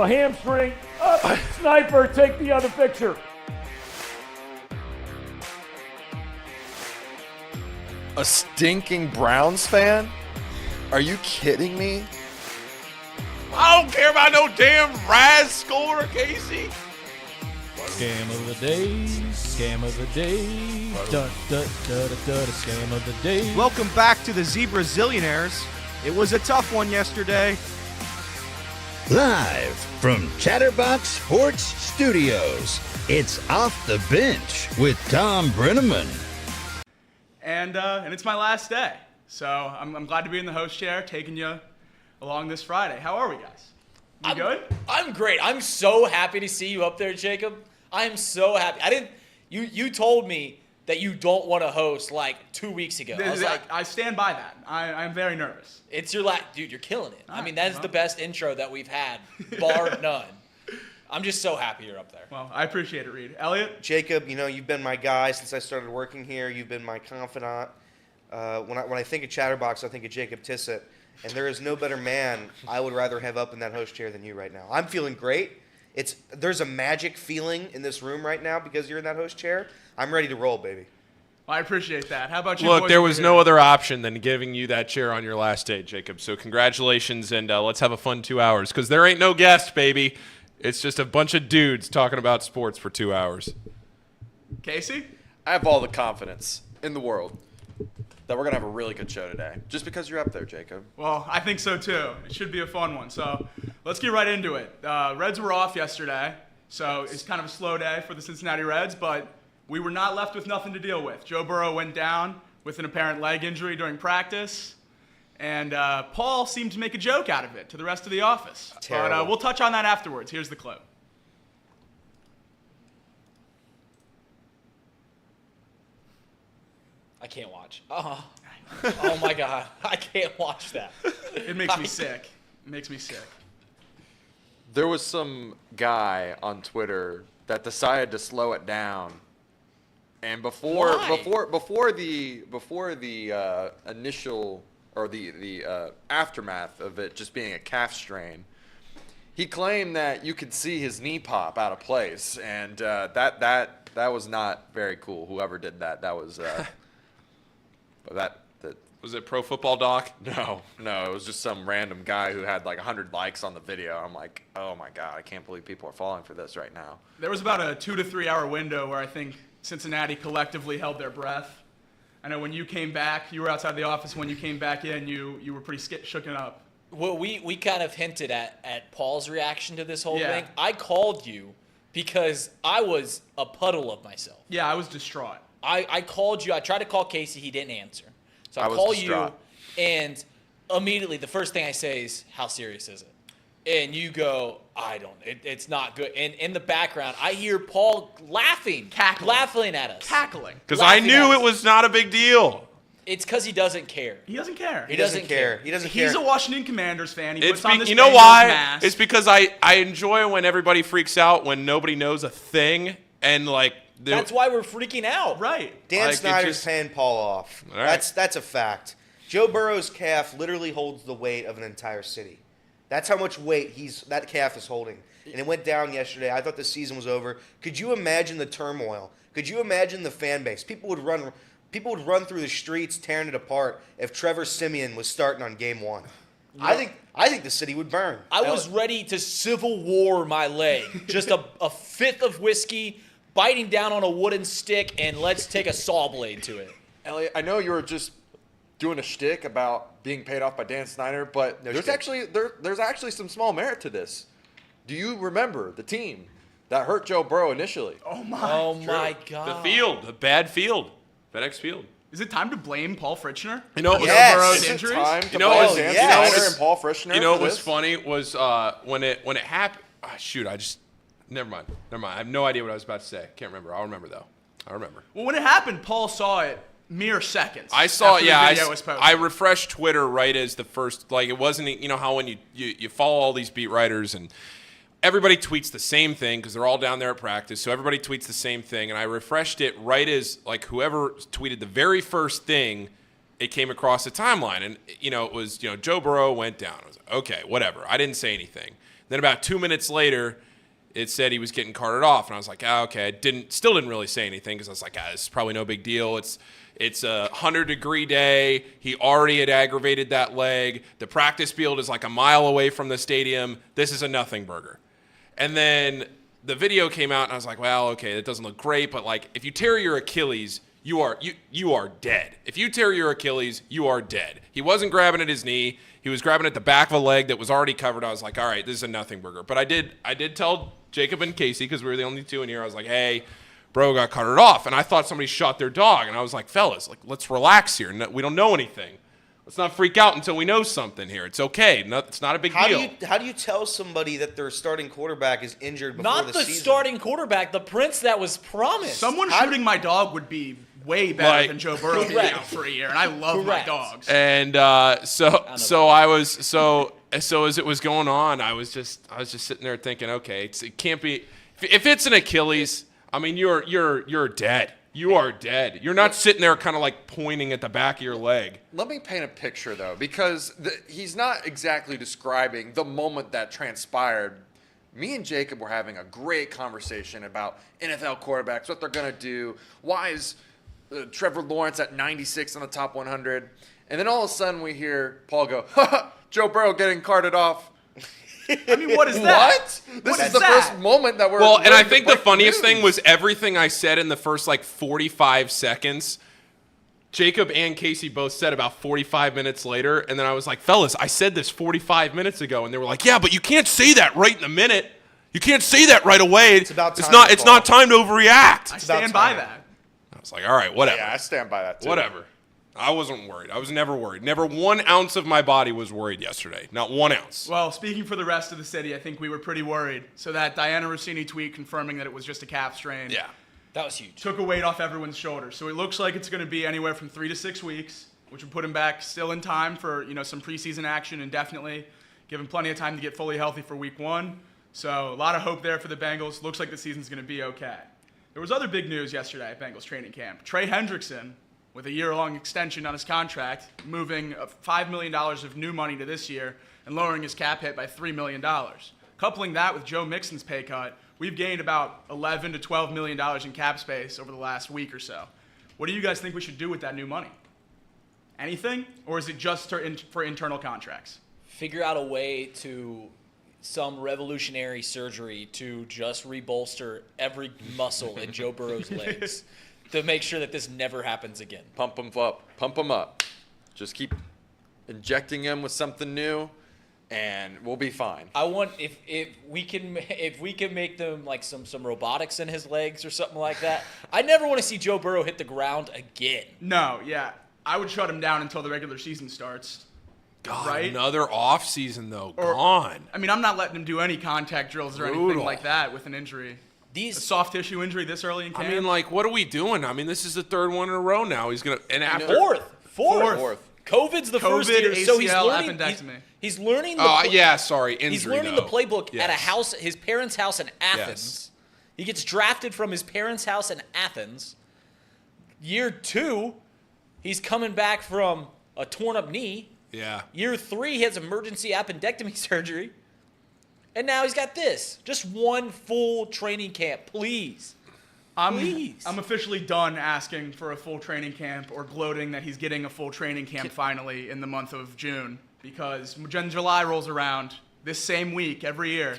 a hamstring. Up, sniper, take the other picture. A stinking Browns fan? Are you kidding me? I don't care about no damn Raz score, Casey. Scam of the day, scam of the day, scam of the day. Welcome back to the Zebra Zillionaires. It was a tough one yesterday. Live from Chatterbox Sports Studios, it's Off the Bench with Tom Brenneman. And it's my last day. So I'm glad to be in the host chair, taking you along this Friday. How are we, guys? You good? I'm great. I'm so happy to see you up there, Jacob. I'm so happy. You told me that you don't want to host like 2 weeks ago. I stand by that. I'm very nervous. It's your last, dude, you're killing it. I mean, that is the best intro that we've had, bar none. I'm just so happy you're up there. Well, I appreciate it, Reed. Elliot? Jacob, you know, you've been my guy since I started working here. You've been my confidant. When I think of Chatterbox, I think of Jacob Tissett. And there is no better man I would rather have up in that host chair than you right now. I'm feeling great. There's a magic feeling in this room right now because you're in that host chair. I'm ready to roll, baby. Well, I appreciate that. How about you? Look, boys there over was here? no other option than giving you that chair on your last day, Jacob. So congratulations, and let's have a fun 2 hours. Because there ain't no guest, baby. It's just a bunch of dudes talking about sports for 2 hours. Casey? I have all the confidence in the world that we're going to have a really good show today. Just because you're up there, Jacob. Well, I think so too. It should be a fun one. So let's get right into it. Reds were off yesterday, so it's kind of a slow day for the Cincinnati Reds, but we were not left with nothing to deal with. Joe Burrow went down with an apparent leg injury during practice, and Paul seemed to make a joke out of it to the rest of the office. Terrible. But we'll touch on that afterwards. Here's the clip. I can't watch. Oh my God. I can't watch that. It makes me sick. It makes me sick. There was some guy on Twitter that decided to slow it down. And before the initial or the aftermath of it just being a calf strain, he claimed that you could see his knee pop out of place, and that was not very cool. Whoever did that was that. Was it Pro Football Doc? No, it was just some random guy who had like 100 likes on the video. I'm like, oh my God, I can't believe people are falling for this right now. There was about a 2 to 3 hour window where I think Cincinnati collectively held their breath. I know when you came back, you were outside the office. When you came back in, you were pretty shooken up. Well, we kind of hinted at Paul's reaction to this whole Yeah. thing. I called you because I was a puddle of myself. Yeah, I was distraught. I called you. I tried to call Casey. He didn't answer. So I was call distraught. you, and immediately the first thing I say is, how serious is it? And you go, it's not good. And in the background, I hear Paul laughing. Cackling. Laughing at us. Cackling. Because I Laughing knew at it us. was not a big deal. It's because he doesn't care. He doesn't care. He doesn't care. He doesn't care. He's a Washington Commanders fan. He puts on this You know Bengals why? mask. It's because I enjoy when everybody freaks out when nobody knows a thing, and like That's why we're freaking out. Right. Dan Like, it Snyder's just- paying Paul off. All right. That's a fact. Joe Burrow's calf literally holds the weight of an entire city. That's how much weight that calf is holding. And it went down yesterday. I thought the season was over. Could you imagine the turmoil? Could you imagine the fan base? People would run through the streets tearing it apart if Trevor Siemian was starting on game one. I think the city would burn. I was ready to Civil War my leg. Just a fifth of whiskey, biting down on a wooden stick, and let's take a saw blade to it. Elliot, I know you were just doing a shtick about being paid off by Dan Snyder, but there's actually some small merit to this. Do you remember the team that hurt Joe Burrow initially? Oh my God. the field, the bad field, FedEx Field. Is it time to blame Paul Fritchner? You know, it was Yes. Joe Burrow's Is it injuries? Time to You know, blame oh, Dan yes. Snyder and Paul Fritchner. You know for what was this? funny was when it happened. Oh, shoot, never mind. I have no idea what I was about to say. Can't remember. I'll remember though. I'll remember. Well, when it happened, Paul saw it mere seconds. I saw after it. Yeah, the video was posted. I refreshed Twitter right as the first. Like it wasn't. You know how when you follow all these beat writers and everybody tweets the same thing because they're all down there at practice. So everybody tweets the same thing, and I refreshed it right as like whoever tweeted the very first thing. It came across the timeline, and it was Joe Burrow went down. I was like, okay, whatever. I didn't say anything. Then about 2 minutes later, it said he was getting carted off, and I was like, okay. I still didn't really say anything because I was like, this is probably no big deal. It's a 100-degree day. He already had aggravated that leg. The practice field is like a mile away from the stadium. This is a nothing burger. And then the video came out, and I was like, well, okay, that doesn't look great, but like if you tear your Achilles, you are dead. If you tear your Achilles, you are dead. He wasn't grabbing at his knee. He was grabbing at the back of a leg that was already covered. I was like, all right, this is a nothing burger. But I did tell Jacob and Casey, because we were the only two in here, I was like, hey, bro got carted off. And I thought somebody shot their dog. And I was like, fellas, like, let's relax here. We don't know anything. Let's not freak out until we know something here. It's okay. It's not a big deal. How do you tell somebody that their starting quarterback is injured before Not the the season? starting quarterback, the prince that was promised. Someone shooting my dog would be way better than Joe Burrow being out for a year, and I love my dogs. And so as it was going on, I was just sitting there thinking, okay, it can't be. If it's an Achilles, I mean, you're dead. You are dead. You're not sitting there kind of like pointing at the back of your leg. Let me paint a picture, though, because he's not exactly describing the moment that transpired. Me and Jacob were having a great conversation about NFL quarterbacks, what they're going to do. Why is Trevor Lawrence at 96 on the top 100? And then all of a sudden we hear Paul go, Joe Burrow getting carted off. I mean, what is that? What? This is the first moment that we're. Well, and I ready to think the break funniest news. thing was everything I said in the first like 45 seconds. Jacob and Casey both said about 45 minutes later, and then I was like, fellas, I said this 45 minutes ago, and they were like, yeah, but you can't say that right in a minute. You can't say that right away. It's about time not. to It's fall. not time to overreact. I stand by that. I was like, all right, whatever. Yeah, I stand by that too. Whatever. I wasn't worried. I was never worried. Never 1 ounce of my body was worried yesterday. Not 1 ounce. Well, speaking for the rest of the city, I think we were pretty worried. So that Diana Rossini tweet confirming that it was just a calf strain. Yeah. That was huge. Took a weight off everyone's shoulders. So it looks like it's going to be anywhere from 3 to 6 weeks, which would put him back still in time for some preseason action indefinitely, give him plenty of time to get fully healthy for week 1. So a lot of hope there for the Bengals. Looks like the season's going to be okay. There was other big news yesterday at Bengals training camp. Trey Hendrickson, with a year-long extension on his contract, moving $5 million of new money to this year and lowering his cap hit by $3 million. Coupling that with Joe Mixon's pay cut, we've gained about $11 to $12 million in cap space over the last week or so. What do you guys think we should do with that new money? Anything? Or is it just for internal contracts? Figure out a way to some revolutionary surgery to just rebolster every muscle in Joe Burrow's legs to make sure that this never happens again. Pump them up. Pump them up. Just keep injecting him with something new, and we'll be fine. I want if we can make them like some robotics in his legs or something like that. I never want to see Joe Burrow hit the ground again. No, yeah. I would shut him down until the regular season starts. God, right? another off season though. Or- Gone. I mean, I'm not letting him do any contact drills or anything Brutal. like that with an injury. A These soft tissue injury this early in camp. I mean, like, what are we doing? I mean, this is the third one in a row now. He's gonna and after. fourth. COVID's the first COVID, year, so he's ACL, learning. appendectomy. He's learning. Oh yeah, sorry, injury. He's learning though. the playbook at a Yes. house, his parents' house in Athens. Yes. He gets drafted from his parents' house in Athens. Year 2, he's coming back from a torn-up knee. Yeah. Year 3, he has emergency appendectomy surgery. And now he's got this. Just one full training camp, please. Please. I'm officially done asking for a full training camp or gloating that he's getting a full training camp finally in the month of June, because when July rolls around this same week every year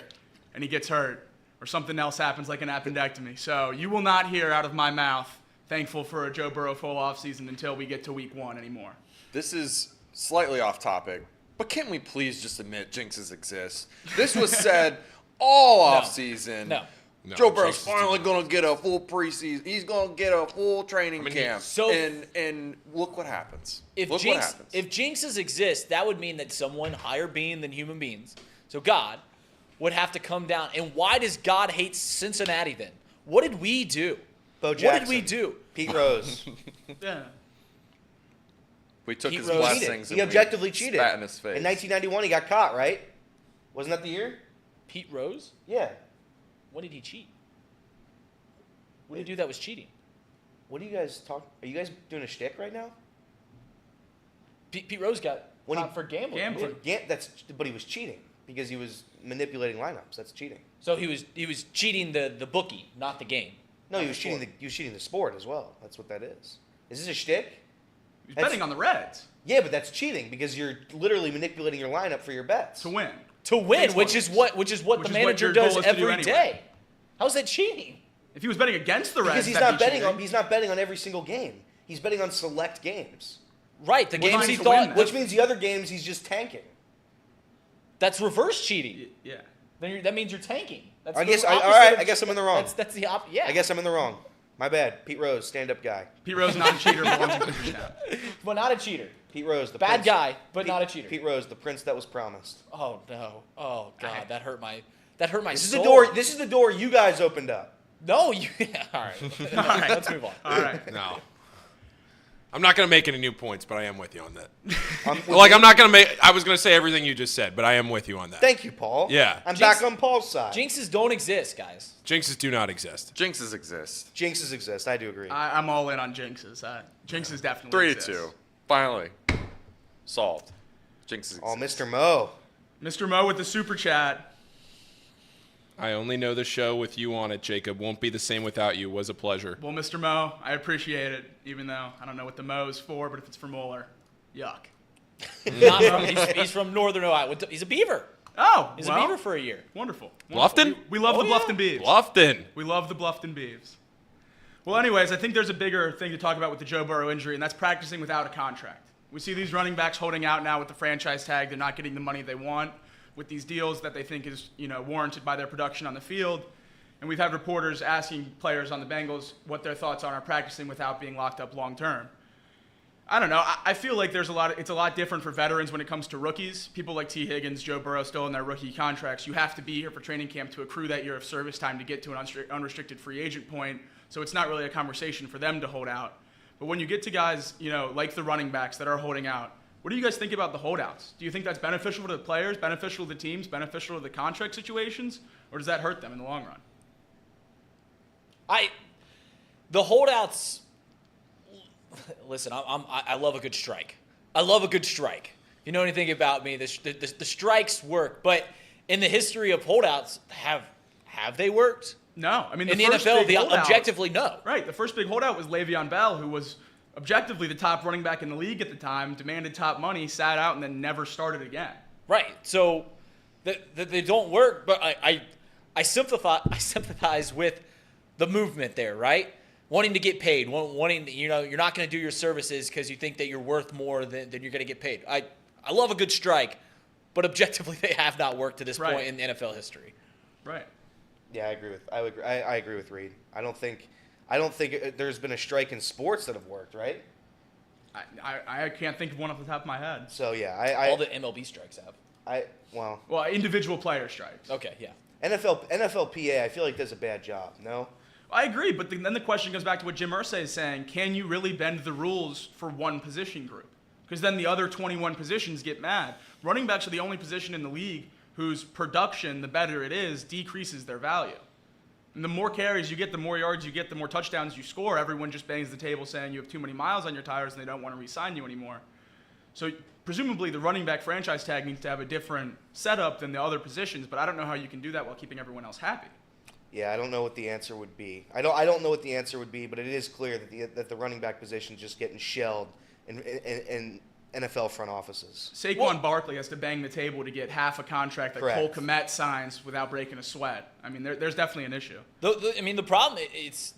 and he gets hurt or something else happens like an appendectomy. So you will not hear out of my mouth thankful for a Joe Burrow full offseason until we get to week 1 anymore. This is slightly off topic, but can't we please just admit jinxes exist? This was said all off season. No. Joe Burrow's jinxes finally do going to get a full preseason. He's going to get a full training camp. so- and look what happens. If Look what happens. jinxes exist, that would mean that someone higher being than human beings, so God, would have to come down. And why does God hate Cincinnati then? What did we do? Bo What Jackson, did we do? Pete Rose. Yeah. We took Pete his Rose blessings. He and objectively we cheated. Spat in his face. In 1991, he got caught, right? Wasn't that the year? Pete Rose? Yeah. When did he cheat? What did he do that was cheating? What do you guys talk? Are you guys doing a shtick right now? Pete Rose got When he- caught for gambling. Gambling. But he was cheating. because he was manipulating lineups. That's cheating. So he was cheating the bookie, not the game. No, he was cheating the sport as well. That's what that is. Is this a shtick? He's betting on the Reds Yeah, but that's cheating because you're literally manipulating your lineup for your bets. to win. To win, which is what the manager your does goal is to do every day. anyway. How's that cheating? If he was betting against the Reds, Because he's that'd not be betting cheating. on he's not betting on every single game. He's betting on select games. Right, the games trying he to thought. win, Which means the other games he's just tanking. That's reverse cheating. Yeah. Then that means you're tanking. That's I the guess opposite I of guess I'm in the wrong. That's the opposite. Yeah. I guess I'm in the wrong. My bad. Pete Rose, stand-up guy. Pete Rose, not a cheater, belongs in the now. Well, not a cheater. Pete Rose, the Bad prince. guy, but Pete- not a cheater. Pete Rose, the prince that was promised. Oh no. Oh god, that hurt my This is soul. the door. This is the door you guys opened up. No, you. All right. Let's move on. All right. No. I'm not going to make any new points, but I am with you on that. I'm I'm not going to make. I was going to say everything you just said, but I am with you on that. Thank you, Paul. Yeah. I'm Jinx- back on Paul's side. Jinxes don't exist, guys. Jinxes do not exist. Jinxes exist. Jinxes exist. I do agree. I'm all in on jinxes. Jinxes definitely 3-2. exist. Finally. Solved. Jinxes exist. Oh, Mr. Mo. Mr. Mo with the super chat. I only know the show with you on it, Jacob. Won't be the same without you. Was a pleasure. Well, Mr. Mo, I appreciate it, even though I don't know what the Mo is for, but if it's for Moeller, yuck. Not from, he's from Northern Ohio. He's a Beaver. Oh, He's well, a Beaver for a year. Wonderful. Bluffton? We love Oh, the yeah. Bluffton Beavs. Bluffton. We love the Bluffton Beavs. Well, anyways, I think there's a bigger thing to talk about with the Joe Burrow injury, and that's practicing without a contract. We see these running backs holding out now with the franchise tag. They're not getting the money they want with these deals that they think is, warranted by their production on the field. And we've had reporters asking players on the Bengals what their thoughts are on practicing without being locked up long term. I don't know. I feel like it's a lot different for veterans when it comes to rookies. People like T. Higgins, Joe Burrow still in their rookie contracts. You have to be here for training camp to accrue that year of service time to get to an unrestricted free agent point. So it's not really a conversation for them to hold out. But when you get to guys, like the running backs that are holding out, what do you guys think about the holdouts? Do you think that's beneficial to the players, beneficial to the teams, beneficial to the contract situations, or does that hurt them in the long run? The holdouts. Listen, I love a good strike. I love a good strike. If you know anything about me, the strikes work. But in the history of holdouts, have they worked? No. I mean, In the first NFL, big holdout- objectively, no. Right. The first big holdout was Le'Veon Bell, who was objectively the top running back in the league at the time, demanded top money, sat out, and then never started again. Right. So they don't work, but I sympathize with the movement there, right? Wanting to get paid, wanting you're not going to do your services because you think that you're worth more than you're going to get paid. I love a good strike, but objectively they have not worked to this Right. point in NFL history. Right. Yeah, I agree with Reed. I don't think there's been a strike in sports that have worked, right? I can't think of one off the top of my head. So yeah, All the MLB strikes have. Well, individual player strikes. Okay, yeah. NFLPA, I feel like does a bad job. No. I agree, but then the question goes back to what Jim Irsay is saying. Can you really bend the rules for one position group? Because then the other 21 positions get mad. Running backs are the only position in the league whose production, the better it is, decreases their value. And the more carries you get, the more yards you get, the more touchdowns you score. Everyone just bangs the table saying you have too many miles on your tires and they don't want to re-sign you anymore. So presumably the running back franchise tag needs to have a different setup than the other positions, but I don't know how you can do that while keeping everyone else happy. Yeah, I don't know what the answer would be. I don't know what the answer would be, but it is clear that the running back position is just getting shelled in NFL front offices. Saquon Barkley has to bang the table to get half a contract that Correct. Cole Kmet signs without breaking a sweat. I mean, there's definitely an issue. The problem it's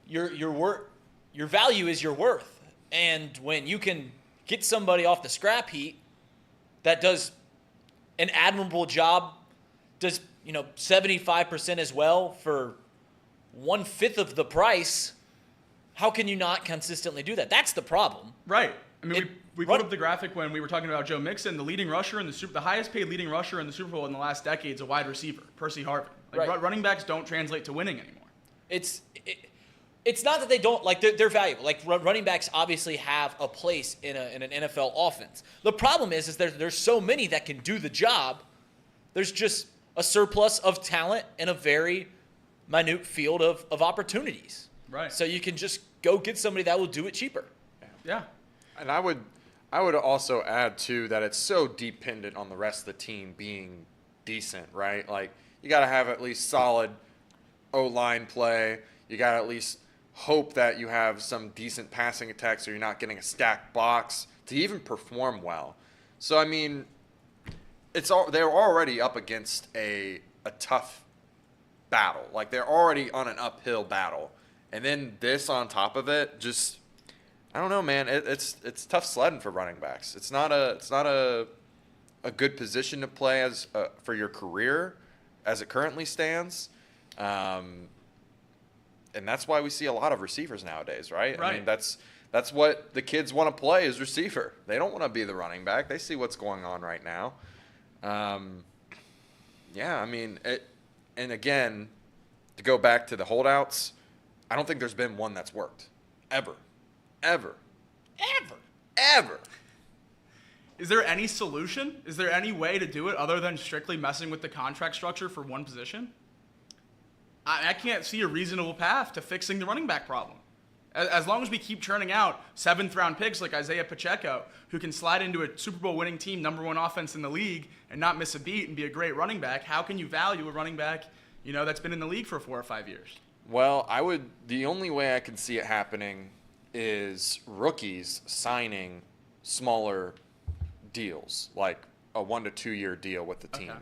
your value is your worth, and when you can get somebody off the scrap heap that does an admirable job, does 75% as well for 1/5 of the price, how can you not consistently do that? That's the problem. Right. I mean, we put up the graphic when we were talking about Joe Mixon, the leading rusher in the highest paid leading rusher in the Super Bowl in the last decade is a wide receiver, Percy Harvin. Right. Running backs don't translate to winning anymore. It's not that they don't, they're valuable. Running backs obviously have a place in an NFL offense. The problem is there's so many that can do the job. There's just a surplus of talent and a very minute field of opportunities. Right. So you can just go get somebody that will do it cheaper. Yeah. And I I would also add, too, that it's so dependent on the rest of the team being decent, right? Like, you got to have at least solid O-line play. You got to at least hope that you have some decent passing attack so you're not getting a stacked box to even perform well. So, I mean, they're already up against a tough battle. Like, they're already on an uphill battle. And then this on top of it, just, I don't know, man. It's tough sledding for running backs. It's not a good position to play as for your career as it currently stands. And that's why we see a lot of receivers nowadays, right? I mean, that's what the kids want to play is receiver. They don't want to be the running back. They see what's going on right now. Yeah, I mean, and again, to go back to the holdouts, I don't think there's been one that's worked. Ever. Is there any solution? Is there any way to do it other than strictly messing with the contract structure for one position? I can't see a reasonable path to fixing the running back problem. As long as we keep churning out 7th-round picks like Isaiah Pacheco, who can slide into a Super Bowl winning team, #1 offense in the league, and not miss a beat and be a great running back, how can you value a running back, that's been in the league for 4 or 5 years? Well, the only way I can see it happening is rookies signing smaller deals, like a 1 to 2 year deal with the team. Okay.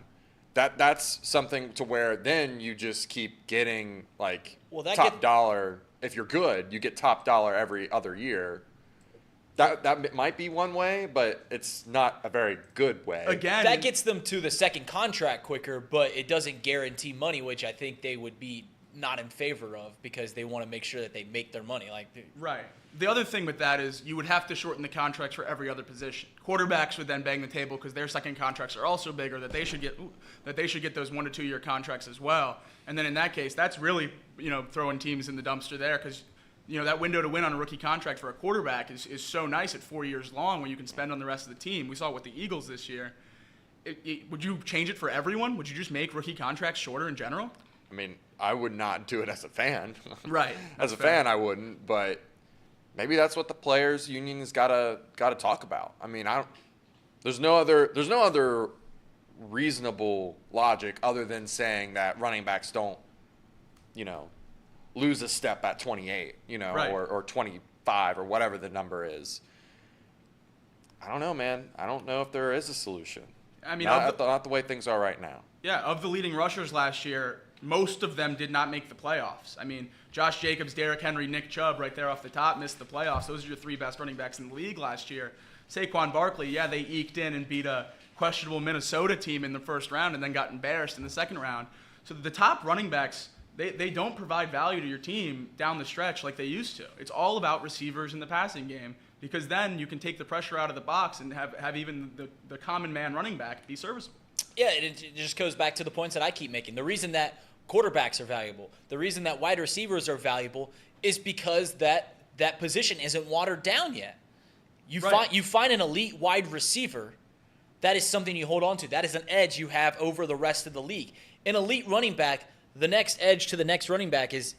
That's something to where then you just keep getting top dollar. If you're good, you get top dollar every other year. That might be one way, but it's not a very good way. Again, that gets them to the second contract quicker, but it doesn't guarantee money, which I think they would be not in favor of because they want to make sure that they make their money. Right. The other thing with that is you would have to shorten the contracts for every other position. Quarterbacks would then bang the table because their second contracts are also bigger, that they should get those 1 to 2 year contracts as well. And then in that case, that's really throwing teams in the dumpster there because that window to win on a rookie contract for a quarterback is so nice at 4 years long when you can spend on the rest of the team. We saw it with the Eagles this year. Would you change it for everyone? Would you just make rookie contracts shorter in general? I mean, I would not do it as a fan. Right. As a fan, I wouldn't, but maybe that's what the players' union has got to talk about. I mean, there's no other reasonable logic other than saying that running backs don't, lose a step at 28, right. or 25 or whatever the number is. I don't know, man. I don't know if there is a solution. I mean, not the way things are right now. Yeah, of the leading rushers last year, most of them did not make the playoffs. I mean, Josh Jacobs, Derrick Henry, Nick Chubb right there off the top missed the playoffs. Those are your 3 best running backs in the league last year. Saquon Barkley, yeah, they eked in and beat a questionable Minnesota team in the first round and then got embarrassed in the second round. So the top running backs, they don't provide value to your team down the stretch like they used to. It's all about receivers in the passing game because then you can take the pressure out of the box and have even the common man running back be serviceable. Yeah, it just goes back to the points that I keep making. The reason that quarterbacks are valuable, the reason that wide receivers are valuable is because that position isn't watered down yet. You find an elite wide receiver, that is something you hold on to. That is an edge you have over the rest of the league. An elite running back, the next edge to the next running back is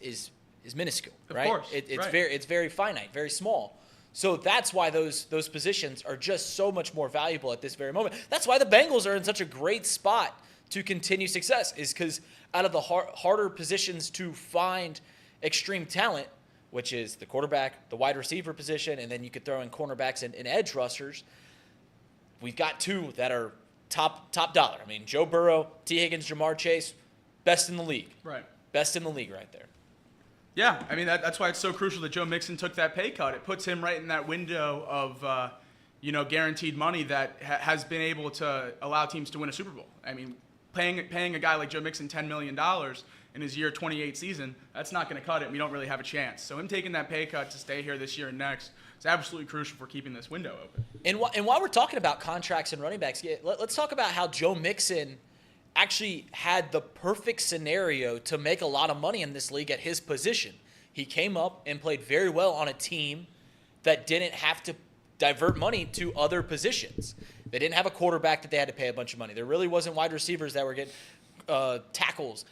minuscule, right? Of course. It's very finite, very small. So that's why those positions are just so much more valuable at this very moment. That's why the Bengals are in such a great spot to continue success, is because out of the harder positions to find extreme talent, which is the quarterback, the wide receiver position, and then you could throw in cornerbacks and edge rushers, we've got 2 that are top dollar. I mean, Joe Burrow, T. Higgins, Jamar Chase, best in the league. Right. Best in the league right there. Yeah, I mean, that's why it's so crucial that Joe Mixon took that pay cut. It puts him right in that window of, guaranteed money that has been able to allow teams to win a Super Bowl. I mean, paying a guy like Joe Mixon $10 million in his year 28 season, that's not going to cut it. We don't really have a chance. So him taking that pay cut to stay here this year and next is absolutely crucial for keeping this window open. And while we're talking about contracts and running backs, let's talk about how Joe Mixon actually had the perfect scenario to make a lot of money in this league at his position. He came up and played very well on a team that didn't have to divert money to other positions. They didn't have a quarterback that they had to pay a bunch of money. There really wasn't wide receivers that were getting tackles,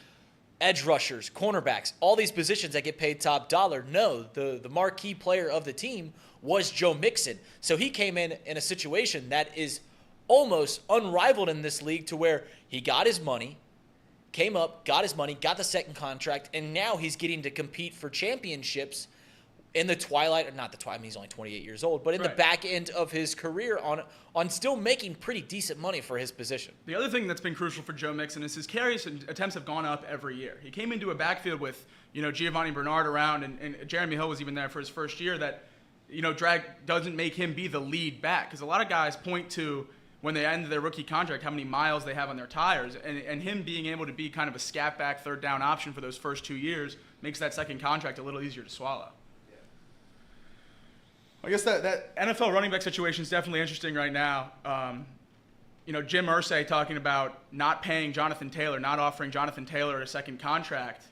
edge rushers, cornerbacks, all these positions that get paid top dollar. No, the marquee player of the team was Joe Mixon. So he came in a situation that is almost unrivaled in this league, to where he got his money, came up, got his money, got the second contract, and now he's getting to compete for championships in the twilight, or not the twilight, I mean, he's only 28 years old, but in the back end of his career on still making pretty decent money for his position. The other thing that's been crucial for Joe Mixon is his carries and attempts have gone up every year. He came into a backfield with, Giovanni Bernard around, and Jeremy Hill was even there for his first year, that, drag doesn't make him be the lead back. Because a lot of guys point to, when they end their rookie contract, how many miles they have on their tires. And him being able to be kind of a scat back, third down option for those first 2 years makes that second contract a little easier to swallow. I guess that NFL running back situation is definitely interesting right now. Jim Irsay talking about not paying Jonathan Taylor, not offering Jonathan Taylor a second contract,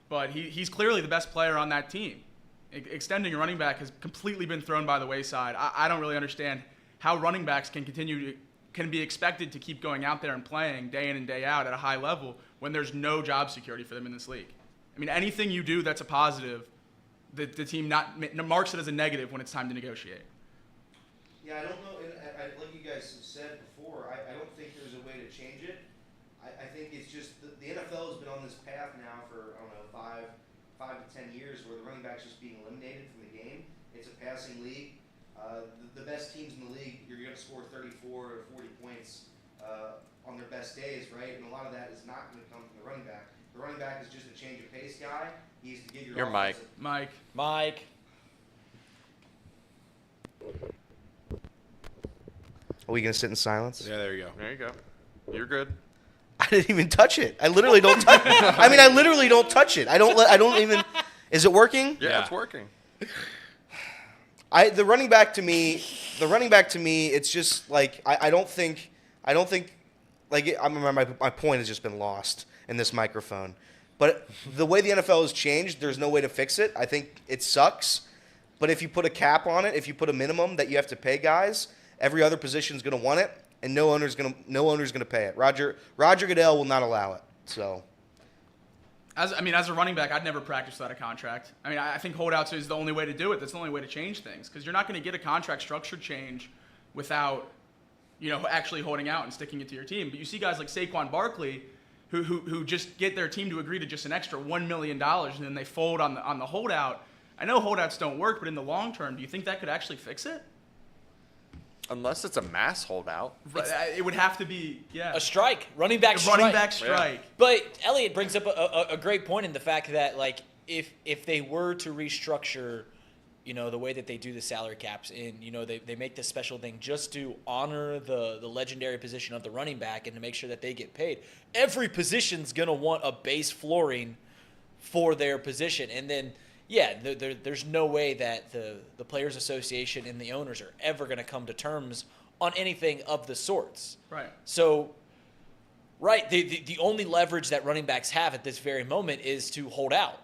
but he's clearly the best player on that team. Extending a running back has completely been thrown by the wayside. I don't really understand how running backs can be expected to keep going out there and playing day in and day out at a high level when there's no job security for them in this league. I mean, anything you do that's a positive, the team marks it as a negative when it's time to negotiate. Yeah, I don't know. And like you guys have said before, I don't think there's a way to change it. I think it's just the NFL has been on this path now for, 5 to 10 years where the running back's just being eliminated from the game. It's a passing league. The best teams in the league, you're going to score 34 or 40 points on their best days, right? And a lot of that is not going to come from the running back. The running back is just a change of pace guy. He's to give your Mike. Mike. Are we going to sit in silence? Yeah, there you go. There you go. You're good. I didn't even touch it. I literally don't touch it. I mean, I literally don't touch it. I don't even. Is it working? Yeah, it's working. The running back to me, it's just like I don't think like I remember my point has just been lost in this microphone. But the way the NFL has changed, there's no way to fix it. I think it sucks. But if you put a cap on it, if you put a minimum that you have to pay guys, every other position is going to want it, and no owner's going to pay it. Roger Goodell will not allow it. So. As a running back, I'd never practice without a contract. I mean, I think holdouts is the only way to do it. That's the only way to change things, because you're not going to get a contract structure change without, actually holding out and sticking it to your team. But you see guys like Saquon Barkley, who just get their team to agree to just an extra $1 million, and then they fold on the holdout. I know holdouts don't work, but in the long term, do you think that could actually fix it? Unless it's a mass holdout. It would have to be, a strike, running back strike. Yeah. But Elliot brings up a great point in the fact that, like, if they were to restructure, the way that they do the salary caps, and they make this special thing just to honor the legendary position of the running back and to make sure that they get paid, every position's gonna want a base flooring for their position, and then. Yeah, there's no way that the Players Association and the owners are ever going to come to terms on anything of the sorts. Right. So, the only leverage that running backs have at this very moment is to hold out.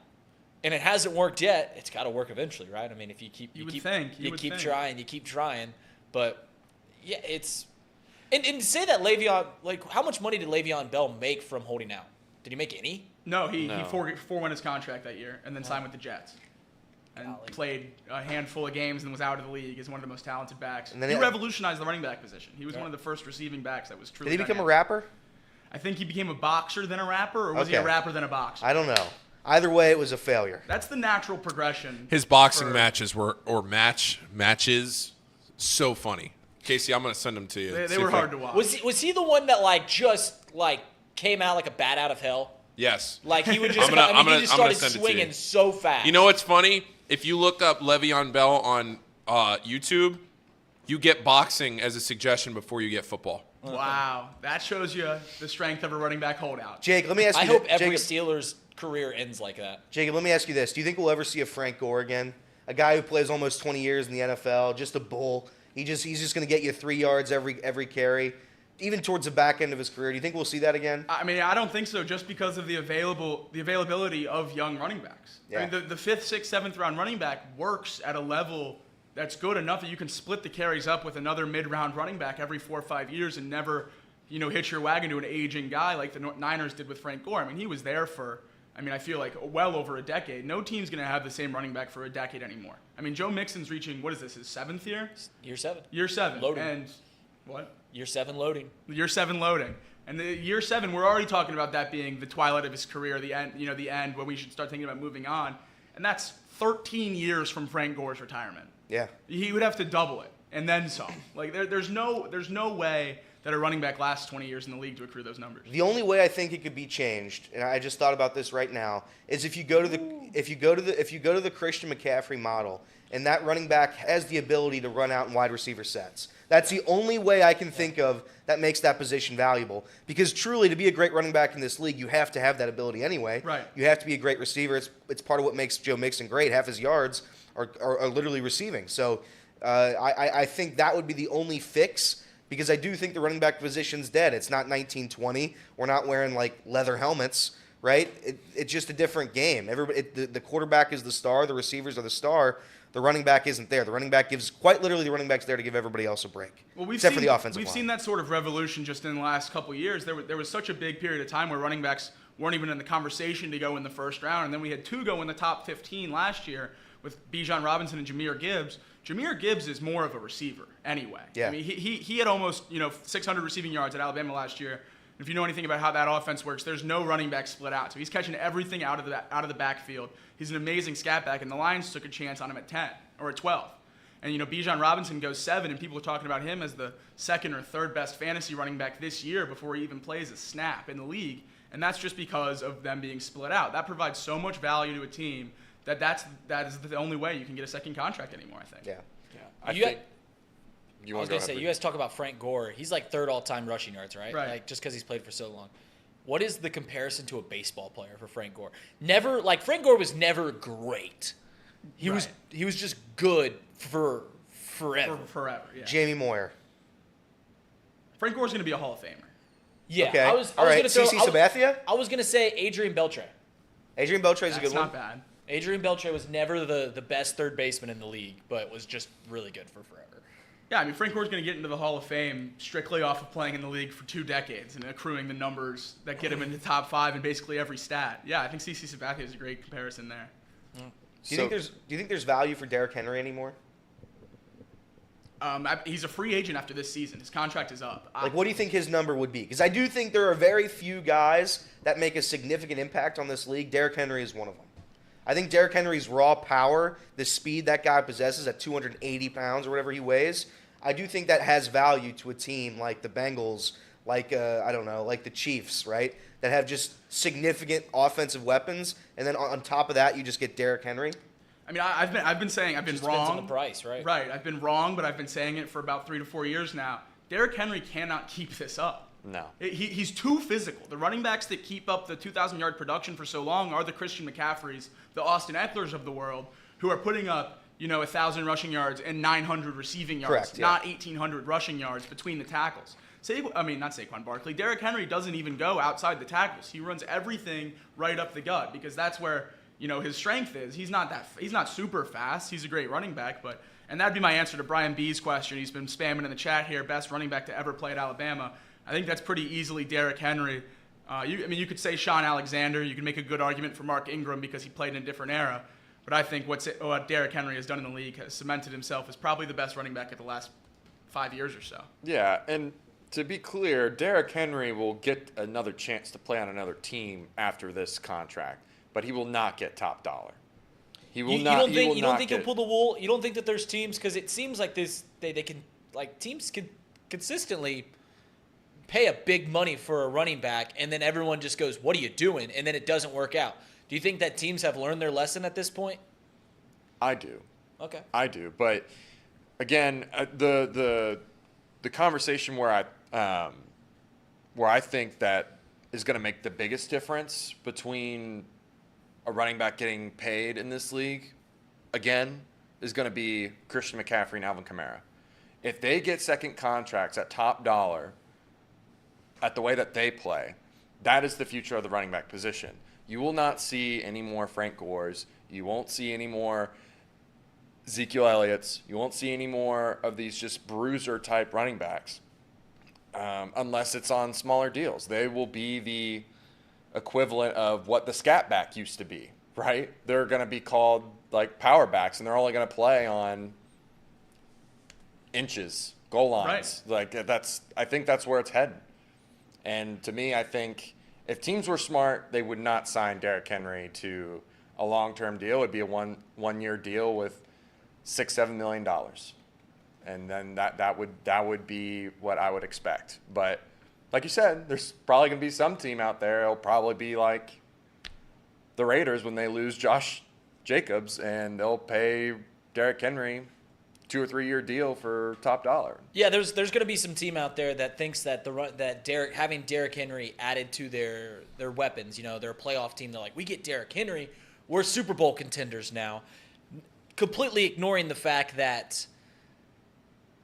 And it hasn't worked yet. It's got to work eventually, right? I mean, if you keep trying. But, yeah, it's – and to say that Le'Veon – like, how much money did Le'Veon Bell make from holding out? Did he make any? No, he forewent his contract that year and then signed with the Jets. And played a handful of games and was out of the league as one of the most talented backs. And then he revolutionized the running back position. He was one of the first receiving backs that was truly Did he become a rapper? I think he became a boxer then a rapper, or was he a rapper then a boxer? I don't know. Either way, it was a failure. That's the natural progression. His boxing matches matches so funny. Casey, I'm going to send them to you. They were hard to watch. Was he the one that just came out like a bat out of hell? Yes. Like he would just he just started swinging so fast. You know what's funny? If you look up Le'Veon Bell on YouTube, you get boxing as a suggestion before you get football. Wow. That shows you the strength of a running back holdout. Jake, let me ask you I hope every Steelers career ends like that. Jacob, let me ask you this. Do you think we'll ever see a Frank Gore again? A guy who plays almost 20 years in the NFL, just a bull. He's just going to get you 3 yards every carry. Even towards the back end of his career, do you think we'll see that again? I mean, I don't think so, just because of the availability of young running backs. Yeah. I mean, the 5th, 6th, 7th round running back works at a level that's good enough that you can split the carries up with another mid-round running back every 4 or 5 years and never, hitch your wagon to an aging guy like the Niners did with Frank Gore. I mean, he was there for I mean, I feel like well over a decade. No team's going to have the same running back for a decade anymore. I mean, Joe Mixon's reaching, what is this, his 7th year? Year 7. Year 7. Loading. And what? Year 7 loading. Year 7 loading. And the year 7, we're already talking about that being the twilight of his career, the end, the end when we should start thinking about moving on. And that's 13 years from Frank Gore's retirement. Yeah. He would have to double it and then some. Like there's no way that a running back lasts 20 years in the league to accrue those numbers. The only way I think it could be changed, and I just thought about this right now, is if you go to the Christian McCaffrey model, and that running back has the ability to run out in wide receiver sets. That's the only way I can think of that makes that position valuable. Because truly, to be a great running back in this league, you have to have that ability anyway. Right. You have to be a great receiver. It's part of what makes Joe Mixon great. Half his yards are literally receiving. So I think that would be the only fix. Because I do think the running back position's dead. It's not 1920. We're not wearing like leather helmets, right? It's just a different game. The quarterback is the star. The receivers are the star. The running back isn't there. The running back quite literally the running back's there to give everybody else a break. Well, except for the offensive line. We've seen that sort of revolution just in the last couple of years. There was such a big period of time where running backs weren't even in the conversation to go in the first round, and then we had 2 go in the top 15 last year with Bijan Robinson and Jahmyr Gibbs. Jahmyr Gibbs is more of a receiver anyway. Yeah. I mean, he had almost 600 receiving yards at Alabama last year. And if you know anything about how that offense works, there's no running back split out. So he's catching everything out of the backfield. He's an amazing scat back, and the Lions took a chance on him at 10 or at 12. And Bijan Robinson goes 7, and people are talking about him as the 2nd or 3rd best fantasy running back this year before he even plays a snap in the league. And that's just because of them being split out. That provides so much value to a team that is the only way you can get a second contract anymore, I think. Yeah. I You think. I was going to say, you guys talk about Frank Gore. He's like 3rd all-time rushing yards, right? Right. Like, just because he's played for so long. What is the comparison to a baseball player for Frank Gore? Never, like, Frank Gore was never great. He was just good for forever. Forever, yeah. Jamie Moyer. Frank Gore's going to be a Hall of Famer. Yeah, Okay. I was All right. going to throw. CeCe Sabathia? I was going to say Adrian Beltre. Adrian Beltre's a good That's one. not bad. Adrian Beltre was never the best third baseman in the league, but was just really good for forever. Yeah, I mean, Frank Gore's going to get into the Hall of Fame strictly off of playing in the league for 2 decades and accruing the numbers that get him into the top 5 in basically every stat. Yeah, I think CeCe Sabathia is a great comparison there. Do you think there's value for Derrick Henry anymore? He's a free agent after this season. His contract is up. Like, what do you think his number would be? Because I do think there are very few guys that make a significant impact on this league. Derrick Henry is one of them. I think Derrick Henry's raw power, the speed that guy possesses at 280 pounds or whatever he weighs, I do think that has value to a team like the Bengals, like, like the Chiefs, right? That have just significant offensive weapons. And then on top of that, you just get Derrick Henry. I mean, I've been saying I've been Just wrong. depends on the price, right? Right. I've been wrong, but I've been saying it for about 3 to 4 years now. Derrick Henry cannot keep this up. No. He's too physical. The running backs that keep up the 2,000-yard production for so long are the Christian McCaffreys, the Austin Eckler's of the world, who are putting up, 1,000 rushing yards and 900 receiving yards, Correct, yeah. not 1,800 rushing yards between the tackles. Not Saquon Barkley. Derrick Henry doesn't even go outside the tackles. He runs everything right up the gut because that's where his strength is. He's not super fast. He's a great running back, and that'd be my answer to Brian B's question. He's been spamming in the chat here, best running back to ever play at Alabama. I think that's pretty easily Derrick Henry. You could say Sean Alexander. You can make a good argument for Mark Ingram because he played in a different era. But I think what Derrick Henry has done in the league has cemented himself as probably the best running back of the last 5 years or so. Yeah, and to be clear, Derrick Henry will get another chance to play on another team after this contract, but he will not get top dollar. He will not. You don't think he'll pull the wool? You don't think that there's teams, because it seems like teams can consistently pay a big money for a running back, and then everyone just goes, "What are you doing?" And then it doesn't work out. Do you think that teams have learned their lesson at this point? I do. Okay. I do, but again, the conversation where I think that is going to make the biggest difference between a running back getting paid in this league, again, is going to be Christian McCaffrey and Alvin Kamara. If they get second contracts at top dollar at the way that they play, that is the future of the running back position. You will not see any more Frank Gores. You won't see any more Ezekiel Elliott's. You won't see any more of these just bruiser-type running backs unless it's on smaller deals. They will be equivalent of what the scat back used to be, right? They're going to be called like power backs, and they're only going to play on inches, goal lines. Right. Like I think that's where it's headed. And to me, I think if teams were smart, they would not sign Derrick Henry to a long-term deal. It would be a one-year deal with $6-7 million, and then that would be what I would expect. But like you said, there's probably going to be some team out there. It'll probably be like the Raiders when they lose Josh Jacobs, and they'll pay Derrick Henry 2 or 3 year deal for top dollar. Yeah, there's going to be some team out there that thinks that having Derrick Henry added to their weapons, they're a playoff team. They're like, we get Derrick Henry, we're Super Bowl contenders now, completely ignoring the fact that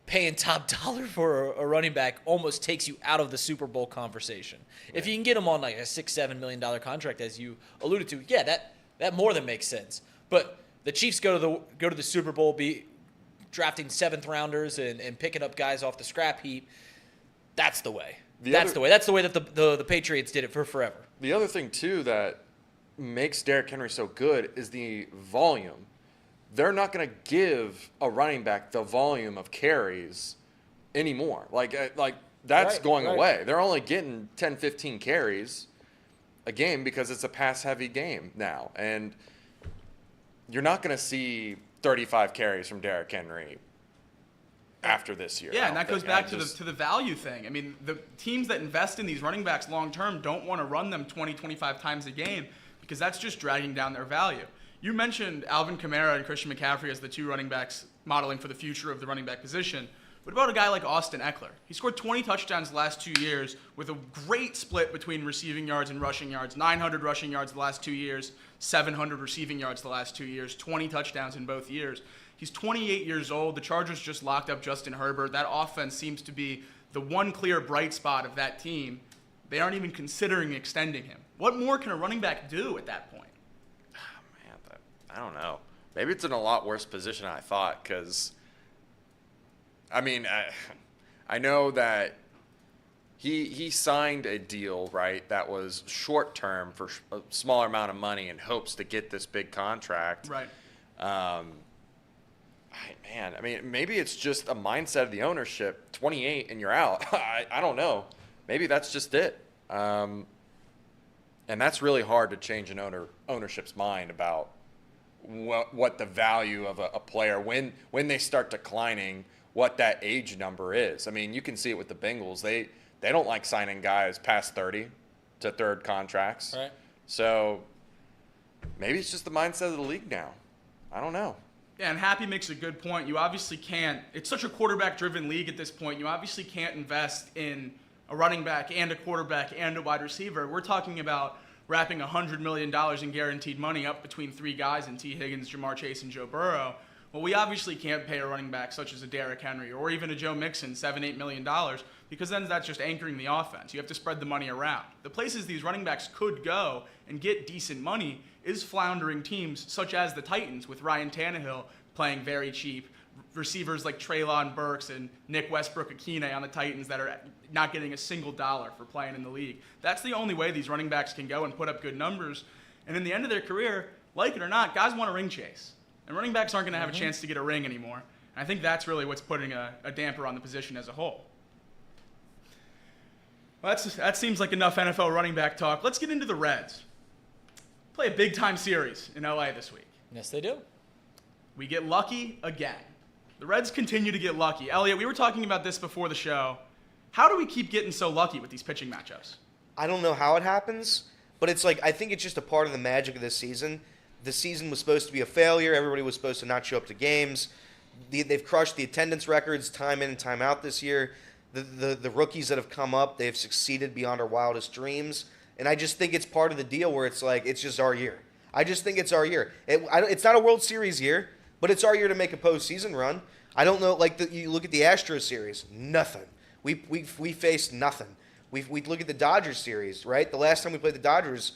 paying top dollar for a running back almost takes you out of the Super Bowl conversation. Right. If you can get him on like a $6-7 million contract, as you alluded to, yeah, that more than makes sense. But the Chiefs go to the Super Bowl, drafting 7th rounders and picking up guys off the scrap heap. That's the way. That's the way that the Patriots did it for forever. The other thing too that makes Derrick Henry so good is the volume. They're not going to give a running back the volume of carries anymore. Like that's going away. They're only getting 10-15 carries a game because it's a pass-heavy game now. And you're not going to see 35 carries from Derrick Henry after this year. Yeah, and that goes back to the value thing. I mean, the teams that invest in these running backs long-term don't want to run them 20, 25 times a game because that's just dragging down their value. You mentioned Alvin Kamara and Christian McCaffrey as the 2 running backs modeling for the future of the running back position. What about a guy like Austin Eckler? He scored 20 touchdowns the last 2 years with a great split between receiving yards and rushing yards. 900 rushing yards the last 2 years, 700 receiving yards the last 2 years, 20 touchdowns in both years. He's 28 years old. The Chargers just locked up Justin Herbert. That offense seems to be the one clear bright spot of that team. They aren't even considering extending him. What more can a running back do at that point? I don't know. Maybe it's in a lot worse position than I thought because, I mean, I know that he signed a deal, right, that was short-term for a smaller amount of money in hopes to get this big contract. Right. I mean, maybe it's just a mindset of the ownership, 28 and you're out. I don't know. Maybe that's just it. And that's really hard to change an ownership's mind about what the value of a player when they start declining, what that age number is. I mean, you can see it with the Bengals. They don't like signing guys past 30 to third contracts. Right. So maybe it's just the mindset of the league now. I don't know. Yeah, and Happy makes a good point. You obviously can't. It's such a quarterback-driven league at this point. You obviously can't invest in a running back and a quarterback and a wide receiver. We're talking about wrapping $100 million in guaranteed money up between 3 guys in T. Higgins, Jamar Chase, and Joe Burrow. Well, we obviously can't pay a running back such as a Derrick Henry or even a Joe Mixon $7-8 million because then that's just anchoring the offense. You have to spread the money around. The places these running backs could go and get decent money is floundering teams such as the Titans with Ryan Tannehill playing very cheap, receivers like Treylon Burks and Nick Westbrook-Akine on the Titans that are not getting a single dollar for playing in the league. That's the only way these running backs can go and put up good numbers. And in the end of their career, like it or not, guys want a ring chase. And running backs aren't going to have a chance to get a ring anymore. And I think that's really what's putting a damper on the position as a whole. Well, that seems like enough NFL running back talk. Let's get into the Reds. Play a big-time series in LA this week. Yes, they do. We get lucky again. The Reds continue to get lucky. Elliot, we were talking about this before the show. How do we keep getting so lucky with these pitching matchups? I don't know how it happens, but it's like I think it's just a part of the magic of this season. The season was supposed to be a failure. Everybody was supposed to not show up to games. They've crushed the attendance records time in and time out this year. The rookies that have come up, they've succeeded beyond our wildest dreams. And I just think it's part of the deal where it's like it's just our year. I just think it's our year. It's not a World Series year, but it's our year to make a postseason run. I don't know, you look at the Astros series, nothing. We faced nothing. We look at the Dodgers series, right? The last time we played the Dodgers,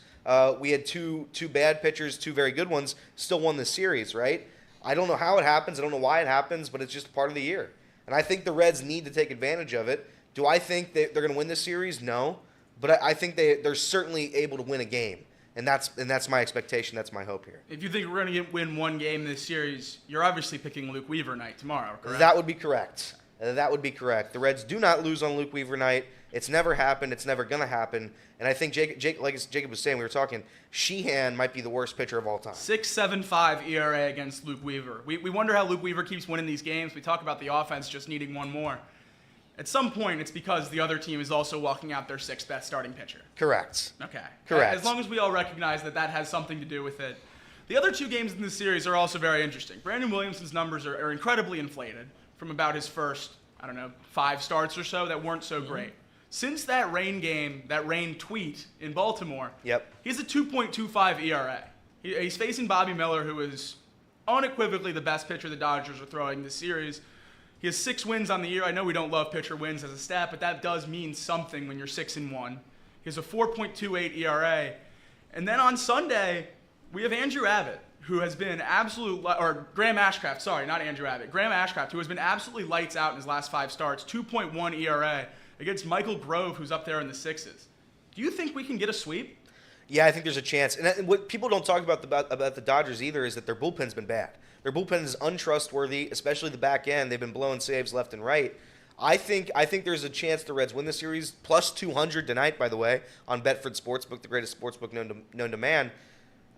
we had two bad pitchers, 2 very good ones, still won the series, right? I don't know how it happens. I don't know why it happens, but it's just part of the year. And I think the Reds need to take advantage of it. Do I think that they're going to win this series? No. but I think they're certainly able to win a game, and that's my expectation. That's my hope here. If you think we're going to win one game this series, you're obviously picking Luke Weaver night tomorrow, correct? That would be correct. That would be correct. The Reds do not lose on Luke Weaver night. It's never happened. It's never going to happen. And I think, like Jacob was saying, we were talking, Sheehan might be the worst pitcher of all time. 6.75 ERA against Luke Weaver. We wonder how Luke Weaver keeps winning these games. We talk about the offense just needing one more. At some point, it's because the other team is also walking out their sixth best starting pitcher. Correct. Okay. Correct. As long as we all recognize that has something to do with it. The other two games in this series are also very interesting. Brandon Williamson's numbers are incredibly inflated from about his first, 5 starts or so that weren't so great. Since that rain game, that rain tweet in Baltimore, he's a 2.25 ERA. He's facing Bobby Miller, who is unequivocally the best pitcher the Dodgers are throwing this series. He has 6 wins on the year. I know we don't love pitcher wins as a stat, but that does mean something when you're 6-1. He has a 4.28 ERA. And then on Sunday, we have Andrew Abbott, who has been Graham Ashcraft, sorry, not Andrew Abbott. Graham Ashcraft, who has been absolutely lights out in his last 5 starts, 2.1 ERA against Michael Grove, who's up there in the 6s. Do you think we can get a sweep? Yeah, I think there's a chance. And what people don't talk about the Dodgers either is that their bullpen's been bad. Their bullpen is untrustworthy, especially the back end. They've been blowing saves left and right. I think there's a chance the Reds win the series. Plus 200 tonight, by the way, on Betfred Sportsbook, the greatest sportsbook known to man.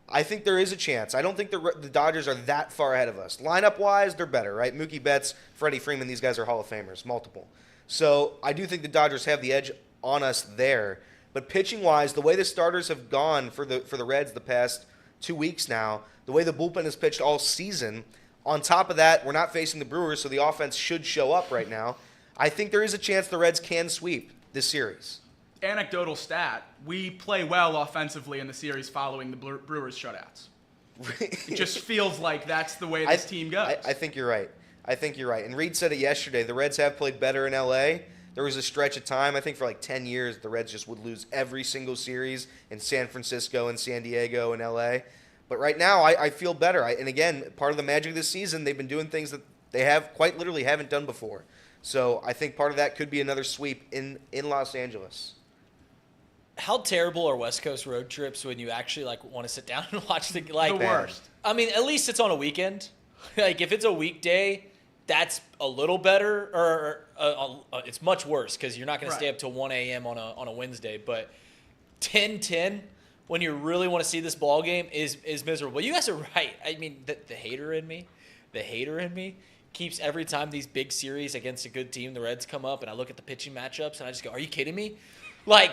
I think there is a chance. I don't think the Dodgers are that far ahead of us. Lineup-wise, they're better, right? Mookie Betts, Freddie Freeman, these guys are Hall of Famers, multiple. So I do think the Dodgers have the edge on us there. But pitching-wise, the way the starters have gone for the Reds the past 2 weeks now, the way the bullpen has pitched all season, on top of that, we're not facing the Brewers, so the offense should show up right now. I think there is a chance the Reds can sweep this series. Anecdotal stat, we play well offensively in the series following the Brewers shutouts. It just feels like that's the way this team goes. I think you're right. And Reed said it yesterday. The Reds have played better in L.A. There was a stretch of time, I think for like 10 years, the Reds just would lose every single series in San Francisco and San Diego and L.A. But right now, I feel better. And again, part of the magic of this season, they've been doing things that they have quite literally haven't done before. So I think part of that could be another sweep in Los Angeles. How terrible are West Coast road trips when you actually want to sit down and watch the worst? I mean, at least it's on a weekend. If it's a weekday, that's a little better, or it's much worse because you're not going to stay up till 1 a.m. on a Wednesday. But 10-10 when you really want to see this ball game is miserable. You guys are right. I mean, the hater in me keeps every time these big series against a good team, the Reds come up, and I look at the pitching matchups, and I just go, are you kidding me? When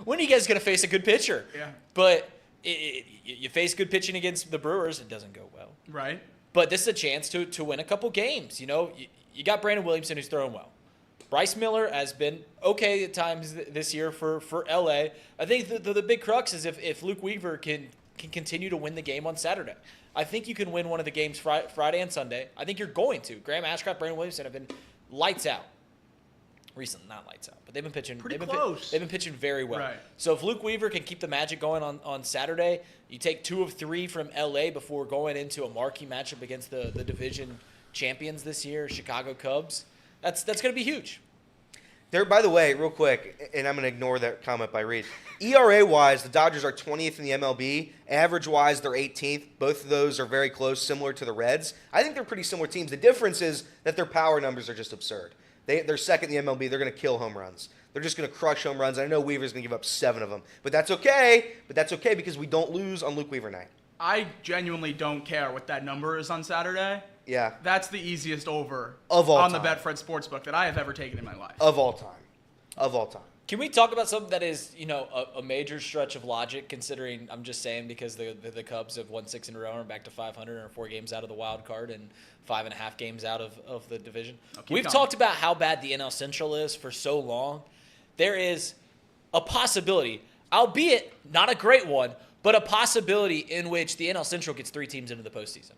are you guys going to face a good pitcher? Yeah. But you face good pitching against the Brewers, it doesn't go well. Right. But this is a chance to win a couple games. You got Brandon Williamson, who's throwing well. Bryce Miller has been okay at times this year for L.A. I think the big crux is if Luke Weaver can continue to win the game on Saturday. I think you can win one of the games Friday and Sunday. I think you're going to. Graham Ashcraft, Brandon Williamson have been lights out. Recently, not lights out, but they've been pitching close. They've been pitching very well. Right. So if Luke Weaver can keep the magic going on Saturday, you take 2 of 3 from LA before going into a marquee matchup against the division champions this year, Chicago Cubs. That's going to be huge. There, by the way, real quick, and I'm going to ignore that comment by Reed. ERA-wise, the Dodgers are 20th in the MLB. Average-wise, they're 18th. Both of those are very close, similar to the Reds. I think they're pretty similar teams. The difference is that their power numbers are just absurd. They're second in the MLB. They're going to kill home runs. They're just going to crush home runs. I know Weaver's going to give up 7 of them. But that's okay. Because we don't lose on Luke Weaver night. I genuinely don't care what that number is on Saturday. Yeah. That's the easiest over of all on time. the Betfred Sportsbook that I have ever taken in my life. Of all time. Can we talk about something that is, a major stretch of logic, considering, I'm just saying, because the Cubs have won 6 in a row and are back to 500 and are 4 games out of the wild card and 5.5 games out of the division. We've talked about how bad the NL Central is for so long. There is a possibility, albeit not a great one, but a possibility in which the NL Central gets 3 teams into the postseason.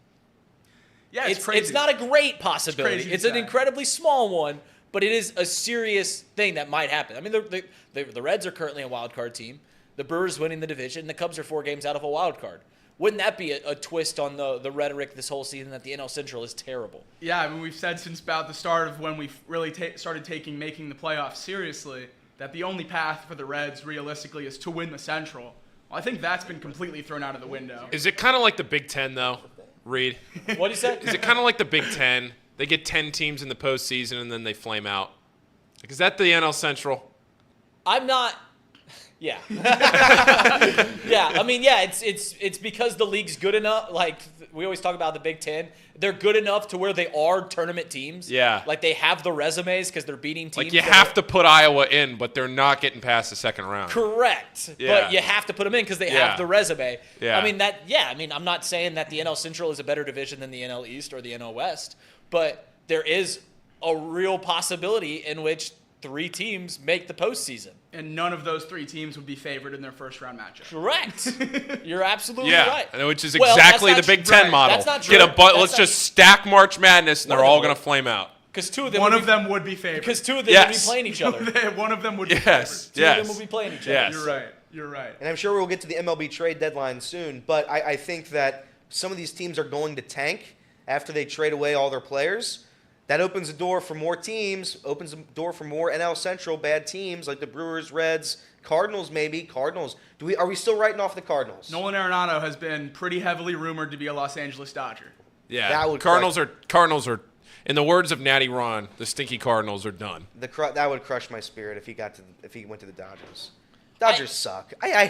Yeah, it's crazy. It's not a great possibility. It's an incredibly small one, but it is a serious thing that might happen. I mean, the Reds are currently a wild card team. The Brewers winning the division, and the Cubs are 4 games out of a wild card. Wouldn't that be a twist on the rhetoric this whole season that the NL Central is terrible? Yeah, I mean, we've said since about the start of when we really started making the playoffs seriously that the only path for the Reds realistically is to win the Central. Well, I think that's been completely thrown out of the window. Is it kind of like the Big Ten, though, Reed? What do you say? Is it kind of like the Big Ten? They get 10 teams in the postseason and then they flame out. Like, is that the NL Central? I'm not. Yeah. Yeah. I mean, yeah. It's because the league's good enough. Like we always talk about the Big Ten. They're good enough to where they are tournament teams. Yeah. Like they have the resumes because they're beating teams. Like you have to put Iowa in, but they're not getting past the second round. Correct. Yeah. But you have to put them in because they Yeah. have the resume. Yeah. I mean that. Yeah. I mean I'm not saying that the NL Central is a better division than the NL East or the NL West, but there is a real possibility in which 3 teams make the postseason. And none of those 3 teams would be favored in their first-round matchup. Correct. You're absolutely Yeah, right. which is Well, exactly the that's not Big true. Ten Right. model. That's not true. Let's That's not- just stack March Madness, and One they're of all them going would. to flame out. Because 2 of them One would of them would be favored. Because 2 of them Yes. would be playing each other. One of them would be Yes, favored. 2 of yes, them will be playing each other. yes. You're right. You're right. And I'm sure we'll get to the MLB trade deadline soon, but I think that some of these teams are going to tank after they trade away all their players. That opens the door for more teams, opens the door for more NL Central bad teams like the Brewers, Reds, Cardinals maybe. Cardinals. Are we still writing off the Cardinals? Nolan Arenado has been pretty heavily rumored to be a Los Angeles Dodger. Yeah, That would Cardinals are, in the words of Natty Ron, the stinky Cardinals are done. That would crush my spirit if he went to the Dodgers. Dodgers suck. I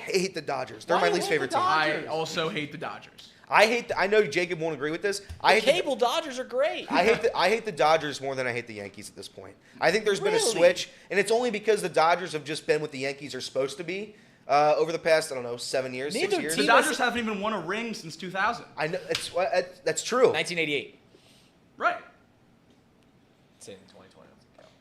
hate the Dodgers. They're Why my do you least hate favorite the team. Dodgers? I also hate the Dodgers. I know Jacob won't agree with this. The cable Dodgers are great. I hate the Dodgers more than I hate the Yankees at this point. I think there's been a Really? switch, and it's only because the Dodgers have just been what the Yankees are supposed to be over the past 7 years, 6 Neither years. The team- Dodgers haven't even won a ring since 2000. I know that's true. 1988. Right. It's in 2020.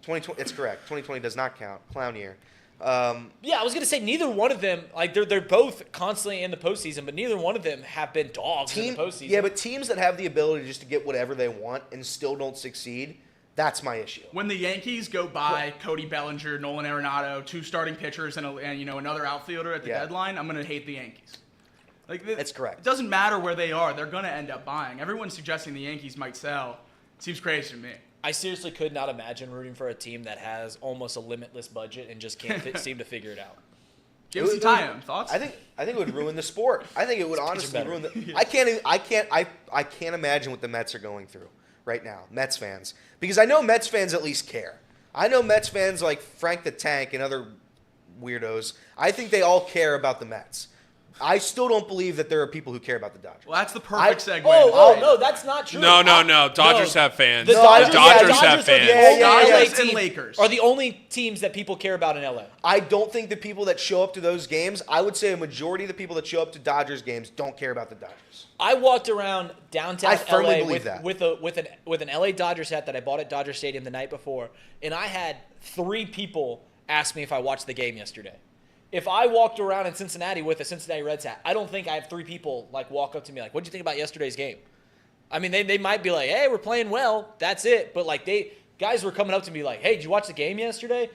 2020, it's correct. 2020 does not count. Clown year. Yeah, I was gonna say neither one of them. Like they're both constantly in the postseason, but neither one of them have been dogs in the postseason. Yeah, but teams that have the ability just to get whatever they want and still don't succeed, that's my issue. When the Yankees go buy Cody Bellinger, Nolan Arenado, 2 starting pitchers, and another outfielder at the Yeah. deadline, I'm gonna hate the Yankees. That's correct. It doesn't matter where they are; they're gonna end up buying. Everyone's suggesting the Yankees might sell. It seems crazy to me. I seriously could not imagine rooting for a team that has almost a limitless budget and just can't seem to figure it out. James Tyam, thoughts? I think it would ruin the sport. I think it would honestly better. ruin the. I can't imagine what the Mets are going through right now, Mets fans, because I know Mets fans at least care. I know Mets fans like Frank the Tank and other weirdos. I think they all care about the Mets. I still don't believe that there are people who care about the Dodgers. Well, that's the perfect segue. No, that's not true. No. Dodgers have fans. The Dodgers have are the fans. only Yeah. LA And team- Lakers. are the only teams that people care about in LA. I don't think the people that show up to those games, I would say a majority of the people that show up to Dodgers games don't care about the Dodgers. I walked around downtown I firmly LA believe that. with an LA Dodgers hat that I bought at Dodger Stadium the night before, and I had 3 people ask me if I watched the game yesterday. If I walked around in Cincinnati with a Cincinnati Reds hat, I don't think I have 3 people like walk up to me like, "What did you think about yesterday's game?" I mean, they might be like, "Hey, we're playing well." That's it. But like guys were coming up to me like, "Hey, did you watch the game yesterday?"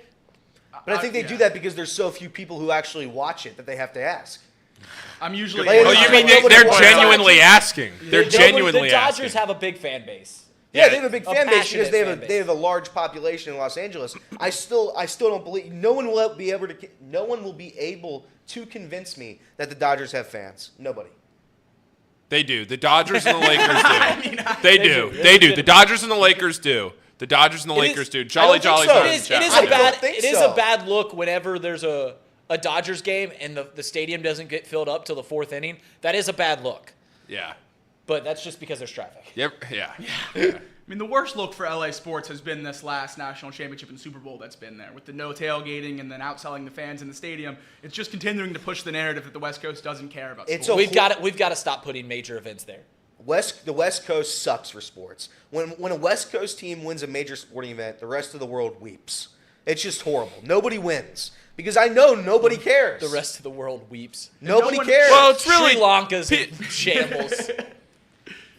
But I think they do that because there's so few people who actually watch it that they have to ask. I'm usually. Like, Oh, you mean Nobody they're watches. genuinely asking? They're genuinely The Dodgers asking. have a big fan base. Yeah, they have a big A fan base passionate because they have fan base. they have a large population in Los Angeles. I still don't believe no one will be able to convince me that the Dodgers have fans. Nobody. They do. The Dodgers and the Lakers do. They do. The Dodgers and the Lakers do. The Dodgers and the Lakers do. Jolly I don't think Jolly's so. out in It the is, chat. it is I a don't bad think it is so. a bad look whenever there's a Dodgers game and the stadium doesn't get filled up till the 4th inning. That is a bad look. Yeah. But that's just because there's traffic. Yep. Yeah. I mean, the worst look for LA sports has been this last national championship and Super Bowl that's been there, with the no tailgating and then outselling the fans in the stadium. It's just continuing to push the narrative that the West Coast doesn't care about It's sports. We've got to stop putting major events there. The West Coast sucks for sports. When a West Coast team wins a major sporting event, the rest of the world weeps. It's just horrible. Nobody wins because I know nobody cares. The rest of the world weeps. Nobody No one- cares. Well, it's really Sri Lanka's in shambles.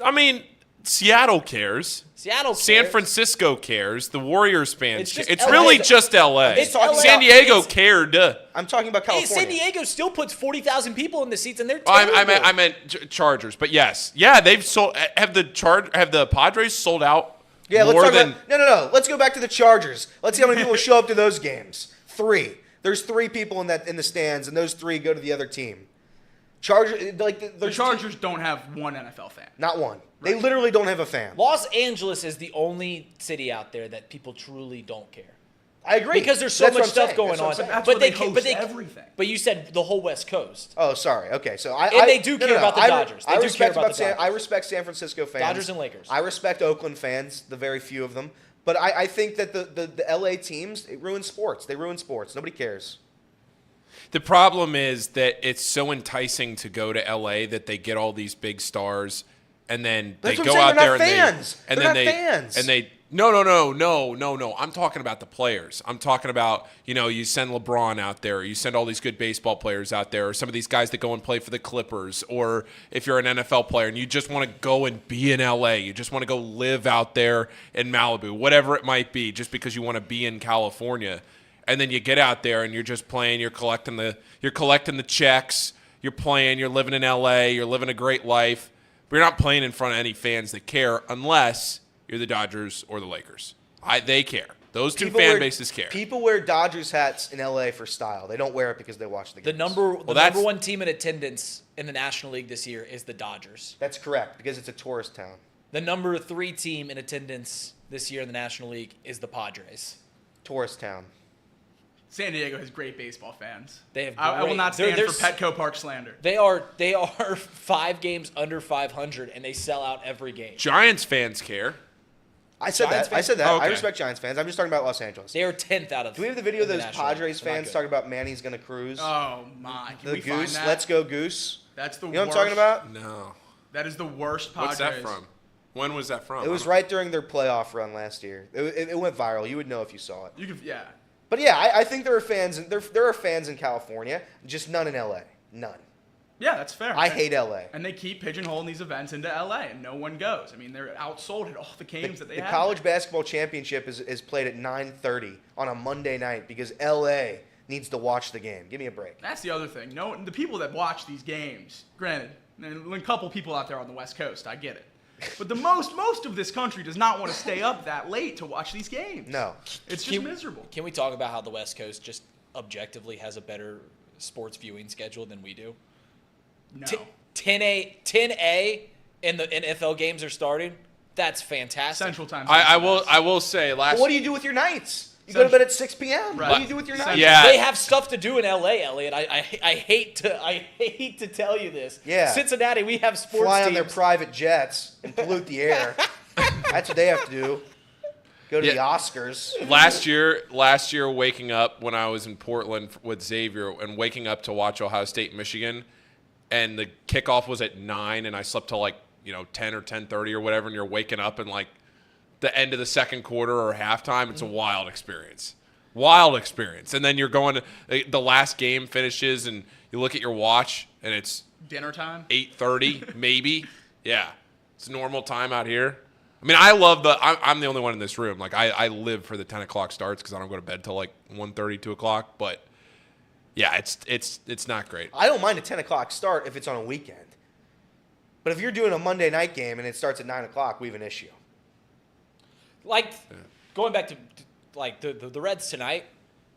I mean, Seattle cares. Seattle San cares. Francisco cares. The Warriors fans. It's just It's LA. really just LA. It's LA. San Diego It's- cared. I'm talking about Hey, California. San Diego still puts 40,000 people in the seats, and they're Oh, terrible. I meant Chargers, but yes, yeah, they've sold. Have the Padres sold out Yeah, let's more talk than about, no. Let's go back to the Chargers. Let's see how many people show up to those games. 3. There's 3 people in the stands, and those 3 go to the other team. The Chargers don't have one NFL fan. Not one. They literally don't have a fan. Los Angeles is the only city out there that people truly don't care. I agree. Because there's so That's much what I'm stuff saying. going That's what I'm on. saying. That's But where they they host everything. But you said the whole West Coast. Oh, sorry. Okay, so they do care about the Dodgers. They do care about the Dodgers. I respect San Francisco fans. Dodgers and Lakers. I respect Oakland fans, the very few of them. But I think that the LA teams, it ruins sports. They ruin sports. Nobody cares. The problem is that it's so enticing to go to LA that they get all these big stars, and then That's they what go I'm out saying. there They're and not fans. and They're then not fans. and they no. I'm talking about the players. I'm talking about, you send LeBron out there, you send all these good baseball players out there, or some of these guys that go and play for the Clippers, or if you're an NFL player and you just want to go and be in LA, you just want to go live out there in Malibu, whatever it might be, just because you want to be in California. And then you get out there and you're just playing, you're collecting the checks, you're playing, you're living in LA, you're living a great life. But you're not playing in front of any fans that care unless you're the Dodgers or the Lakers. They care. Those two fan bases care. People wear Dodgers hats in LA for style. They don't wear it because they watch the games. The number one team in attendance in the National League this year is the Dodgers. That's correct, because it's a tourist town. The number 3 team in attendance this year in the National League is the Padres. Tourist town. San Diego has great baseball fans. They have. I will not stand they're for Petco Park slander. They are 5 games under 500, and they sell out every game. Giants fans care. I said Giants that. fans? Oh, okay. I respect Giants fans. I'm just talking about Los Angeles. They are 10th out of. Do we have the video of in those National Padres League. They're not fans good. talking about Manny's going to cruise? Oh my! Can the we find Goose. that? Let's go Goose. That's the You know worst. what I'm talking about? No. That is the worst Padres. What's that from? When was that from? It was right during their playoff run last year. It went viral. You would know if you saw it. You could, yeah. But yeah, I think there are fans. There are fans in California, just none in LA. None. Yeah, that's fair. I hate LA. And they keep pigeonholing these events into LA, and no one goes. I mean, they're outsold at all the games that they have. The college basketball championship is played at 9:30 on a Monday night because LA needs to watch the game. Give me a break. That's the other thing. No, the people that watch these games, granted, and a couple people out there on the West Coast, I get it. But the most of this country does not want to stay up that late to watch these games. No. It's just miserable. Can we talk about how the West Coast just objectively has a better sports viewing schedule than we do? No. 10A and the NFL games are starting. That's fantastic. Central time. I will say last. But what do you do with your nights? You go to bed at 6 p.m. Right. What do you do with your nights? Yeah. They have stuff to do in LA, Elliot. I hate to tell you this. Yeah. Cincinnati, we have sports Fly on teams. their private jets and pollute the air. That's what they have to do. Go to the Oscars. Last year, waking up when I was in Portland with Xavier and waking up to watch Ohio State, Michigan, and the kickoff was at 9, and I slept till 10 or 10:30 or whatever, and you're waking up in the end of the second quarter or halftime. It's a wild experience. And then you're going to the last game finishes, and you look at your watch, and it's Dinner time? 8:30 maybe. Yeah, it's normal time out here. I mean, I love I'm the only one in this room. I live for the 10 o'clock starts because I don't go to bed till 1:30, 2 o'clock. But yeah, it's not great. I don't mind a 10 o'clock start if it's on a weekend. But if you're doing a Monday night game and it starts at 9 o'clock, we have an issue. Going back to the Reds tonight,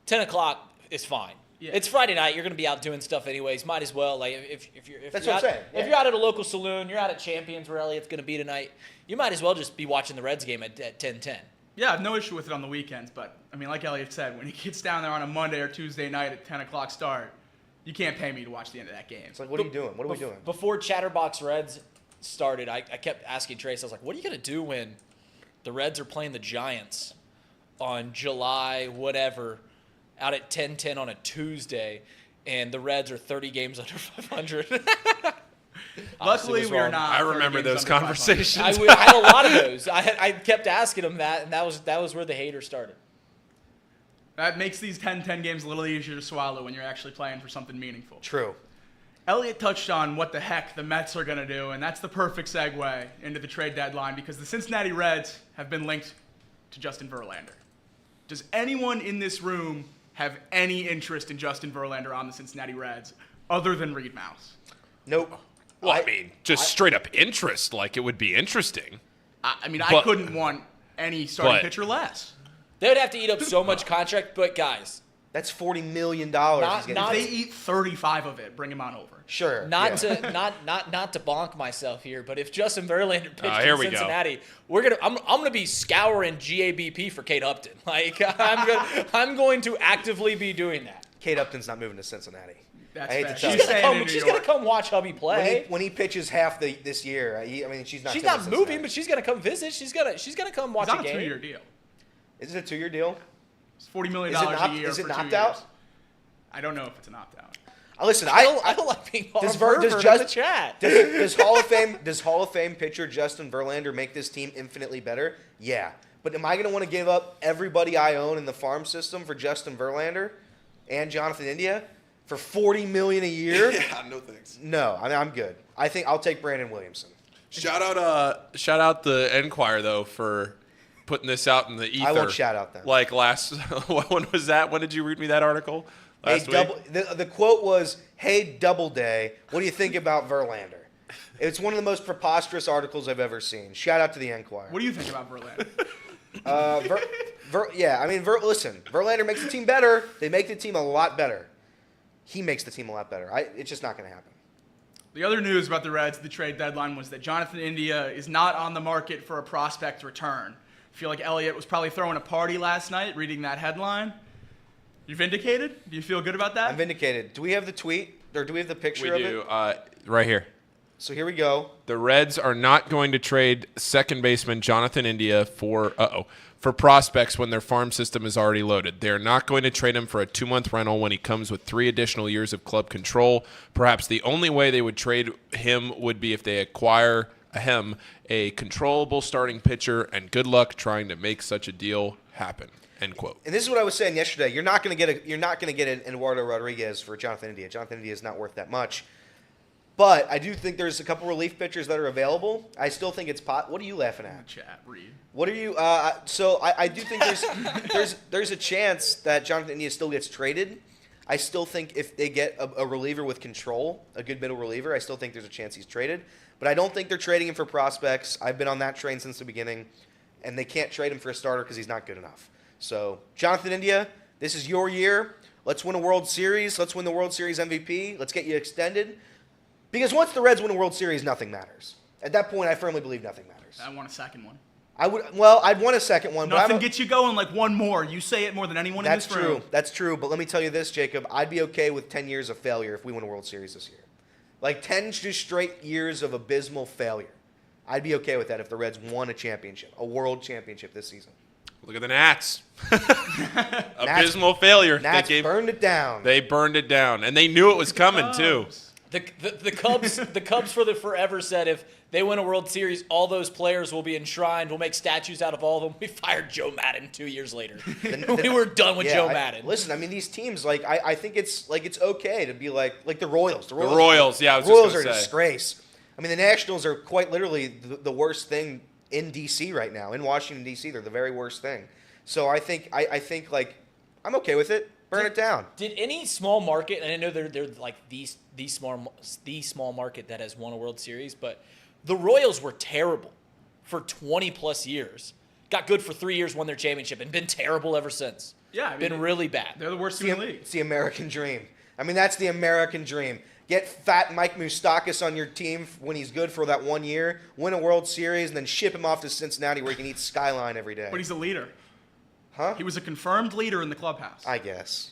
10 o'clock is fine. Yeah. It's Friday night. You're going to be out doing stuff anyways. Might as well. If That's you're what I'm out, saying, If yeah. you're out at a local saloon, you're out at Champions where Elliot's going to be tonight, you might as well just be watching the Reds game at 10:10. Yeah, I have no issue with it on the weekends, but, I mean, like Elliot said, when he gets down there on a Monday or Tuesday night at 10 o'clock start, you can't pay me to watch the end of that game. It's like, what are you doing? What are we doing? Before Chatterbox Reds started, I kept asking Trace, I was like, what are you going to do when the Reds are playing the Giants on July whatever out at 10:10 on a Tuesday, and the Reds are 30 games under 500? Luckily, we are not. I 30 remember games those under 500. conversations. I had a lot of those. I kept asking him that, and that was where the hater started. That makes these 10-10 games a little easier to swallow when you're actually playing for something meaningful. True. Elliot touched on what the heck the Mets are going to do, and that's the perfect segue into the trade deadline because the Cincinnati Reds have been linked to Justin Verlander. Does anyone in this room have any interest in Justin Verlander on the Cincinnati Reds other than Reed Mouse? Nope. Well, I mean, just straight up interest. It would be interesting. I But- couldn't want any starting But- pitcher less. They would have to eat up so much contract, but guys, That's $40 million. Not- he's getting not- paid. They eat 35 of it. Bring him on over. Sure. not yeah. to not to bonk myself here, but if Justin Verlander pitched here in we go. Cincinnati, I'm gonna be scouring GABP for Kate Upton. Like I'm going to actively be doing that. Kate Upton's not moving to Cincinnati. That's I hate fair. to tell She's you. staying in New She's York. gonna come watch hubby play. When he pitches half this year, she's not. She's coming not to moving, Cincinnati. but she's gonna come visit. She's gonna come watch It's on a a game. 2-year deal. Is it a 2-year deal? It's $40 million Is it not- a year is it for an 2 opt-out? years. I don't know if it's an opt-out. Listen, I don't like being does Harvard in the Just- chat. does Hall of Fame pitcher Justin Verlander make this team infinitely better? Yeah. But am I going to want to give up everybody I own in the farm system for Justin Verlander and Jonathan India for $40 million a year? Yeah, no thanks. No, I'm good. I think I'll take Brandon Williamson. Shout out the Enquirer though for putting this out in the ether. I won't shout out them. Like last, when was that? When did you read me that article? Last week? The quote was, "Hey, Doubleday, what do you think about Verlander?" It's one of the most preposterous articles I've ever seen. Shout out to the Enquirer. What do you think about Verlander? Listen, Verlander makes the team better. They make the team a lot better. He makes the team a lot better. It's just not going to happen. The other news about the Reds at the trade deadline was that Jonathan India is not on the market for a prospect return. I feel like Elliott was probably throwing a party last night reading that headline. You vindicated? Do you feel good about that? I'm vindicated. Do we have the tweet or do we have the picture We of do. it? Right here. So here we go. The Reds are not going to trade second baseman Jonathan India for prospects when their farm system is already loaded. They're not going to trade him for a 2-month rental when he comes with 3 additional years of club control. Perhaps the only way they would trade him would be if they acquire him a controllable starting pitcher, and good luck trying to make such a deal happen. End quote. And this is what I was saying yesterday. You're not going to get an Eduardo Rodriguez for Jonathan India. Jonathan India is not worth that much. But I do think there's a couple relief pitchers that are available. I still think it's pot. What are you laughing at? Chat, read. What are you? So I do think there's a chance that Jonathan India still gets traded. I still think if they get a reliever with control, a good middle reliever, I still think there's a chance he's traded. But I don't think they're trading him for prospects. I've been on that train since the beginning, and they can't trade him for a starter because he's not good enough. So Jonathan India, this is your year. Let's win a World Series. Let's win the World Series MVP. Let's get you extended. Because once the Reds win a World Series, nothing matters. At that point, I firmly believe nothing matters. I want a second one. I'd want a second one. Nothing gets you going like one more. You say it more than anyone in this room. That's true. But let me tell you this, Jacob. I'd be okay with 10 years of failure if we win a World Series this year. Like 10 just straight years of abysmal failure. I'd be okay with that if the Reds won a championship, a world championship this season. Look at the Nats. Abysmal failure. Nats burned it down. They burned it down, and they knew it was coming too. The Cubs for the forever said if they win a World Series, all those players will be enshrined. We'll make statues out of all of them. We fired Joe Madden 2 years later. We were done with Joe Madden. Listen, I mean, these teams, I think it's okay to be like the Royals. The Royals, yeah, I was the Royals just are gonna a say. disgrace. I mean, the Nationals are quite literally the worst thing in D.C. right now. In Washington, D.C., they're the very worst thing. So I think I'm okay with it. Burn it down. Did any small market, and I know they're like the small market that has won a World Series, but the Royals were terrible for 20 plus years. Got good for 3 years, won their championship, and been terrible ever since. Yeah, I mean, been really bad. They're the worst team in the league. It's the American dream. I mean, that's the American dream. Get fat Mike Moustakas on your team when he's good for that 1 year, win a World Series, and then ship him off to Cincinnati where he can eat Skyline every day. But he's a leader. Huh? He was a confirmed leader in the clubhouse. I guess.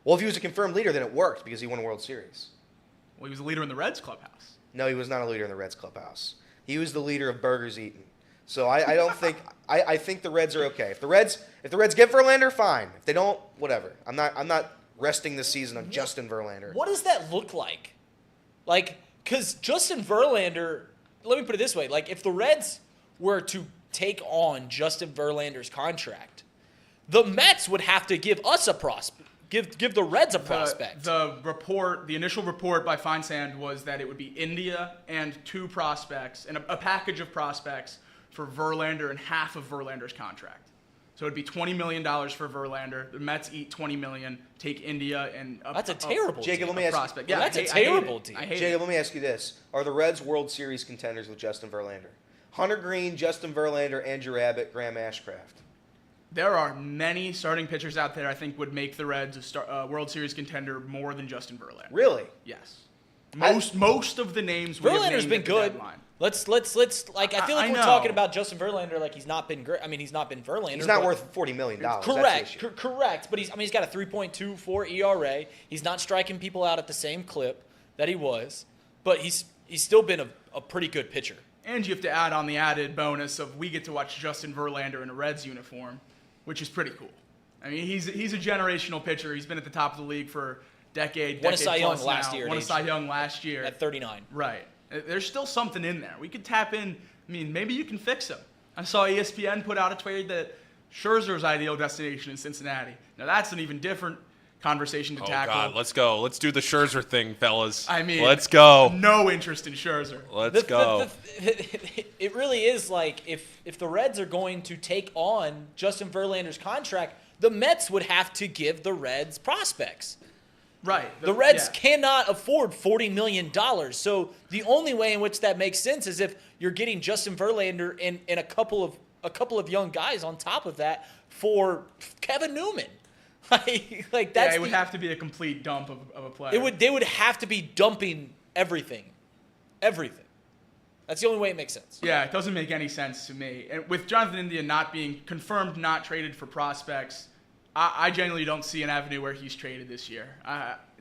Well, if he was a confirmed leader, then it worked because he won a World Series. Well, he was a leader in the Reds clubhouse. No, he was not a leader in the Reds clubhouse. He was the leader of burgers eaten. So I don't think I think the Reds are okay. If the Reds get Verlander, fine. If they don't, whatever. I'm not resting this season on Justin Verlander. What does that look like? Like, because Justin Verlander, let me put it this way. Like, if the Reds were to take on Justin Verlander's contract, the Mets would have to give us a prospect. Give the Reds a prospect. The initial report by Feinsand was that it would be India and 2 prospects and a package of prospects for Verlander and half of Verlander's contract. So it would be $20 million for Verlander. The Mets eat $20 million, take India and That's a terrible Jacob, team. let me ask prospect. Well, Yeah, that's a terrible team. I hate Jacob, it. let me ask you this. Are the Reds World Series contenders with Justin Verlander? Hunter Green, Justin Verlander, Andrew Abbott, Graham Ashcraft. There are many starting pitchers out there I think would make the Reds a World Series contender more than Justin Verlander. Really? Yes. Most of the names we have Verlander's named been at the good. deadline. Let's like I feel like I we're know. talking about Justin Verlander like he's not been great. I mean, he's not been Verlander. He's not but- worth $40 million. Correct, correct. But he's got a 3.24 ERA. He's not striking people out at the same clip that he was, but he's still been a pretty good pitcher. And you have to add on the added bonus of we get to watch Justin Verlander in a Reds uniform, which is pretty cool. I mean, he's a generational pitcher. He's been at the top of the league for decade Won a Cy Young plus last now. year at Won a age- Cy Young last year. At 39. Right. There's still something in there. We could tap in. I mean, maybe you can fix him. I saw ESPN put out a tweet that Scherzer's ideal destination is Cincinnati. Now, that's an even different conversation to Oh, tackle. God. Let's go. Let's do the Scherzer thing, fellas. I mean, let's go. No interest in Scherzer. Let's go. It really is like if the Reds are going to take on Justin Verlander's contract, the Mets would have to give the Reds prospects. Right. The Reds yeah. cannot afford $40 million. So the only way in which that makes sense is if you're getting Justin Verlander and a couple of young guys on top of that for Kevin Newman. Like that's it would have to be a complete dump of a player. they would have to be dumping everything. Everything. That's the only way it makes sense. Yeah, it doesn't make any sense to me. And with Jonathan India not being confirmed, not traded for prospects, I genuinely don't see an avenue where he's traded this year.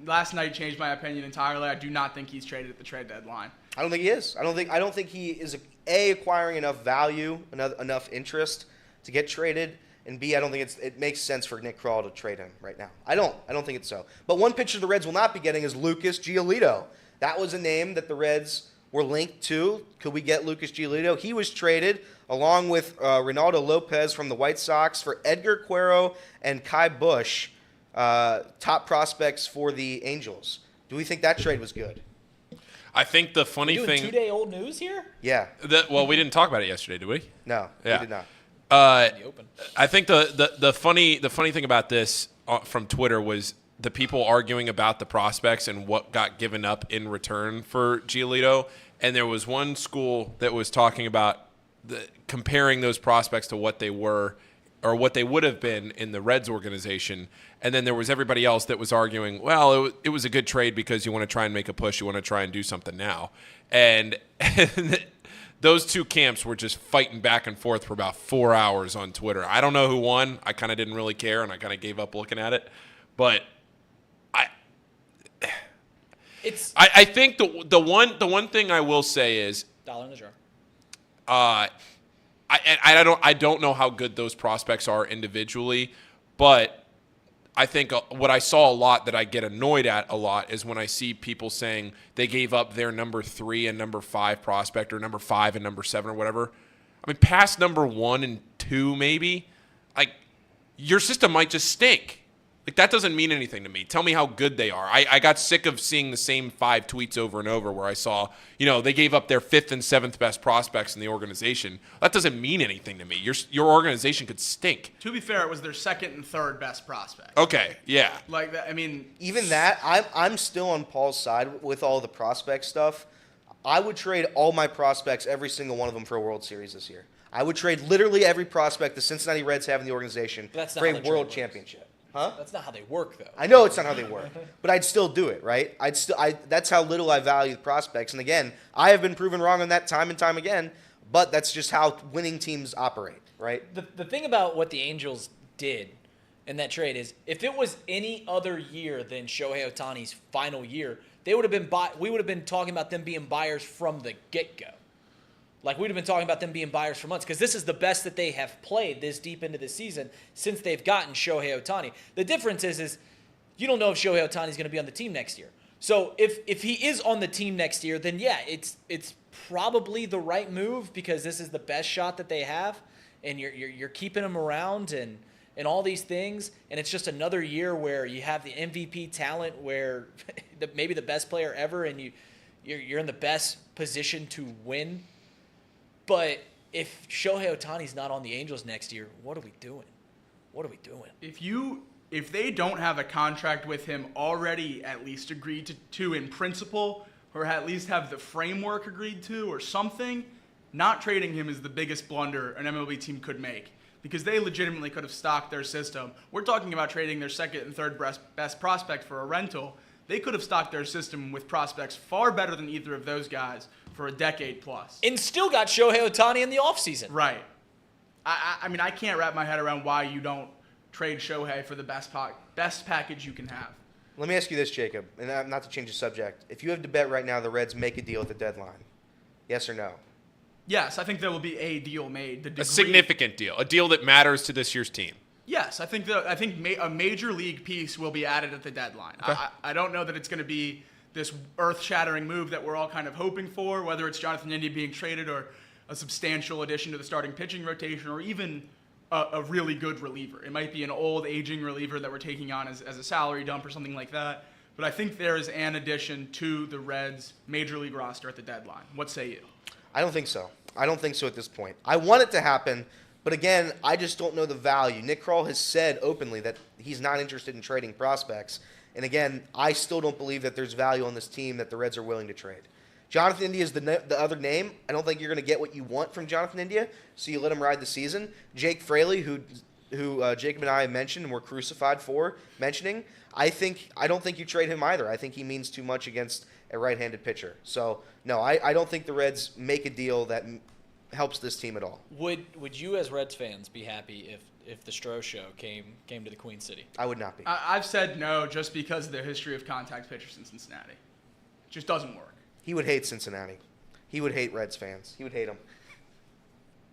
Last night changed my opinion entirely. I do not think he's traded at the trade deadline. I don't think he is. I don't think he is acquiring enough value, enough interest to get traded, and B, I don't think it makes sense for Nick Krall to trade him right now. I don't think it's so. But one pitcher the Reds will not be getting is Lucas Giolito. That was a name that the Reds were linked to. Could we get Lucas Giolito? He was traded along with Ronaldo Lopez from the White Sox for Edgar Cuero and Kai Busch, top prospects for the Angels. Do we think that trade was good? I think the funny Doing thing. 2-day-old news here? Yeah. Well, we didn't talk about it yesterday, did we? No, Yeah. we did not. In the open. I think the funny thing about this from Twitter was the people arguing about the prospects and what got given up in return for Giolito. And there was one school that was talking about comparing those prospects to what they were or what they would have been in the Reds organization. And then there was everybody else that was arguing, well, it was a good trade because you want to try and make a push. You want to try and do something now. And those two camps were just fighting back and forth for about 4 hours on Twitter. I don't know who won. I kind of didn't really care, and I kind of gave up looking at it. But I think the one thing I will say is $1 in the jar. I don't know how good those prospects are individually, but I think what I saw a lot that I get annoyed at a lot is when I see people saying they gave up their number 3 and number 5 prospect or number 5 and number 7 or whatever. I mean, past number 1 and 2 maybe, like your system might just stink. Like that doesn't mean anything to me. Tell me how good they are. I got sick of seeing the same 5 tweets over and over where I saw, they gave up their 5th and 7th best prospects in the organization. That doesn't mean anything to me. Your organization could stink. To be fair, it was their 2nd and 3rd best prospect. Okay, yeah. Like that, I mean, Even that, I'm still on Paul's side with all the prospect stuff. I would trade all my prospects, every single one of them, for a World Series this year. I would trade literally every prospect the Cincinnati Reds have in the organization That's not for how a the trade World works. Championship. Huh? That's not how they work, though. I know it's not how they work, but I'd still do it, right? That's how little I value the prospects. And again, I have been proven wrong on that time and time again, but that's just how winning teams operate, right? The thing about what the Angels did in that trade is if it was any other year than Shohei Ohtani's final year, we would have been talking about them being buyers from the get-go. Like, we'd have been talking about them being buyers for months because this is the best that they have played this deep into the season since they've gotten Shohei Ohtani. The difference is you don't know if Shohei Ohtani is going to be on the team next year. So if he is on the team next year, then yeah, it's probably the right move because this is the best shot that they have, and you're keeping him around and all these things, and it's just another year where you have the MVP talent, where maybe the best player ever, and you're in the best position to win. But if Shohei Ohtani's not on the Angels next year, what are we doing? What are we doing? if they don't have a contract with him already at least agreed to in principle, or at least have the framework agreed to or something, not trading him is the biggest blunder an MLB team could make because they legitimately could have stocked their system. We're talking about trading their second and third best prospect for a rental. They could have stocked their system with prospects far better than either of those guys for a decade plus. And still got Shohei Ohtani in the offseason. Right. I mean, I can't wrap my head around why you don't trade Shohei for the best package you can have. Let me ask you this, Jacob, and not to change the subject. If you have to bet right now the Reds make a deal at the deadline, yes or no? Yes, I think there will be a deal made. A significant deal, a deal that matters to this year's team. Yes, I think a major league piece will be added at the deadline. Okay. I don't know that it's going to be this earth-shattering move that we're all kind of hoping for, whether it's Jonathan India being traded or a substantial addition to the starting pitching rotation or even a really good reliever. It might be an old, aging reliever that we're taking on as a salary dump or something like that. But I think there is an addition to the Reds' major league roster at the deadline. What say you? I don't think so. I don't think so at this point. I want it to happen, but again, I just don't know the value. Nick Kroll has said openly that he's not interested in trading prospects. And again, I still don't believe that there's value on this team that the Reds are willing to trade. Jonathan India is the other name. I don't think you're going to get what you want from Jonathan India, so you let him ride the season. Jake Fraley, who Jacob and I mentioned and were crucified for mentioning, I don't think you trade him either. I think he means too much against a right-handed pitcher. So, no, I don't think the Reds make a deal that helps this team at all. Would you as Reds fans be happy if the Stroh show came to the Queen City? I would not be. I've said no just because of the history of contact pitchers in Cincinnati. It just doesn't work. He would hate Cincinnati. He would hate Reds fans. He would hate them.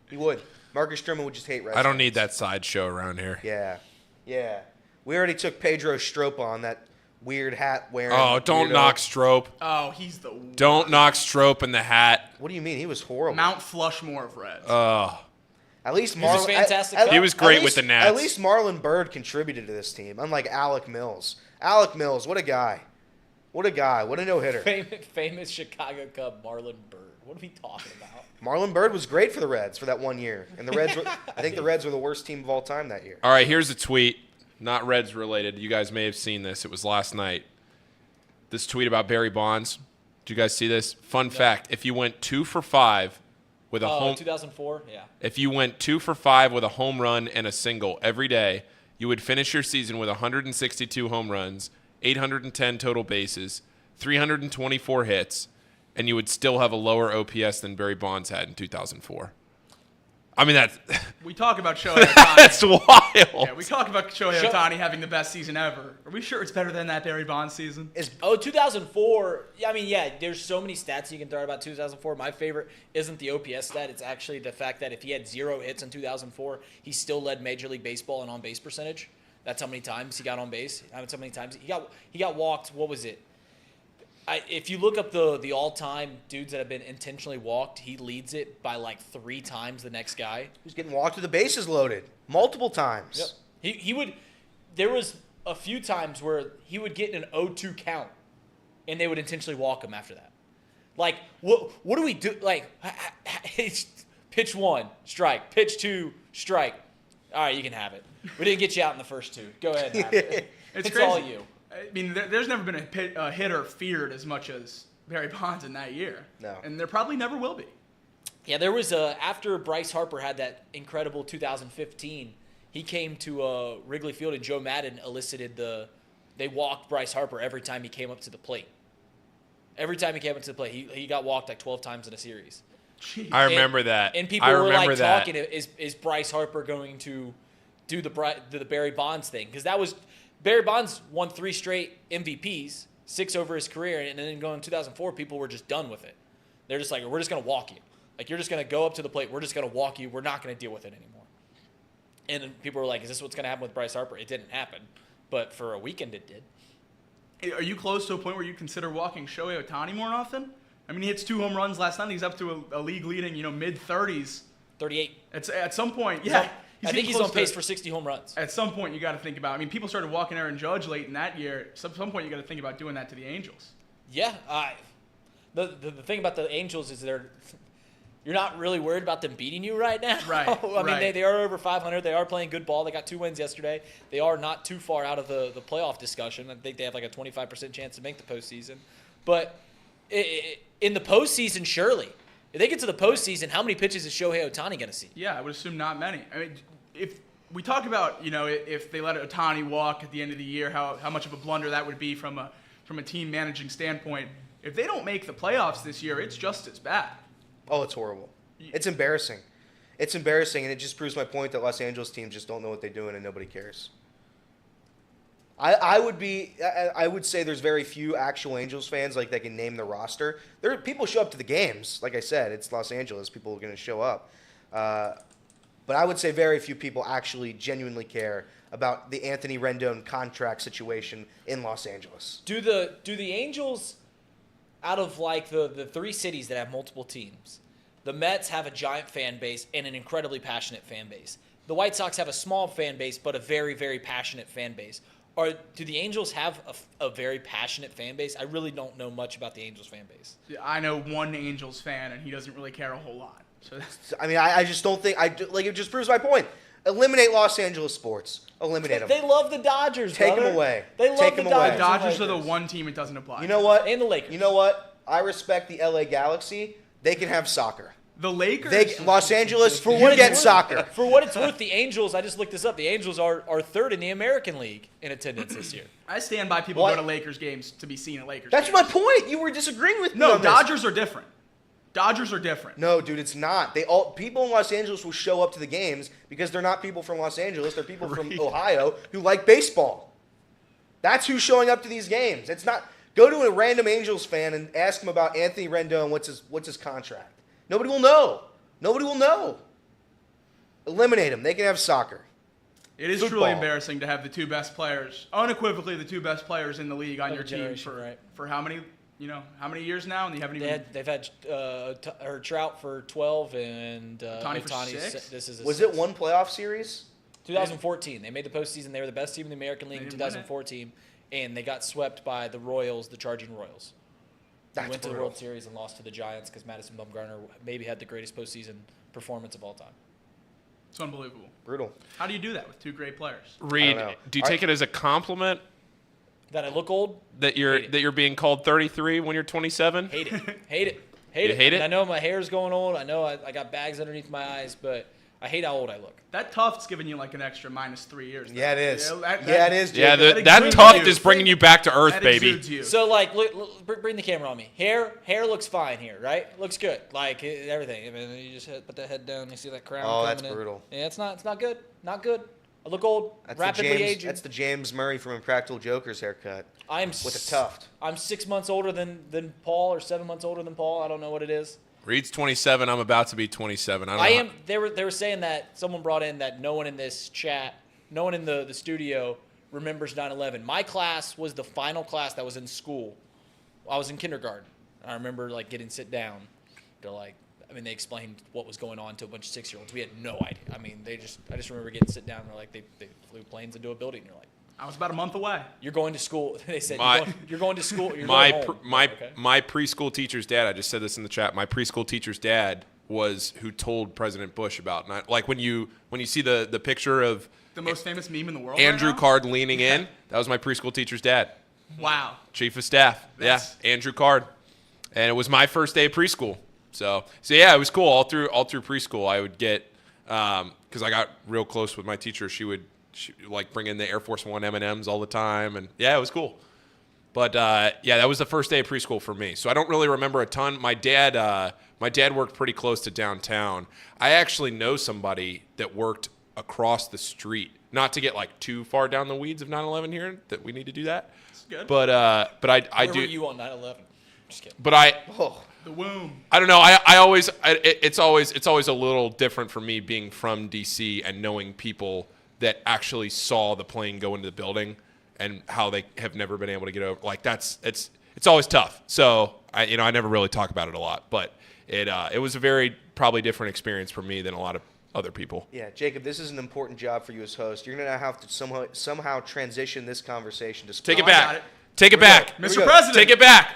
He would. Marcus Stroman would just hate Reds I don't fans. need that sideshow around here. Yeah. We already took Pedro Strop on, that weird hat wearing. Oh, don't weirdo. knock Strope. Oh, he's the worst. Don't knock Strope in the hat. What do you mean? He was horrible. Mount Flushmore of Reds. At least was Marlon. fantastic. He was great with the Nats. At least Marlon Byrd contributed to this team, unlike Alec Mills. Alec Mills, what a guy. What a guy. What a no-hitter. Famous Chicago Cub Marlon Byrd. What are we talking about? Marlon Byrd was great for the Reds for that 1 year. And the Reds I think the Reds were the worst team of all time that year. All right, here's a tweet. Not Reds related. You guys may have seen this. It was last night. This tweet about Barry Bonds. Did you guys see this? Fun fact. If you went 2 for 5 with a home 2004, yeah. If you went 2 for 5 with a home run and a single every day, you would finish your season with 162 home runs, 810 total bases, 324 hits, and you would still have a lower OPS than Barry Bonds had in 2004. I mean, that's We talk about Shohei Ohtani. that's wild. Yeah, we talk about Shohei Ohtani having the best season ever. Are we sure it's better than that Barry Bonds season? 2004. I mean, yeah, there's so many stats you can throw out about 2004. My favorite isn't the OPS stat. It's actually the fact that if he had 0 hits in 2004, he still led Major League Baseball in on-base percentage. That's how many times he got on base. That's how many times he got walked. What was it? If you look up the all-time dudes that have been intentionally walked, he leads it by like 3 times the next guy. He was getting walked with the bases loaded multiple times. Yep. He would. There was a few times where he would get an 0-2 count, and they would intentionally walk him after that. Like, what do we do? Like, pitch 1, strike. Pitch 2, strike. All right, you can have it. We didn't get you out in the first 2. Go ahead and have it. It's crazy. all you. I mean, there's never been a hitter feared as much as Barry Bonds in that year. No. And there probably never will be. Yeah, there was after Bryce Harper had that incredible 2015, he came to Wrigley Field and Joe Madden elicited they walked Bryce Harper every time he came up to the plate. Every time he came up to the plate, he got walked like 12 times in a series. Jeez. I remember that. And people were like talking, is Bryce Harper going to do the Barry Bonds thing? Because that was Barry Bonds won 3 straight MVPs, 6 over his career, and then going in 2004, people were just done with it. They're just like, we're just going to walk you. Like, you're just going to go up to the plate. We're just going to walk you. We're not going to deal with it anymore. And then people were like, is this what's going to happen with Bryce Harper? It didn't happen. But for a weekend, it did. Are you close to a point where you consider walking Shohei Ohtani more often? I mean, he hits 2 home runs last night. He's up to a league-leading, mid-30s. 38. At some point, yeah. I think he's on pace for 60 home runs. At some point, you got to think about. I mean, people started walking Aaron Judge late in that year. At some point, you got to think about doing that to the Angels. Yeah, the thing about the Angels is you're not really worried about them beating you right now. Right. I mean, they are over 500. They are playing good ball. They got 2 wins yesterday. They are not too far out of the playoff discussion. I think they have like a 25% chance to make the postseason. But in the postseason, surely, If they get to the postseason, how many pitches is Shohei Ohtani going to see? Yeah, I would assume not many. I mean, if we talk about, if they let Ohtani walk at the end of the year, how much of a blunder that would be from a team managing standpoint. If they don't make the playoffs this year, it's just as bad. Oh, it's horrible. It's embarrassing. It's embarrassing, and it just proves my point that Los Angeles teams just don't know what they're doing and nobody cares. I would say there's very few actual Angels fans that can name the roster. People show up to the games. Like I said, it's Los Angeles. People are going to show up. But I would say very few people actually genuinely care about the Anthony Rendon contract situation in Los Angeles. Do the Angels, out of the three cities that have multiple teams, the Mets have a giant fan base and an incredibly passionate fan base. The White Sox have a small fan base but a very, very passionate fan base. Do the Angels have a very passionate fan base? I really don't know much about the Angels fan base. I know one Angels fan, and he doesn't really care a whole lot. So I mean, I just don't think it just proves my point. Eliminate Los Angeles sports. Eliminate them. They love the Dodgers. Take brother. them away. They love Take the them Dodgers. away. the Dodgers are the one team it doesn't apply. You know what? And the Lakers. You know what? I respect the LA Galaxy. They can have soccer. The Lakers. Los Angeles, For you what it's get worth- soccer. For what it's worth, the Angels, I just looked this up, the Angels are third in the American League in attendance this year. I stand by people What? go to Lakers games to be seen at Lakers That's games. my point. You were disagreeing with me No, on this. Dodgers are different. Dodgers are different. No, dude, it's not. People in Los Angeles will show up to the games because they're not people from Los Angeles. They're people from Ohio who like baseball. That's who's showing up to these games. It's not. Go to a random Angels fan and ask him about Anthony Rendon. What's his contract? Nobody will know. Nobody will know. Eliminate them. They can have soccer. It is Football. truly embarrassing to have the two best players, unequivocally the two best players in the league on Of your a team generation, for, right. for how many years now, and you haven't even. They've had Trout for 12 and Ohtani for Ohtani's 6? This is Was it one playoff series? 2014. They made the postseason. They were the best team in the American League in didn't win it. 2014, and they got swept by the Royals, the Charging Royals. They That's went to the brutal. World Series and lost to the Giants because Madison Bumgarner maybe had the greatest postseason performance of all time. It's unbelievable. Brutal. How do you do that with two great players? Reed, know. do you take it as a compliment That I look old? that Hate it. you're being called 33 when you're 27? Hate it. Hate it. Hate You it. hate And it? I know my hair's going old. I know I got bags underneath my eyes, but I hate how old I look. That Tuft's giving you like an extra -3 years. Yeah, it is. that- Yeah, it is. Yeah, Jacob. that exudes tuft you. is bringing you back to earth, That baby. exudes you. So look, bring the camera on me. Hair looks fine here, right? Looks good. Everything. I mean, you just put that head down. You see that crown. Oh, that's coming in. brutal. Yeah, it's not good. Not good. I look old. Rapidly aging. That's the James Murray from Impractical Jokers haircut with a tuft. I'm 6 months older than Paul, or 7 months older than Paul. I don't know what it is. Reed's 27. I'm about to be 27. I am. They were saying that someone brought in that no one in this chat, no one in the studio remembers 9/11. My class was the final class that was in school. I was in kindergarten. I remember getting sit down to they explained what was going on to a bunch of 6-year-olds. We had no idea. I mean, I just remember getting sit down and they're like, they flew planes into a building. And you're like, I was about a month away. you're going to school. They said, My- you're going to school. You're my going home. Okay. my preschool teacher's dad. I just said this in the chat. My preschool teacher's dad was who told President Bush about when you see the picture of The most famous meme in the world. Andrew right now? Card leaning in. That was my preschool teacher's dad, Wow. chief of staff. That's- Yeah, Andrew Card, and it was my first day of preschool. So yeah, it was cool. All through preschool, I would get because I got real close with my teacher. She would bring in the Air Force One M&Ms all the time, and yeah, it was cool. But yeah, that was the first day of preschool for me. So I don't really remember a ton. My dad worked pretty close to downtown. I actually know somebody that worked across the street. Not to get too far down the weeds of 9/11 here, that we need to do that. It's good. But I Where do. were you on 9/11? Just kidding. But I The womb. don't know. It's always a little different for me being from DC and knowing people that actually saw the plane go into the building and how they have never been able to get over. It's always tough. So I never really talk about it a lot, but it was a very probably different experience for me than a lot of other people. Yeah, Jacob, this is an important job for you as host. You're going to have to somehow transition this conversation to sports. Take it I got back. it. Take it back. we Mr. go. President. Take it back.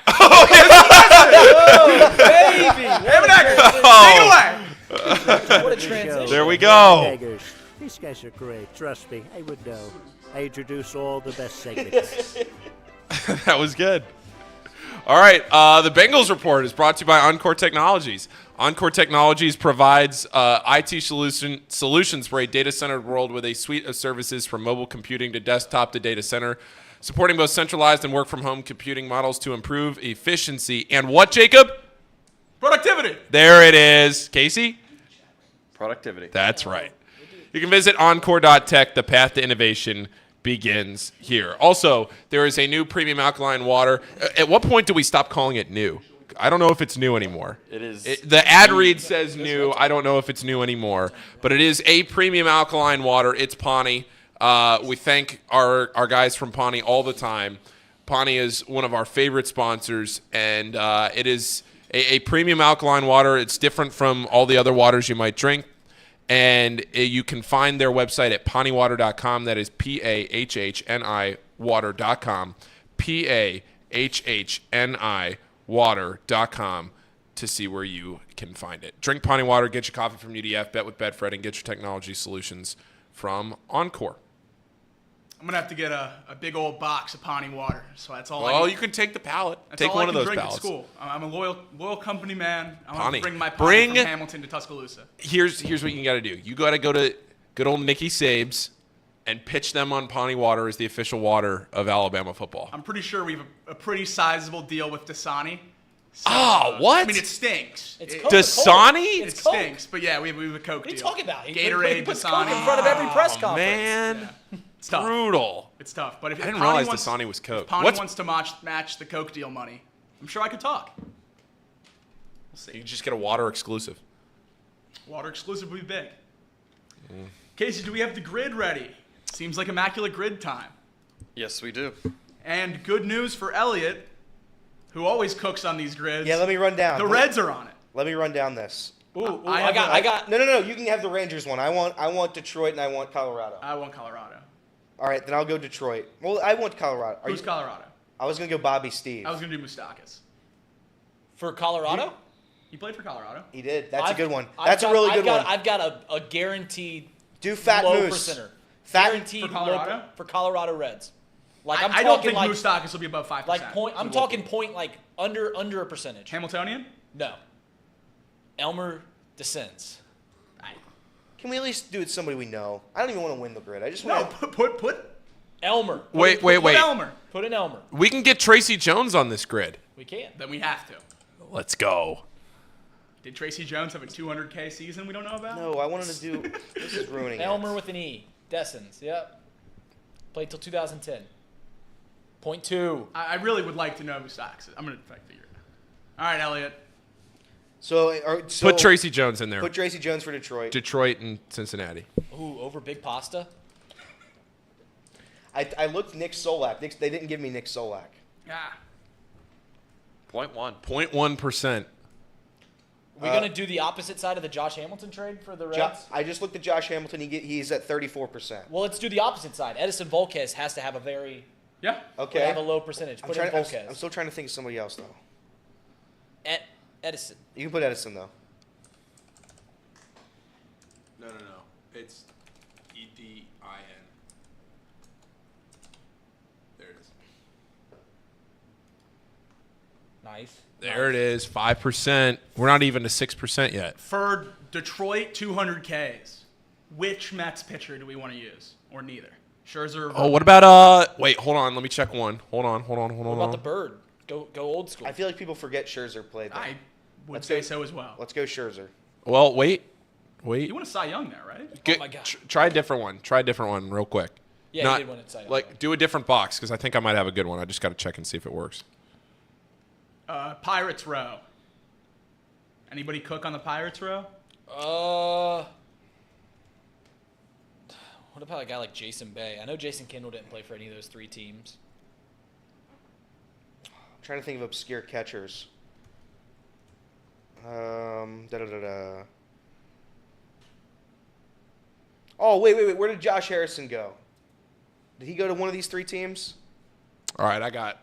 Baby! Take it away. What a transition. There we go. Beggars. These guys are great. Trust me, I would know. I introduce all the best segments. That was good. All right. The Bengals report is brought to you by Encore Technologies. Encore Technologies provides IT solutions for a data-centered world with a suite of services from mobile computing to desktop to data center, supporting both centralized and work-from-home computing models to improve efficiency. And what, Jacob? Productivity. There it is. Casey? Productivity. That's right. You can visit encore.tech. The path to innovation begins here. Also, there is a new premium alkaline water. At what point do we stop calling it new? I don't know if it's new anymore. It is. The ad read says new. I don't know if it's new anymore. But it is a premium alkaline water. It's Pawnee. We thank our guys from Pawnee all the time. Pawnee is one of our favorite sponsors, and it is a premium alkaline water. It's different from all the other waters you might drink. And you can find their website at pawneewater.com. That is PAHHNI water.com. PAHHNI water.com to see where you can find it. Drink Pawnee Water, get your coffee from UDF, bet with Betfred, and get your technology solutions from Encore. I'm going to have to get a big old box of Pawnee water. So that's all I Well, can, you can take the pallet. that's Take all one I of can those drink pallets. at school. I'm a loyal company man. I'm going Pawnee. to bring my Pawnee from Bring- Hamilton to Tuscaloosa. Here's what you got to do. You got to go to good old Nicky Sabes and pitch them on Pawnee Water as the official water of Alabama football. I'm pretty sure we have a pretty sizable deal with Dasani. So, what? I mean, it stinks. It's It- Coke. Dasani? It Coke. stinks, but yeah, we have a Coke What are you deal. talking about? Gatorade, puts Dasani. Coke in front of every press conference. Man, It's tough. brutal. It's tough. But if I didn't Pawnee realize wants, Dasani was Coke. If Pawnee What's- wants to match the Coke deal money, I'm sure I could talk. We'll see. You just get a water exclusive. Water exclusive would be big. Casey, do we have the grid ready? Seems like Immaculate Grid time. Yes, we do. And good news for Elliot, who always cooks on these grids. Yeah, let me run down. The Reds are on it. Let me run down this. Ooh, I got. No. You can have the Rangers one. I want Detroit and I want Colorado. I want Colorado. All right, then I'll go Detroit. Well, I want Colorado. Who's Colorado? I was gonna go Bobby Steve. I was going to do Moustakas. For Colorado? He played for Colorado. He did. That's a good one. I've That's got- a really I've good got- one. I've got a guaranteed Do Fat low Moose. percenter. Fat Guaranteed for Colorado? low for Colorado Reds. Like I'm I don't talking think like Moustakas will be above 5%. like point. I'm talking point like under a percentage. Hamiltonian? No. Elmer descends. Can we at least do it somebody we know? I don't even want to win the grid. I just No, want put Elmer. Wait. Elmer. Put in Elmer. We can get Tracy Jones on this grid. We can. Then we have to. Let's go. Did Tracy Jones have a 200K season we don't know about? No, I wanted to do. This is ruining Elmer it. with an E. Descends. Yep. Played till 2010. Point 2. I really would like to know Moustakas. I'm going to try to figure it out. All right, Elliot. So Put Tracy Jones in there. Put Tracy Jones for Detroit. Detroit and Cincinnati. Ooh, over Big Pasta. I looked Nick Solak. They didn't give me Nick Solak. Yeah. 0.1. 0.1%. We're gonna do the opposite side of the Josh Hamilton trade for the Reds. I just looked at Josh Hamilton. He's at 34%. Well, let's do the opposite side. Edison Volquez has to have a very Yeah. Okay. have a low percentage. Put in I'm Volquez. still trying to think of somebody else though. Edison. You can put Edison though. No. It's EDIN. There it is. Nice. There it is. 5%. We're not even to 6% yet. For Detroit 200Ks, which Mets pitcher do we want to use? Or neither? Scherzer. Oh, what about wait, hold on. Let me check one. Hold on. What about the Bird? Go old school. I feel like people forget Scherzer played there. I would Let's say go- so as well. Let's go Scherzer. Well, wait. You want a Cy Young there, right? Get- my God. Try a different one. Try a different one real quick. Yeah, Not, he did win it. Cy Like, do a different box because I think I might have a good one. I just got to check and see if it works. Pirates row. Anybody cook on the Pirates row? What about a guy like Jason Bay? I know Jason Kendall didn't play for any of those 3 teams. I'm trying to think of obscure catchers. Oh, wait. Where did Josh Harrison go? Did he go to one of these 3 teams? All right, I got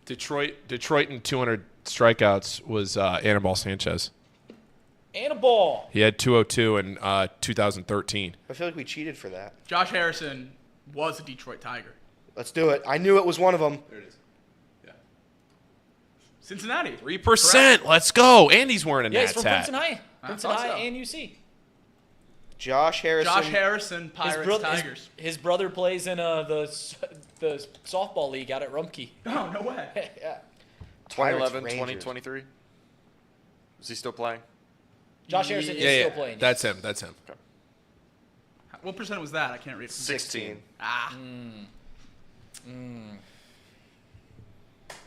Detroit and 200 strikeouts was Anibal Sanchez. Anibal. He had 202 in 2013. I feel like we cheated for that. Josh Harrison was a Detroit Tiger. Let's do it. I knew it was one of them. There it is. Yeah. Cincinnati. 3%. Let's go. Andy's wearing a Yeah, he's Nats from hat. Princeton High. Princeton thought High so. and UC. Josh Harrison. Josh Harrison, Pirates, Tigers. His brother plays in the softball league out at Rumpke. Oh, no way. Yeah. 2011, Rangers. 2023. Is he still playing? Josh Harrison is Yeah, still playing. That's him. That's him. What percent was that? I can't read. 16. Ah.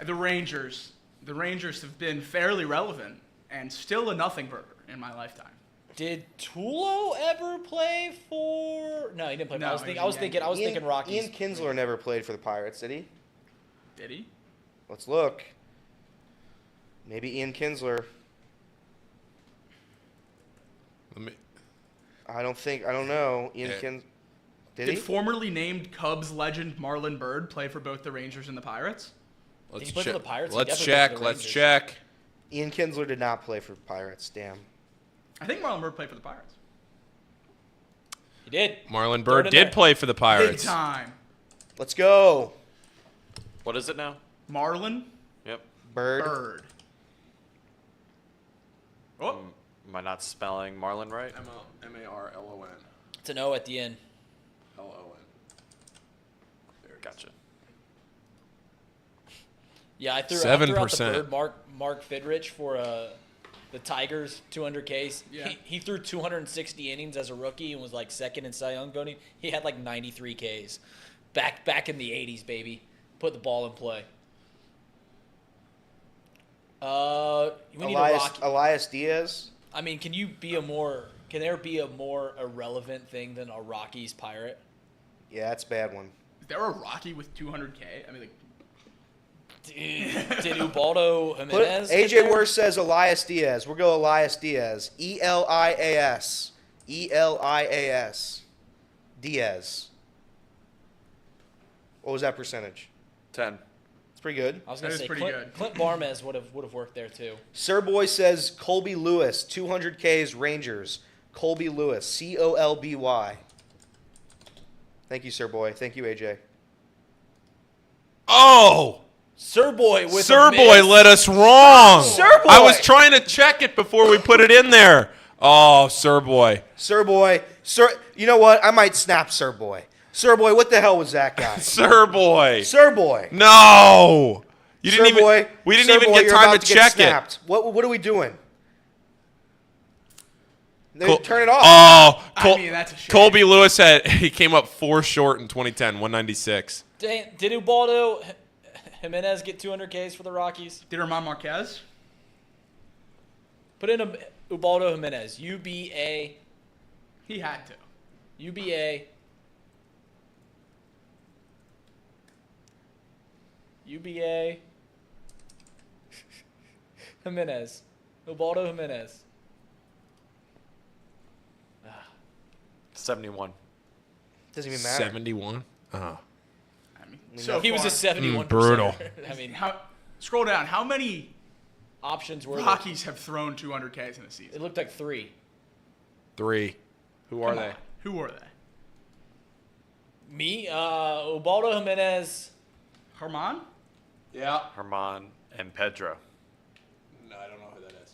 The Rangers. The Rangers have been fairly relevant and still a nothing burger in my lifetime. Did Tulo ever play for? No, he didn't play. No, I was thinking Rockies. Ian Kinsler never played for the Pirates, did he? Did he? Let's look. Maybe Ian Kinsler. I don't know. Ian Kinsler. Did he? Formerly named Cubs legend Marlon Byrd play for both the Rangers and the Pirates? Let's he played for check. the Pirates? He Let's definitely played for check. the Let's Rangers. check. Ian Kinsler did not play for Pirates. Damn. I think Marlon Byrd played for the Pirates. He did. Marlon Throw it Byrd in did there. play for the Big Pirates. time. Let's go. What is it now? Marlon Yep. Bird. Oh, Am I not spelling Marlon right? Marlon. It's an O at the end. Gotcha. Yeah, I threw out the 7%. Bird Mark Fidrich for the Tigers 200 Ks. Yeah. He threw 260 innings as a rookie and was like second in Cy Young voting. He had like 93 Ks. Back in the 80s, baby. Put the ball in play. We need a Rocky. Elias Diaz. I mean, can there be a more irrelevant thing than a Rockies Pirate? Yeah, that's a bad one. is there a Rocky with 200K? I mean, like, Did Ubaldo Jimenez? AJ Worst says Elias Diaz. We'll go Elias Diaz. Elias. Elias. Diaz. What was that percentage? 10. It's pretty good. I was going That to is say pretty good. Clint Barmes would have worked there too. Sir Boy says Colby Lewis. 200Ks Rangers. Colby Lewis. Colby. Thank you, Sir Boy. Thank you, AJ. Oh! Sir Boy with Sir a Boy miss. led us wrong. Sir Boy. I was trying to check it before we put it in there. Oh, Sir Boy. Sir Boy. Sir, you know what? I might snap Sir Boy. Sir Boy, what the hell was that guy? Sir Boy. Sir Boy. No. You didn't Sir even. Boy. We didn't Sir even Boy, get you're time about to get check snapped. What are we doing? it. Turn it off. Oh, I mean, that's a shame. Colby Lewis he came up 4 short in 2010, 196. Did Ubaldo Jimenez get 200 Ks for the Rockies? did Herman Marquez? Put in Ubaldo Jimenez. UBA. He had to. UBA. UBA. Jimenez. Ubaldo Jimenez. 71. Doesn't even matter. 71. Oh. I mean, so He was a far. 71%. brutal. I mean, Scroll down. How many options were Rockies have thrown 200Ks in a there? season? It looked like 3. 3. Who are Come they? on. Who were they? Me, Ubaldo Jimenez. Herman? Yeah. Herman and Pedro. No, I don't know who that is.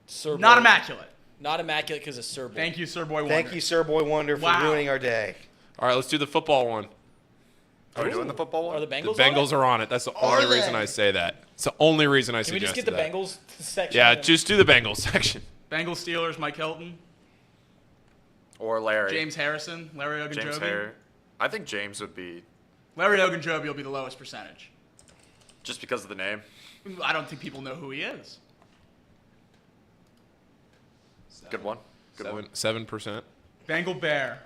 Sir Not Boy. immaculate. Not immaculate because of Sir Boy. Thank you, Sir Boy Wonder. Thank you, Sir Boy Wonder, for Wow. ruining our day. All right, let's do the football one. Are we doing the football one? Are the The Bengals? Bengals are on it. That's the only they? reason I say that. It's the only reason I Can we just suggested get the that. Bengals section? Yeah, just do the Bengals section. Bengals, Steelers, Mike Hilton, Or Larry. James Harrison, Larry Ogunjobi. James Harry. I think James would be, Larry Ogunjobi will be the lowest percentage. just because of the name. I don't think people know who he is. Good one. Good one. 7%. Bengal Bear.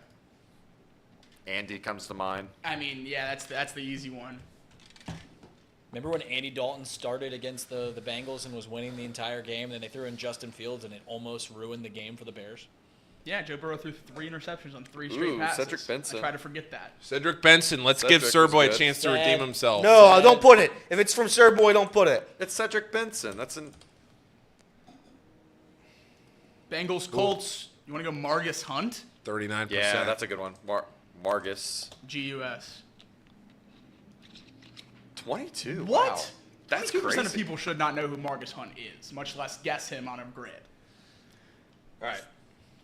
Andy comes to mind. I mean, yeah, that's the easy one. Remember when Andy Dalton started against the Bengals and was winning the entire game, and then they threw in Justin Fields, and it almost ruined the game for the Bears? Yeah, Joe Burrow threw 3 interceptions on 3 straight Ooh, passes. Cedric Benson. I try to forget that. Cedric Benson. Let's give Cedric Sir was Boy a good. chance to redeem himself. No, don't put it. If it's from Sir Boy, don't put it. It's Cedric Benson. That's an. Bengals, Colts. You want to go Margus Hunt? 39%. Yeah, that's a good one. Margus. GUS. 22. What? Wow. That's 22% crazy. of people should not know who Margus Hunt is, much less guess him on a grid. All right.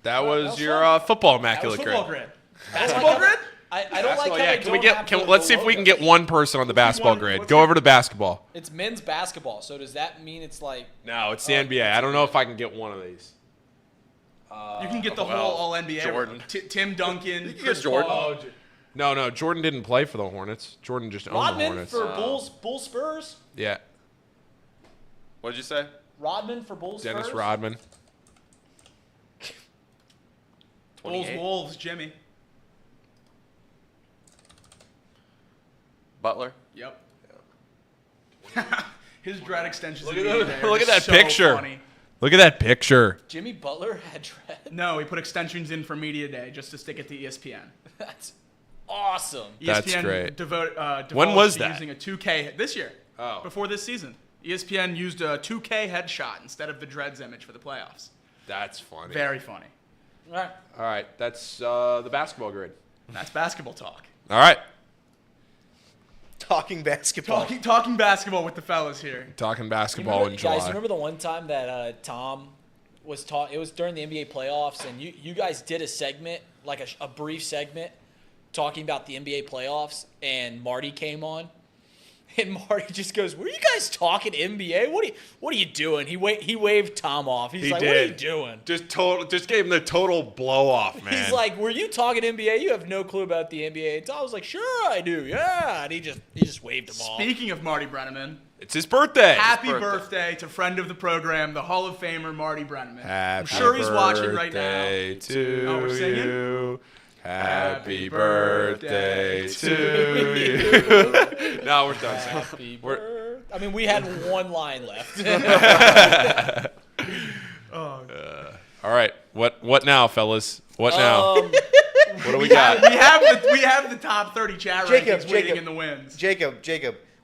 That was was your fun. football That was immaculate football grid. grid. Basketball Basketball grid? I don't like how they Can we don't have the let's see if we can get logo. one person on the basketball one- grid. let's Go get- over to basketball. It's men's basketball, so does that mean it's like No, it's the NBA. I don't know if I can get one of these. You can get the well, whole All-NBA. Jordan. Tim Duncan. get Chris Jordan. Paul. No, Jordan didn't play for the Hornets. Jordan just owned the Rodman Hornets. for Bull Spurs? Yeah, What'd you say? Rodman for Bulls Dennis Spurs? Rodman. Bulls 28. Wolves, Jimmy. Butler. Yep. His dread extensions. Look in at the that- day are look at that so picture. Funny. Look at that picture. Jimmy Butler had dread. No, he put extensions in for media day just to stick it to ESPN. That's awesome. That's ESPN great. Divulged When was to that? Using a 2K this year. Oh. Before this season, ESPN used a 2K headshot instead of the Dreads image for the playoffs. That's funny. Very funny. All right. All right, that's the basketball grid. That's basketball talk. All right, Talking basketball. Talking basketball with the fellas here. talking You basketball remember, in July. guys, you remember the one time that Tom was taught? It was during the NBA playoffs, and you guys did a segment, like a brief segment, talking about the NBA playoffs, and Marty came on, and Marty just goes, "Were you guys talking NBA? What are you doing?" He waved Tom off. He's like, "What are you doing?" Just gave him the total blow off, man. He's like, "Were you talking NBA? You have no clue about the NBA." And Tom was like, "Sure, I do. Yeah." And he just waved him off. Speaking of Marty Brenneman, it's his birthday. happy birthday to friend of the program, the Hall of Famer Marty Brenneman. I'm Happy sure he's watching right now. birthday to Oh, we're singing? you. Happy birthday to you. No, we're done singing. Happy birthday. I mean, we had one line left. All right, what now, fellas? What now? What do we We got? have the top 30 chat rankings waiting in the wins. Jacob,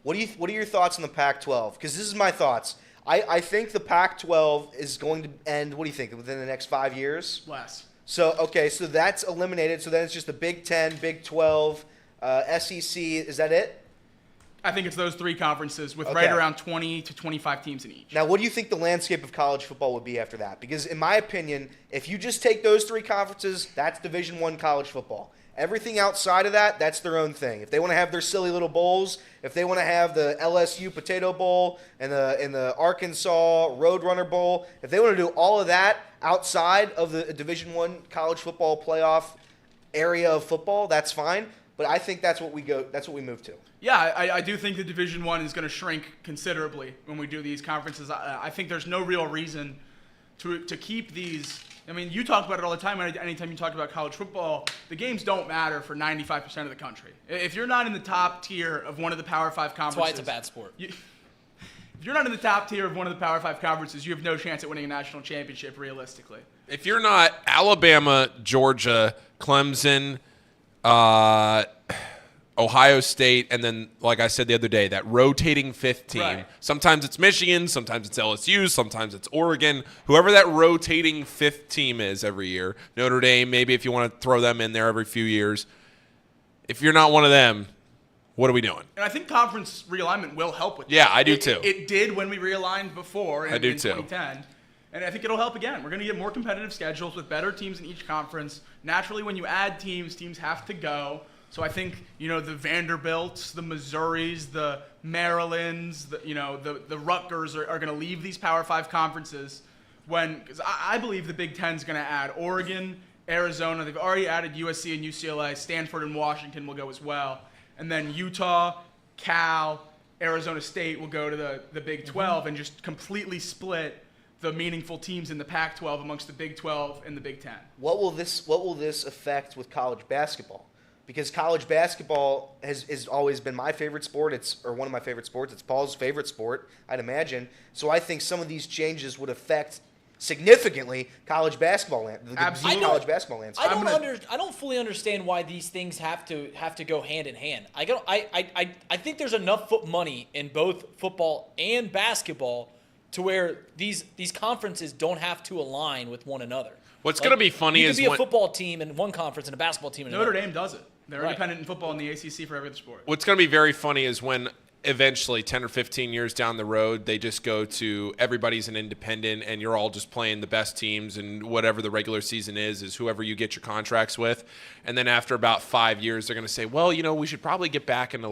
what are your thoughts on the Pac-12? Because this is my thoughts. I think the Pac-12 is going to end. What do you think within the next 5 years? Less. So so that's eliminated. So then it's just the Big 10, Big 12, SEC. Is that it? I think it's those three conferences with Okay. right around 20 to 25 teams in each. Now, what do you think the landscape of college football would be after that? Because in my opinion, if you just take those three conferences, that's Division I college football. Everything outside of that, that's their own thing. If they want to have their silly little bowls, if they want to have the LSU Potato Bowl and the Arkansas Roadrunner Bowl, if they want to do all of that outside of the Division I college football playoff area of football, that's fine. But I think that's what we move to. Yeah, I do think the Division I is going to shrink considerably when we do these conferences. I think there's no real reason to keep these. I mean, you talk about it all the time. Anytime you talk about college football, the games don't matter for 95% of the country. If you're not in the top tier of one of the Power 5 conferences, That's why it's a bad sport. If you're not in the top tier of one of the Power 5 conferences, you have no chance at winning a national championship realistically. If you're not Alabama, Georgia, Clemson, Ohio State, and then, like I said the other day, that rotating fifth team. Right. Sometimes it's Michigan, sometimes it's LSU, sometimes it's Oregon. Whoever that rotating fifth team is every year. Notre Dame, maybe if you want to throw them in there every few years. If you're not one of them, what are we doing? And I think conference realignment will help with that. Yeah, I do too. It did when we realigned before in, I do in too. 2010. And I think it'll help again. We're going to get more competitive schedules with better teams in each conference. Naturally, when you add teams have to go. So I think, the Vanderbilts, the Missouris, the Marylands, the Rutgers are going to leave these Power 5 conferences because I believe the Big Ten is going to add Oregon, Arizona. They've already added USC and UCLA. Stanford and Washington will go as well. And then Utah, Cal, Arizona State will go to the Big 12 and just completely split the meaningful teams in the Pac-12 amongst the Big 12 and the Big 10. What will this affect with college basketball? Because college basketball has always been my favorite sport. Or one of my favorite sports. It's Paul's favorite sport, I'd imagine. So I think some of these changes would affect significantly college basketball Absolutely. college basketball landscape. I don't fully understand why these things have to go hand in hand. I think there's enough money in both football and basketball to where these conferences don't have to align with one another. What's going to be funny you is can be when a football team in one conference and a basketball team in another. Notre Dame does it. They're Right. independent in football and the ACC for every other sport. What's going to be very funny is when eventually 10 or 15 years down the road, they just go to everybody's an independent and you're all just playing the best teams, and whatever the regular season is whoever you get your contracts with. And then after about 5 years, they're going to say, well, we should probably get back into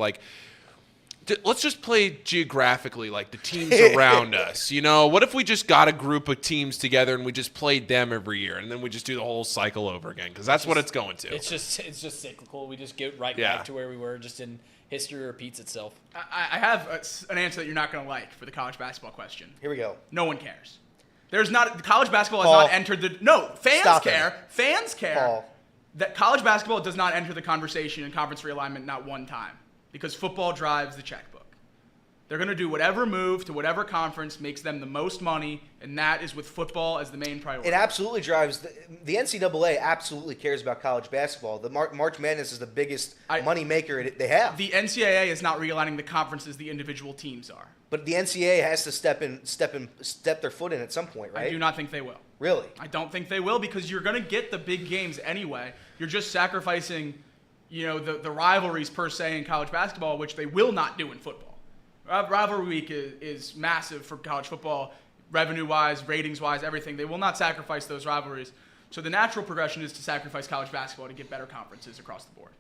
let's just play geographically, like the teams around us. What if we just got a group of teams together and we just played them every year, and then we just do the whole cycle over again? Because that's what it's going to. It's just cyclical. We just get right back to where we were, just in history repeats itself. I have an answer that you're not going to like for the college basketball question. Here we go. No one cares. College basketball has Paul. not entered the. No, fans Stop care. it. Fans care. Paul. That college basketball does not enter the conversation in conference realignment not one time, because football drives the checkbook. They're going to do whatever move to whatever conference makes them the most money, and that is with football as the main priority. It absolutely drives the NCAA absolutely cares about college basketball. The March Madness is the biggest money maker they have. The NCAA is not realigning the conferences the individual teams are. But the NCAA has to step their foot in at some point, right? I do not think they will. Really? I don't think they will, because you're going to get the big games anyway. You're just sacrificing, the rivalries per se in college basketball, which they will not do in football. Rivalry week is massive for college football, revenue-wise, ratings-wise, everything. They will not sacrifice those rivalries. So the natural progression is to sacrifice college basketball to get better conferences across the board.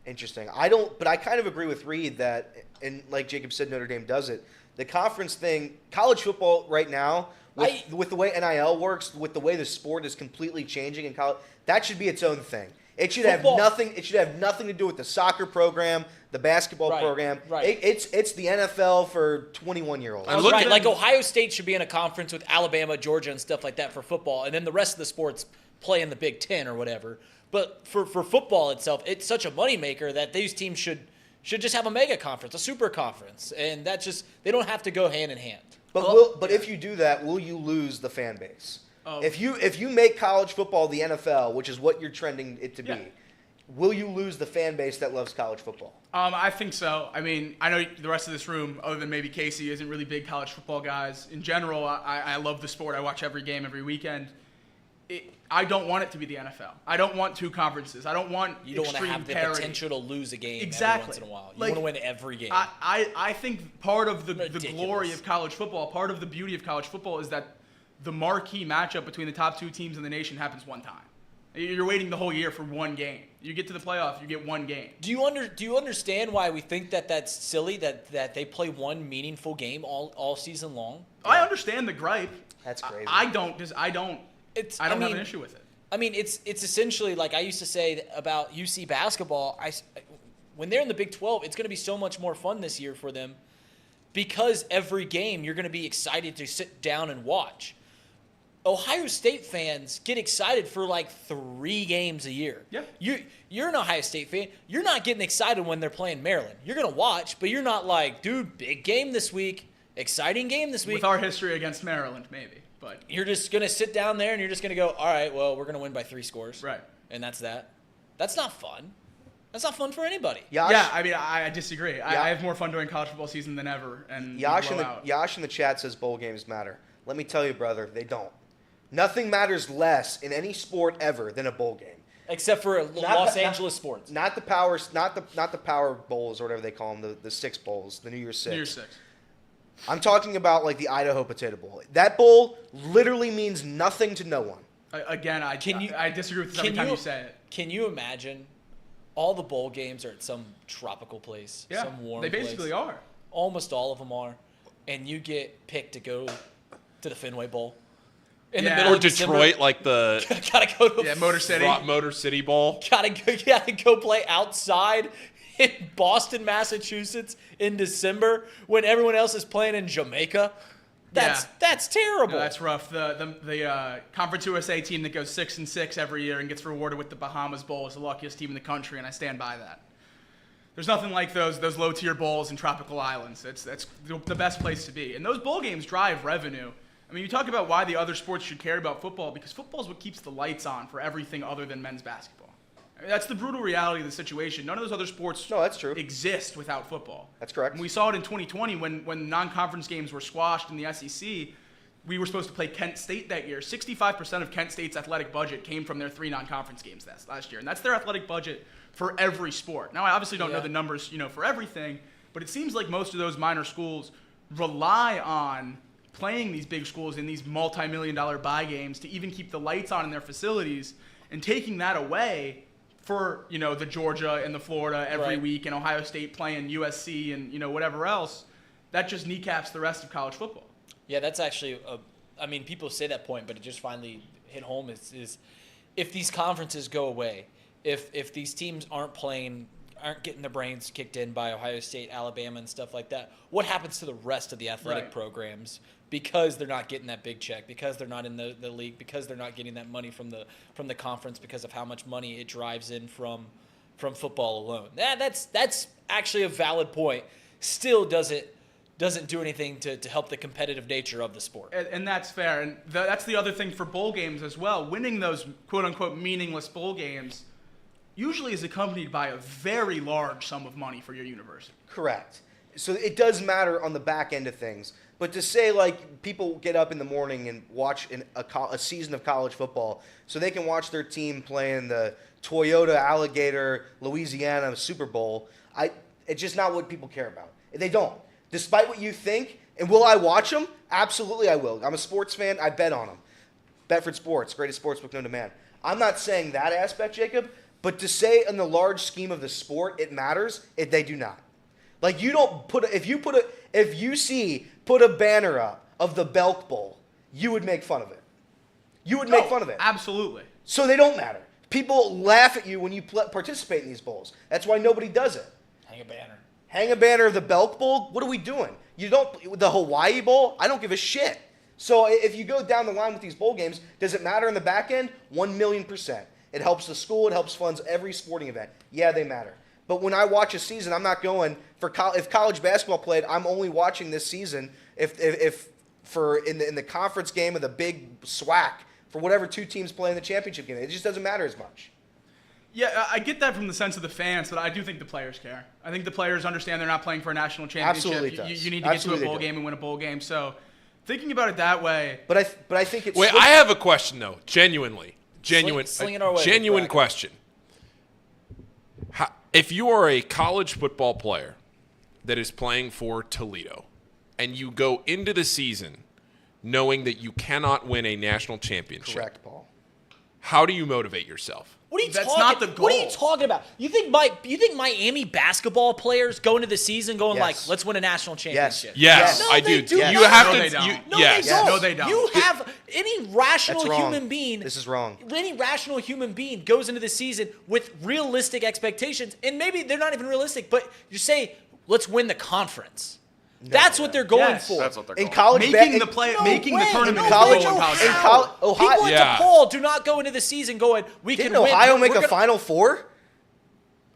Interesting. But I kind of agree with Reed that, and like Jacob said, Notre Dame does it. The conference thing, college football right now, with the way NIL works, with the way the sport is completely changing in college, that should be its own thing. It should have nothing. It should have nothing to do with the soccer program, the basketball program. Right. It's the NFL for 21-year-olds. Right. Like Ohio State should be in a conference with Alabama, Georgia, and stuff like that for football, and then the rest of the sports play in the Big Ten or whatever. But for football itself, it's such a moneymaker that these teams should just have a mega conference, a super conference, and that just they don't have to go hand in hand. But if you do that, will you lose the fan base? If you make college football the NFL, which is what you're trending it to be, will you lose the fan base that loves college football? I think so. I mean, I know the rest of this room, other than maybe Casey, isn't really big college football guys. In general, I love the sport. I watch every game every weekend. I don't want it to be the NFL. I don't want two conferences. I don't want You don't want to have the parity. potential to lose a game Exactly. every once in a while. You want to win every game. I think part of the Ridiculous. glory of college football, part of the beauty of college football is that the marquee matchup between the top two teams in the nation happens one time. You're waiting the whole year for one game. You get to the playoff, you get one game. Do you understand why we think that that's silly that they play one meaningful game all season long? I understand the gripe. That's crazy. I don't have an issue with it. I mean, it's essentially like I used to say about UC basketball. When they're in the Big 12, it's going to be so much more fun this year for them because every game you're going to be excited to sit down and watch. Ohio State fans get excited for like 3 games a year. Yeah. You're an Ohio State fan. You're not getting excited when they're playing Maryland. You're going to watch, but you're not like, dude, big game this week, exciting game this week. With our history against Maryland, maybe. But you're just going to sit down there and you're just going to go, all right, well, we're going to win by 3 scores. Right. And that's that. That's not fun. That's not fun for anybody. Yeah, I mean, I disagree. I have more fun during college football season than ever. And Yash in the chat says bowl games matter. Let me tell you, brother, they don't. Nothing matters less in any sport ever than a bowl game. Except for Los Angeles sports. Not the power bowls or whatever they call them, the 6 bowls, the New Year's 6. New Year's 6. I'm talking about like the Idaho Potato Bowl. That bowl literally means nothing to no one. Again, I disagree with every time you say it. Can you imagine all the bowl games are at some tropical place, some warm place? They basically are. Almost all of them are. And you get picked to go to the Fenway Bowl. In the middle or of December. Detroit, like the gotta go to Motor City. Motor City Bowl. Gotta go play outside in Boston, Massachusetts in December when everyone else is playing in Jamaica. That's terrible. No, that's rough. The Conference USA team that goes 6-6 every year and gets rewarded with the Bahamas Bowl is the luckiest team in the country, and I stand by that. There's nothing like those low tier bowls in tropical islands. That's the best place to be. And those bowl games drive revenue. I mean, you talk about why the other sports should care about football, because football is what keeps the lights on for everything other than men's basketball. I mean, that's the brutal reality of the situation. None of those other sports that's true. exist without football. That's correct. And we saw it in 2020 when non-conference games were squashed in the SEC. we were supposed to play Kent State that year. 65% of Kent State's athletic budget came from their 3 non-conference games last year, and that's their athletic budget for every sport. Now, I obviously don't know the numbers, for everything, but it seems like most of those minor schools rely on playing these big schools in these multi-million-dollar buy games to even keep the lights on in their facilities, and taking that away for, the Georgia and the Florida every week, and Ohio State playing USC and, whatever else, that just kneecaps the rest of college football. Yeah, that's actually, people say that point, but it just finally hit home is if these conferences go away, if these teams aren't getting their brains kicked in by Ohio State, Alabama, and stuff like that, what happens to the rest of the athletic programs because they're not getting that big check, because they're not in the league, because they're not getting that money from the conference because of how much money it drives in from football alone? That's actually a valid point. Still doesn't do anything to help the competitive nature of the sport. And that's fair. And that's the other thing for bowl games as well. Winning those quote-unquote meaningless bowl games usually is accompanied by a very large sum of money for your university. Correct. So it does matter on the back end of things. But to say, people get up in the morning and watch a season of college football so they can watch their team playing the Toyota Alligator Louisiana Super Bowl, it's just not what people care about. They don't. Despite what you think, and will I watch them? Absolutely I will. I'm a sports fan. I bet on them. Betfred Sports, greatest sportsbook known to man. I'm not saying that aspect, Jacob, but to say in the large scheme of the sport it matters, they do not. You don't put put a banner up of the Belk Bowl, you would make fun of it. You would make fun of it. Absolutely. So they don't matter. People laugh at you when you participate in these bowls. That's why nobody does it. Hang a banner. Hang a banner of the Belk Bowl? What are we doing? The Hawaii Bowl? I don't give a shit. So if you go down the line with these bowl games, does it matter in the back end? 1,000,000%. It helps the school. It helps funds every sporting event. Yeah, they matter. But when I watch a season, I'm not going for if college basketball played. I'm only watching this season if in the conference game of the big SWAC for whatever 2 teams play in the championship game. It just doesn't matter as much. Yeah, I get that from the sense of the fans, but I do think the players care. I think the players understand they're not playing for a national championship. Absolutely does. You need to get to a bowl game and win a bowl game. So thinking about it that way. But I think it's. Wait, I have a question though. Genuine Sling it our way, genuine question. If you are a college football player that is playing for Toledo, and you go into the season knowing that you cannot win a national championship, correct, Paul. How do you motivate yourself? What are you That's talking? not the goal. What are you talking about? You think Miami basketball players go into the season going Yes. let's win a national championship? Yes, No, I they do. do You not. have No, to. they don't. Yes. They don't. No, they don't. You have any rational That's wrong. human being. This is wrong. Any rational human being goes into the season with realistic expectations, and maybe they're not even realistic, but you say, let's win the conference. That's what they're going Yes. for. That's what they're In going. college Making ba- the play, No making way. the tournament No is college- goal in way. college in basketball. college- Ohio- People at Yeah. DePaul do not go into the season going, we Didn't can win. Ohio make We're a gonna- Final Four?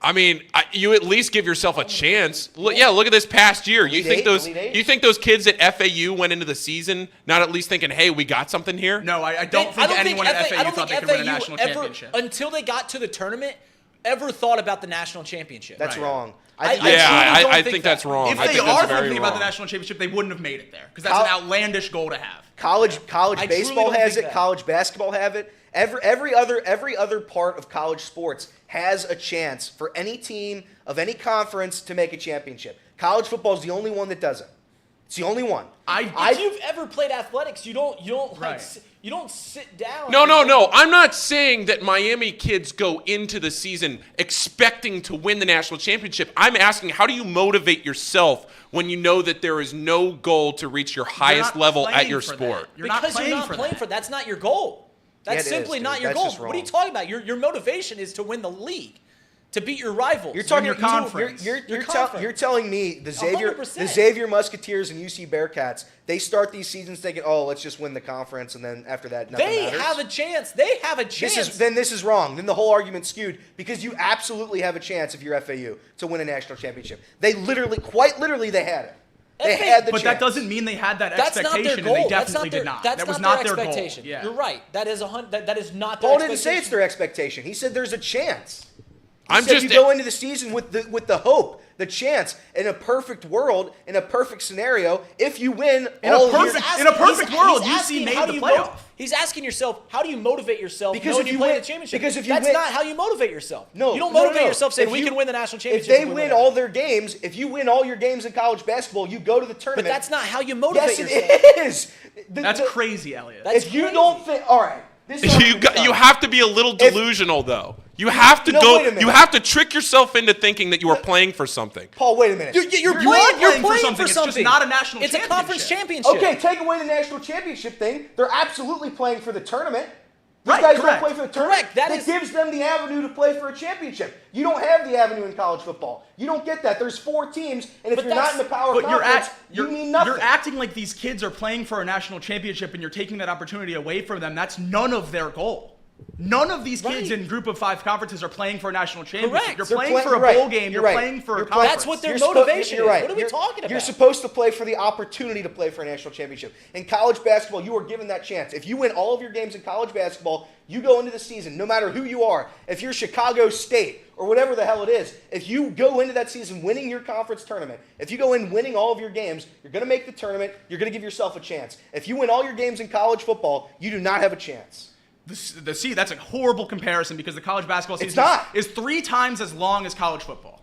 I mean, you at least give yourself a chance. Look at this past year. You think Elite Eight? you think those kids at FAU went into the season not at least thinking, "Hey, we got something here"? No, I don't think anyone at FAU thought they could win a national ever, championship. until they got to the tournament, ever thought about the national championship. That's Right. wrong. I think truly Yeah, don't I think think that. that's wrong. If I they think are that's very thinking about the wrong. national championship, they wouldn't have made it there because that's Col- an outlandish goal to have. College I truly baseball don't has think it. that. College basketball have it. Every other part of college sports has a chance for any team of any conference to make a championship. College football is the only one that doesn't. It's the only one. If you've ever played athletics, you don't Right. you don't sit down. No. I'm not saying that Miami kids go into the season expecting to win the national championship. I'm asking, how do you motivate yourself when you know that there is no goal to reach your highest not level at playing your for that. sport? You're not Because playing you're not for playing that. for that's not your goal. That's Yeah, it is, simply dude. not your That's goal. just What are you wrong. talking about? Your motivation is to win the league, to beat your rivals. You're talking your conference. You're conference. telling me the Xavier 100%. Musketeers and UC Bearcats, they start these seasons thinking, oh, let's just win the conference, and then after that, nothing They matters. have a chance. They have a chance. This is wrong. Then the whole argument's skewed because you absolutely have a chance if you're FAU to win a national championship. They quite literally, they had it. They had the But chance. that doesn't mean they had that That's not expectation, their goal. and they That's definitely not their, did not. That's That was not their their goal. expectation. Yeah. You're right. That is that is not their Paul expectation. didn't say it's their expectation. He said there's a chance. He I'm said just you go into the season with the hope the chance. In a perfect world, in a perfect scenario, if you win In a perfect world, you see made the playoff. He's asking yourself, how do you motivate yourself Because knowing if you you play win- in the championship? because if you That's win- not how you motivate yourself. No, you don't no, motivate no. yourself saying If we you- can win the national If championship. they if we win it. all their games, if you win all your games in college basketball, you go to the But tournament. that's not how you motivate yes, yourself. it is. That's crazy, Elliot. That's If you crazy. don't think, all right, this is You have to be a little delusional, though. You have to No, go. wait a minute. You have to trick yourself into thinking that you are playing for something. Paul, wait a minute. You're are playing playing for for something. something. It's just not a national It's a conference championship. championship. Okay, take away the national championship thing. They're absolutely playing for the tournament. These Right, guys correct. don't play for the tournament. Correct, that gives them the avenue to play for a championship. You don't have the avenue in college football. You don't get that. There's 4 teams, and if But you're not in the power But conference, you mean nothing. You're acting like these kids are playing for a national championship and you're taking that opportunity away from them. That's none of their goal. None of these kids Right. in Group of 5 conferences are playing for a national championship. Correct. You're They're playing for a right. bowl game. You're right. playing for You're a conference. That's what their You're suppo- motivation you're is. right. What are we You're- talking about? You're supposed to play for the opportunity to play for a national championship. In college basketball, you are given that chance. If you win all of your games in college basketball, you go into the season, no matter who you are. If you're Chicago State or whatever the hell it is, if you go into that season winning your conference tournament, if you go in winning all of your games, you're going to make the tournament, you're going to give yourself a chance. If you win all your games in college football, you do not have a chance. That's a horrible comparison because the college basketball season not. is 3 times as long as college football.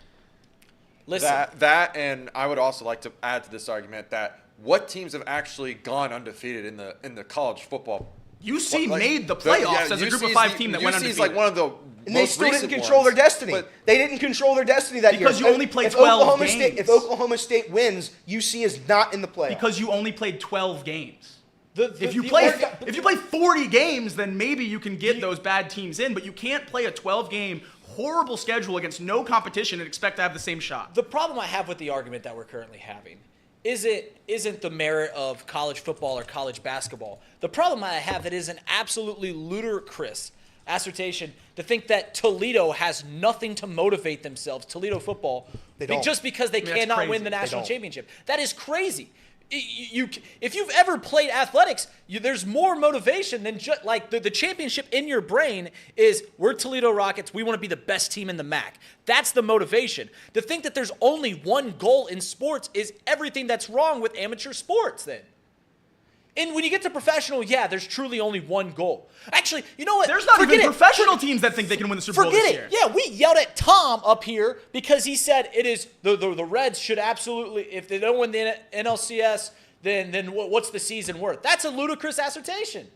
Listen, That and I would also like to add to this argument that what teams have actually gone undefeated in the college football. UC Like, made the playoffs as a Group of UC 5 team that went UC undefeated. is like one of the And they most still didn't recent control ones. their destiny. But They didn't control their destiny that year. Because you only played If 12 Oklahoma games. State, if Oklahoma State wins, UC is not in the playoffs. Because you only played 12 games. if If you play 40 games, then maybe you can get those bad teams in, but you can't play a 12-game horrible schedule against no competition and expect to have the same shot. the problem I have with the argument that we're currently having isn't the merit of college football or college basketball. The problem I have that is an absolutely ludicrous assertion to think that Toledo has nothing to motivate themselves, Toledo football, don't. just because they that's cannot crazy. win the They national don't. championship. That is crazy. If you've ever played athletics, there's more motivation than just like the championship in your brain is we're Toledo Rockets. We want to be the best team in the MAC. That's the motivation. To think that there's only one goal in sports is everything that's wrong with amateur sports then. And when you get to professional, yeah, there's truly only one goal. Actually, you know what? There's not Forget even it. professional teams that think they can win the Super Bowl Forget this it. year. Yeah, we yelled at Tom up here because he said it is the Reds should absolutely, if they don't win the NLCS, then what's the season worth? That's a ludicrous assertion.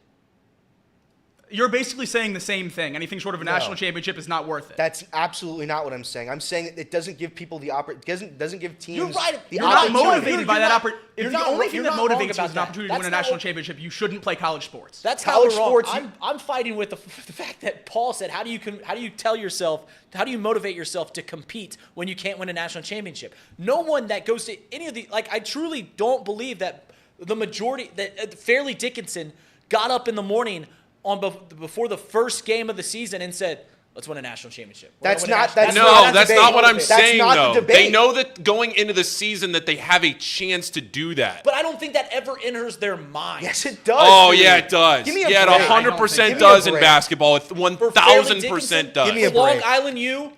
You're basically saying the same thing. Anything short of a national championship is not worth it. That's absolutely not what I'm saying. I'm saying that it doesn't give people the doesn't give teams You're right. the You're not opportunity. motivated by that opportunity. you're If the not- only thing you're that not wrong motivates you about is an that. opportunity to That's win a not national what- championship, you shouldn't play college sports. That's College how we're wrong. sports, I'm fighting with the fact that Paul said, how do you motivate yourself to compete when you can't win a national championship? No one that goes to any of the, like, I truly don't believe that the majority, that Fairleigh Dickinson got up in the morning before the first game of the season and said, let's win a national championship. That's not That's debate. not what I'm That's saying, not the though. debate. They know that going into the season that they have a chance to do that. But I don't think that ever enters their mind. Yes, it does. Oh, dude. yeah, it does. Give me a Yeah, break. it 100% Give me a does in break. basketball. It For Fairleigh 1,000% does. Give me a For Long break. Island U.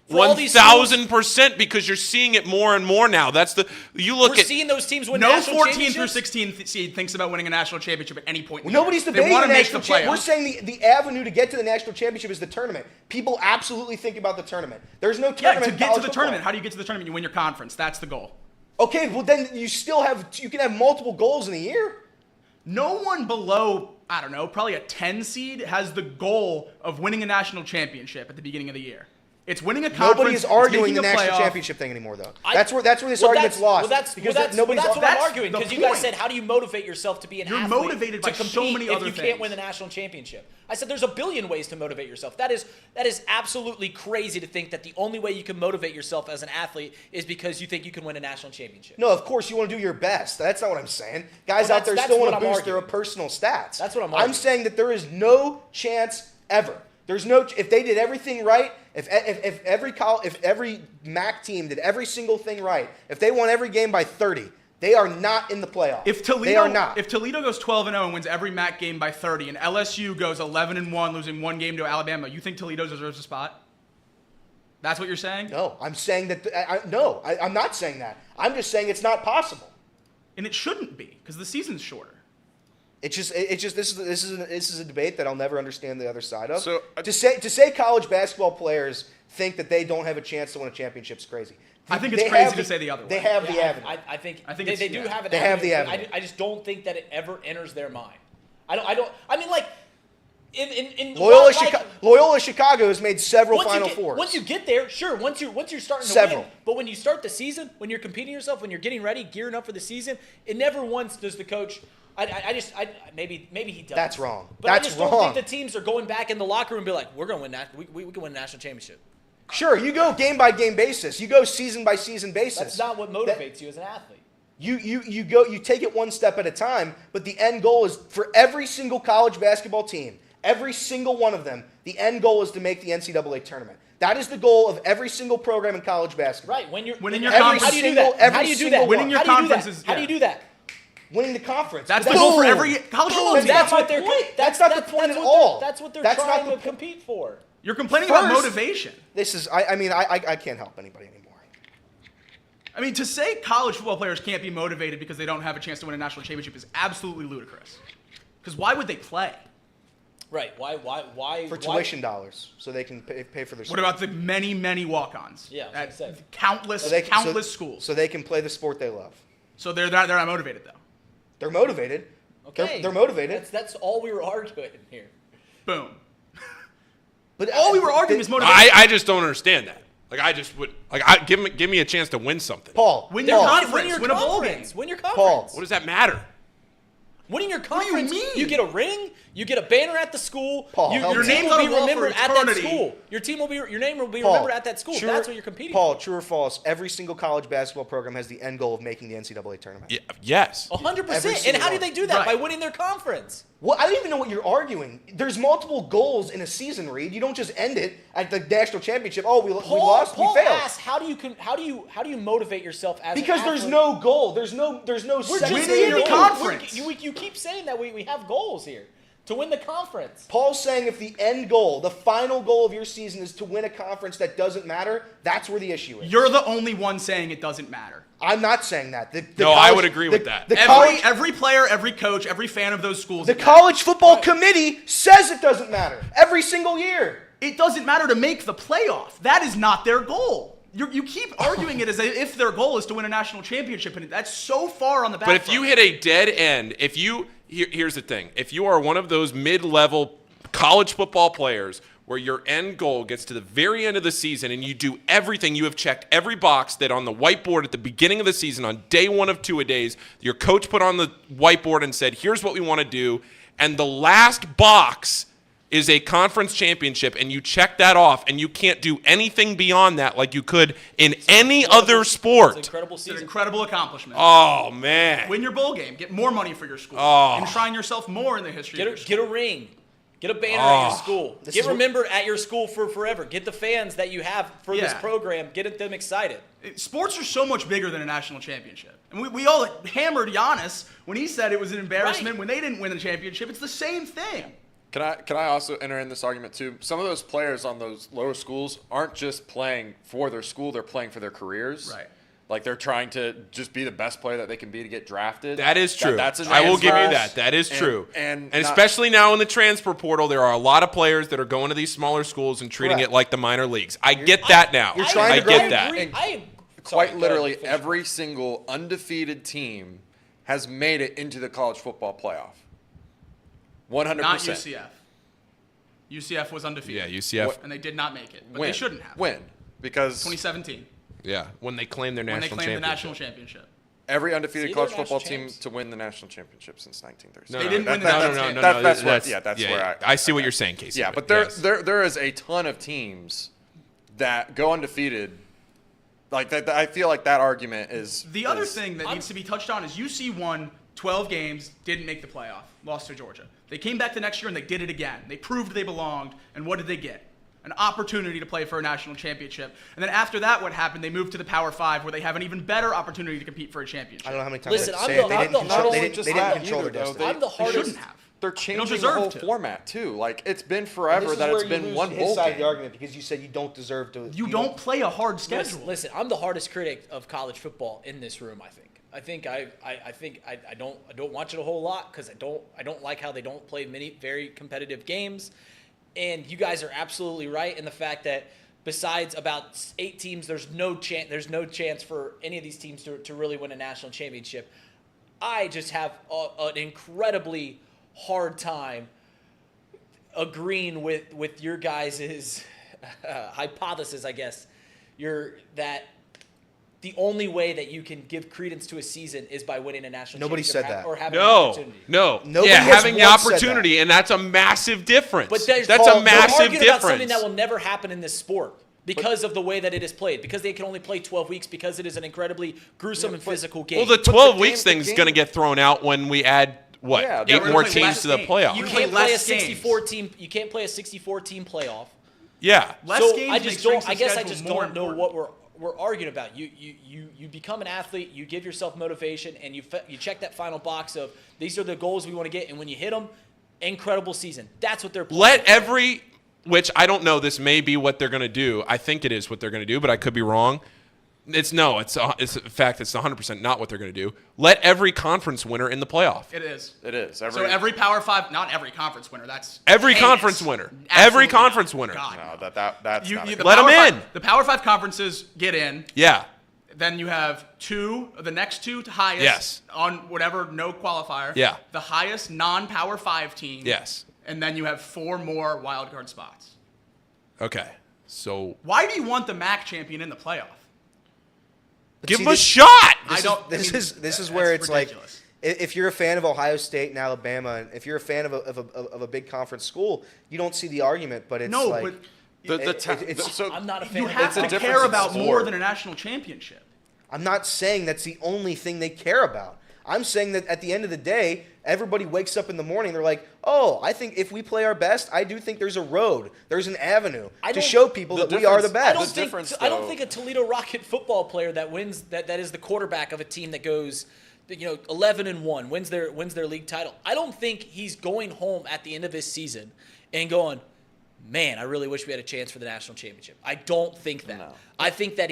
For all these schools, 1,000% because you're seeing it more and more now. You look we're at seeing those teams win No national 14 championships. through 16 seed thinks about winning a national championship at any point. In the Nobody's year. debating They want the to make the national championship. We're playoffs. saying the avenue to get to the national championship is the tournament. People absolutely think about the tournament. There's no Yeah, tournament. to in get to college the football. tournament, how do you get to the tournament? You win your conference. That's the goal. Okay, well then you can have multiple goals in a year. No one below, I don't know, probably a 10 seed has the goal of winning a national championship at the beginning of the year. It's winning a conference. Nobody is it's arguing making the a national playoff. championship thing anymore, though. That's where this argument's lost. Because that's nobody's. what I'm That's arguing the because you guys point. said, how do you motivate yourself to be an You're athlete motivated to by so compete many if other you can't things. win the national championship? I said there's a billion ways to motivate yourself. That is absolutely crazy to think that the only way you can motivate yourself as an athlete is because you think you can win a national championship. No, of course you want to do your best. That's not what I'm saying. Guys Well, out there that's still want what to I'm boost their arguing. personal stats. That's what I'm arguing. I'm saying that there is no chance ever. There's no. If they did everything right, if every MAC team did every single thing right, if they won every game by 30, they are not in the playoff. They are not. If Toledo goes 12-0 and wins every MAC game by 30, and LSU goes 11-1, losing one game to Alabama, you think Toledo deserves a spot? That's what you're saying? No, I'm saying that. I'm not saying that. I'm just saying it's not possible. And it shouldn't be because the season's shorter. It's just this is a debate that I'll never understand the other side of. So to say college basketball players think that they don't have a chance to win a championship is crazy. I think it's crazy to say the other way. They have the avenue. I think it's- they do yeah. have an They have the avenue. avenue. I just don't think that it ever enters their mind. I mean, like, in Loyola Chicago has made several Final Fours. Once you get there, sure. Once you're starting to Several. win, but when you start the season, when you're competing yourself, when you're getting ready, gearing up for the season, it never once does the coach. Maybe he does. That's wrong. But That's I just don't wrong. think the teams are going back in the locker room and be like, we're going to win that. We can win a national championship. Sure, you go game by game basis. You go season by season basis. That's not what motivates you as an athlete. You take it one step at a time, but the end goal is for every single college basketball team, every single one of them, the end goal is to make the NCAA tournament. That is the goal of every single program in college basketball. Right. When you're Winning your how conference. do you do that? How do you do that? Winning your How do you do conference that? is- How do you do that? Winning the conference. That's the goal for every college football team. That's what they're. That's not the point at all. That's what they're That's trying not to the compete for. You're complaining about First- motivation. This is. I can't help anybody anymore. I mean, to say college football players can't be motivated because they don't have a chance to win a national championship is absolutely ludicrous. Because why would they play? Right. Why? For tuition dollars, so they can pay for their. What about the many, many walk-ons? Yeah, I was gonna say. Countless, So countless schools. So they can play the sport they love. So they're not motivated though. They're motivated. Okay. They're motivated. That's all we were arguing here. Boom. But All we were arguing is motivation. I just don't understand that. Like I just would give me a chance to win something. Paul. Win your Paul, conference. Win a bowl game. Win your Paul. conference. What does that matter? Winning your do you conference, mean? you get a ring, you get a banner at the school. Paul, help your me. name Your will name's be on a wall for remembered at that eternity. school. Your name will be Paul, remembered at that school. true- That's what you're competing Paul, for. true or false? Every single college basketball program has the end goal of making the NCAA tournament. Yeah, yes. 100%. Every And single how do one. they do that? Right. By winning their conference. Well, I don't even know what you're arguing. There's multiple goals in a season, Reed. You don't just end it at the national championship. Oh, we lost. Paul we failed. asked, how do you motivate yourself as Because an there's athlete? no goal. There's no We're second just Winning saying your goals. conference. You keep saying that we have goals here to win the conference. Paul's saying if the end goal, the final goal of your season is to win a conference that doesn't matter, that's where the issue is. You're the only one saying it doesn't matter. I'm not saying that. No, I would agree with that. Every player, every coach, every fan of those schools. The college football committee says it doesn't matter every single year. It doesn't matter to make the playoff. That is not their goal. You keep arguing it as if their goal is to win a national championship, and that's so far on the back. But if you hit a dead end, here's the thing. If you are one of those mid-level college football players where your end goal gets to the very end of the season and you do everything, you have checked every box that on the whiteboard at the beginning of the season, on day one of two-a-days, your coach put on the whiteboard and said, here's what we want to do, and the last box is a conference championship, and you check that off, and you can't do anything beyond that like you could in any other sport. It's an incredible it's an season. incredible accomplishment. Oh, man. Win your bowl game. Get more money for your school. Oh. Enshrine yourself more in the history of your school. Get a ring. Get a banner at your Oh. school. This Get is what- remembered at your school for forever. Get the fans that you have for this Yeah. program. Get them excited. Sports are so much bigger than a national championship. And we all hammered Giannis when he said it was an embarrassment Right. when they didn't win the championship. It's the same thing. Can I also enter in this argument too? Some of those players on those lower schools aren't just playing for their school; they're playing for their careers. Right. Like they're trying to just be the best player that they can be to get drafted. That is true. That's a I will give you transfer. that. That is true. And especially now in the transfer portal, there are a lot of players that are going to these smaller schools and treating Correct. it like the minor leagues. I get that now. You're trying I to get grow- that. quite literally every single undefeated team has made it into the college football playoff. 100%. Not UCF. UCF was undefeated. Yeah, UCF. And they did not make it. But Win. they shouldn't have. Win. Because 2017. Yeah, when they claim their When they national claimed the championship. national championship. every undefeated See, college they're football national team champs. to win the national championship since 1930. No, They no, didn't that- win the no, national no, no, championship. no, That's that's where I see what you're saying, Casey. Yeah, but Yes. there is a ton of teams that go undefeated. Like that, I feel like that argument is The other is- thing that needs to be touched on is UC won 12 games, didn't make the playoff, lost to Georgia. They came back the next year and they did it again. They proved they belonged, and what did they get? An opportunity to play for a national championship. And then after that, what happened? They moved to the Power 5, where they have an even better opportunity to compete for a championship. I don't know how many times Listen, they I'm say the- it. They I'm didn't the control, hardest- they didn't control their destiny. I'm the They hardest. shouldn't have. they're changing the deserve whole to. format too. Like it's been And forever this is that it's where you been lose one his bowl side of game. the argument because you said you don't deserve to. You don't play a hard schedule. Listen, I'm the hardest critic of college football in this room. I think I don't watch it a whole lot because I don't like how they don't play many very competitive games. And you guys are absolutely right in the fact that besides about 8 teams, there's no chance for any of these teams to really win a national championship. I just have an incredibly hard time agreeing with your guys' hypothesis, I guess. That the only way that you can give credence to a season is by winning a national Nobody championship said that. or having an opportunity. Nobody Yeah, has having the once said opportunity, and that's a massive difference. But That's Paul, a massive they're arguing about something difference. that will never happen in this sport because of the way that it is played, because they can only play 12 weeks, because it is an incredibly gruesome and physical game. Well, the 12 weeks thing is going to get thrown out when we add what Yeah, 8 we're more gonna play teams less to the games. playoffs. You We're can't play play a less games. 64 team. You can't play a 64 team playoff. Yeah. Less So games I make just strength don't. I of guess I schedule just more don't know important. what we're arguing about. You become an athlete. You give yourself motivation, and you check that final box of these are the goals we want to get, and when you hit them, incredible season. That's what they're playing. Let every, which I don't know, this may be what they're going to do. I think it is what they're going to do, but I could be wrong. It's in fact, it's 100% not what they're going to do. Let every conference winner in the playoff. It is. It is. So every Power 5, not every conference winner. That's Every heinous. conference winner. Absolutely Every not. conference winner. God, No, that's You- not you- a the Let 'em Power in. The Power 5 conferences get in. Yeah. Then you have the next two highest Yes. on whatever, no qualifier. Yeah. The highest non-Power 5 team. Yes. And then you have 4 more wildcard spots. Okay. So Why do you want the MAC champion in the playoff? give see, them a this- shot. This is that's where it's ridiculous. like, if you're a fan of Ohio State and Alabama, and if you're a fan of a big conference school, you don't see the argument. But it's No, like, but I'm not a fan. you of have that. to difference care in about sport. more than a national championship. I'm not saying that's the only thing they care about. I'm saying that at the end of the day, everybody wakes up in the morning, they're like, oh, I think if we play our best, I do think there's a road, there's an avenue to don't- show people the that we are the difference- I best. don't difference, think I don't though- think a Toledo Rocket football player that wins that is the quarterback of a team that goes 11-1 wins their league title. I don't think he's going home at the end of this season and going, man, I really wish we had a chance for the national championship. I don't think that. No. I think that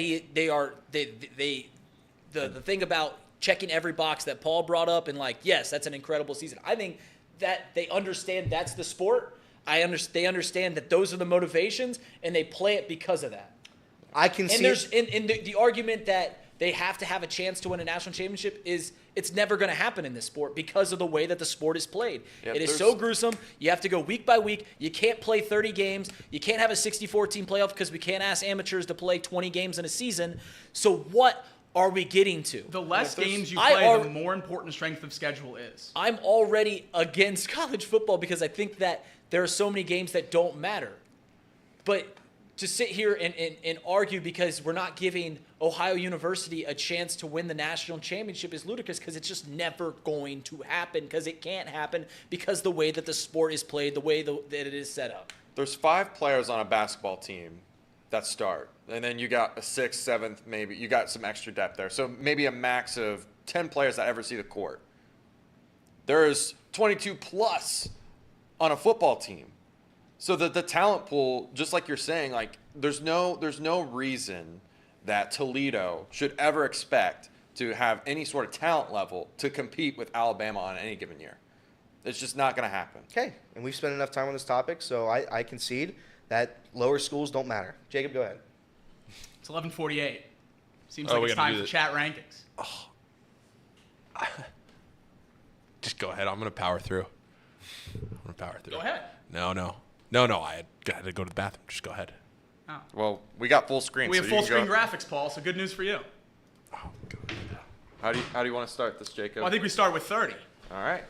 the thing about checking every box that Paul brought up and like, yes, that's an incredible season. I think that they understand that's the sport. They understand that those are the motivations, and they play it because of that. I can And see there's it. and the argument that they have to have a chance to win a national championship is it's never going to happen in this sport because of the way that the sport is played. Yeah, it is there's- so gruesome. You have to go week by week. You can't play 30 games. You can't have a 64-team playoff because we can't ask amateurs to play 20 games in a season. So what are we getting to? The less games you I play, are- the more important strength of schedule is. I'm already against college football because I think that there are so many games that don't matter. But to sit here and argue because we're not giving Ohio University a chance to win the national championship is ludicrous because it's just never going to happen because it can't happen because the way that the sport is played, the way that it is set up. There's 5 players on a basketball team that start, and then you got a 6th, 7th, maybe you got some extra depth there. So maybe a max of 10 players that ever see the court. There's 22 plus on a football team. So the talent pool, just like you're saying, like there's no reason that Toledo should ever expect to have any sort of talent level to compete with Alabama on any given year. It's just not going to happen. Okay, and we've spent enough time on this topic, so I concede that lower schools don't matter. Jacob, go ahead. It's 11:48. Seems Oh, like we it's gotta time do for this. chat rankings. Just go ahead. I'm going to power through. Go ahead. No. I had to go to the bathroom. Just go ahead. Well, we got full screen. We so have you full can screen go. graphics, Paul, so good news for you. How do you want to start this, Jacob? Well, I think we start with 30. All right.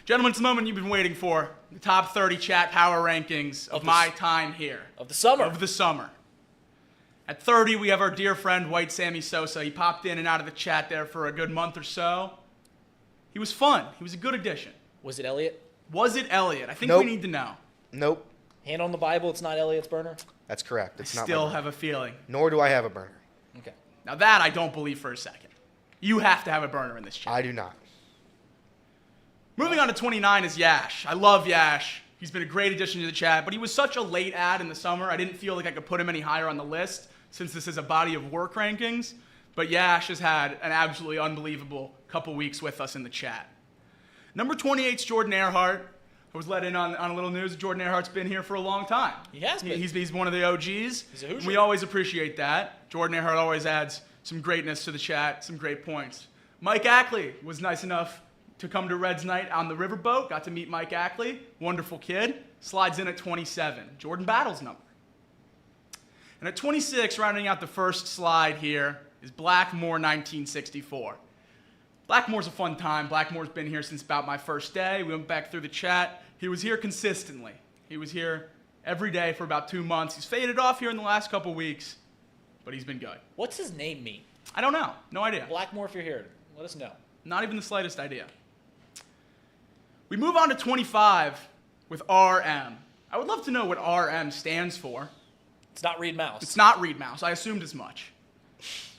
Gentlemen, it's the moment you've been waiting for. The top 30 chat power rankings of my time here. Of the summer. Of the summer. At 30, we have our dear friend, White Sammy Sosa. He popped in and out of the chat there for a good month or so. He was fun. He was a good addition. Was it Elliot? Was it Elliot? I think Nope. we need to know. Nope, Hand on the Bible, it's not Elliot's burner? that's correct. It's I not still my have a feeling. burner. Nor do I have a burner. Okay. Now that I don't believe for a second. You have to have a burner in this chat. I do not. Moving on to 29 is Yash. I love Yash. He's been a great addition to the chat, but he was such a late ad in the summer, I didn't feel like I could put him any higher on the list since this is a body of work rankings. But Yash has had an absolutely unbelievable couple weeks with us in the chat. Number 28 is Jordan Earhart. I was let in on a little news. Jordan Earhart's been here for a long time. He has been. He's one of the OGs. He's a Hoosier. We always appreciate that. Jordan Earhart always adds some greatness to the chat, some great points. Mike Ackley was nice enough to come to Reds Night on the riverboat. Got to meet Mike Ackley. Wonderful kid. Slides in at 27. Jordan Battle's number. And at 26, rounding out the first slide here, is Blackmore 1964. Blackmore's a fun time. Blackmore's been here since about my first day. We went back through the chat. He was here consistently. He was here every day for about 2 months. He's faded off here in the last couple weeks, but he's been good. What's his name mean? I don't know. No idea. Blackmore, if you're here, let us know. Not even the slightest idea. We move on to 25 with RM. I would love to know what RM stands for. It's not Reed Mouse. It's not Reed Mouse. I assumed as much.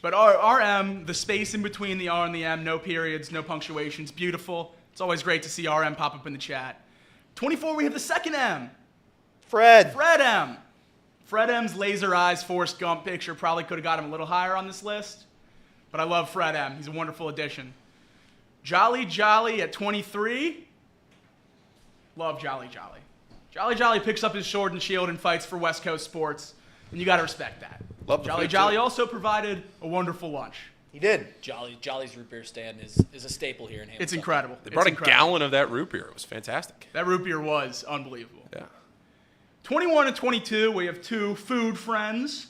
But RM, the space in between the R and the M, no periods, no punctuations, beautiful. It's always great to see RM pop up in the chat. 24, we have the second M. Fred M. Fred M's laser eyes Forrest Gump picture probably could have got him a little higher on this list. But I love Fred M. He's a wonderful addition. Jolly Jolly at 23. Love Jolly Jolly. Jolly Jolly picks up his sword and shield and fights for West Coast sports. And you got to respect that. Love the Jolly food, Jolly too. also provided a wonderful lunch. He did. Jolly's root beer stand is a staple here in Hamilton. It's incredible. They brought It's a incredible. gallon of that root beer. It was fantastic. That root beer was unbelievable. Yeah. 21 and 22, we have two food friends,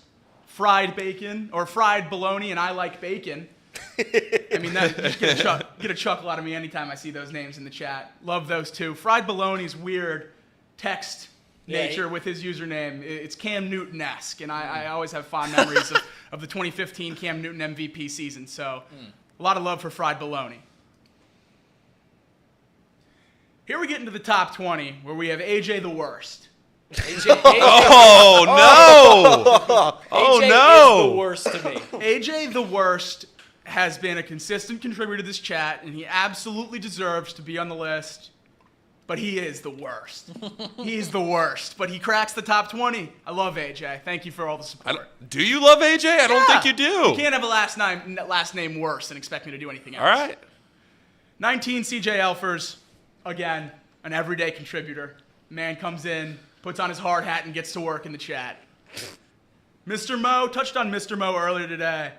fried bacon, or fried bologna, and I like bacon. I mean, that, you get a chuckle out of me anytime I see those names in the chat. Love those two. Fried bologna's weird text nature with his username. It's Cam Newton-esque, and I always have fond memories of the 2015 Cam Newton MVP season, so a lot of love for fried bologna. Here we get into the top 20, where we have AJ the Worst. AJ, Oh, no! Oh, AJ no! is the worst to me. AJ the Worst has been a consistent contributor to this chat, and he absolutely deserves to be on the list. But he is the worst. He's the worst. But he cracks the top 20. I love AJ. Thank you for all the support. Do you love AJ? I don't think you do. You can't have a last name worse and expect me to do anything else. All right. 19, CJ Elfers. Again, an everyday contributor. Man comes in, puts on his hard hat, and gets to work in the chat. Mr. Mo, touched on Mr. Mo earlier today.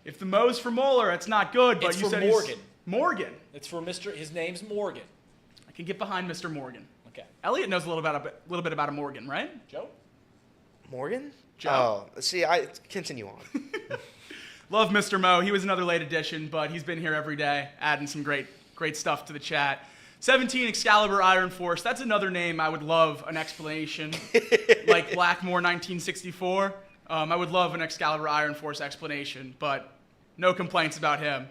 If the Mo's for Moeller, it's not good. But It's you for said Morgan. Morgan. It's for his name's Morgan. I can get behind Mr. Morgan. Okay. Elliot knows a little bit about a Morgan, right? Joe? Morgan? Joe. Oh, see, I continue on. Love Mr. Mo. He was another late addition, but he's been here every day, adding some great stuff to the chat. 17, Excalibur Iron Force. That's another name I would love an explanation, like Blackmore 1964. I would love an Excalibur Iron Force explanation, but no complaints about him.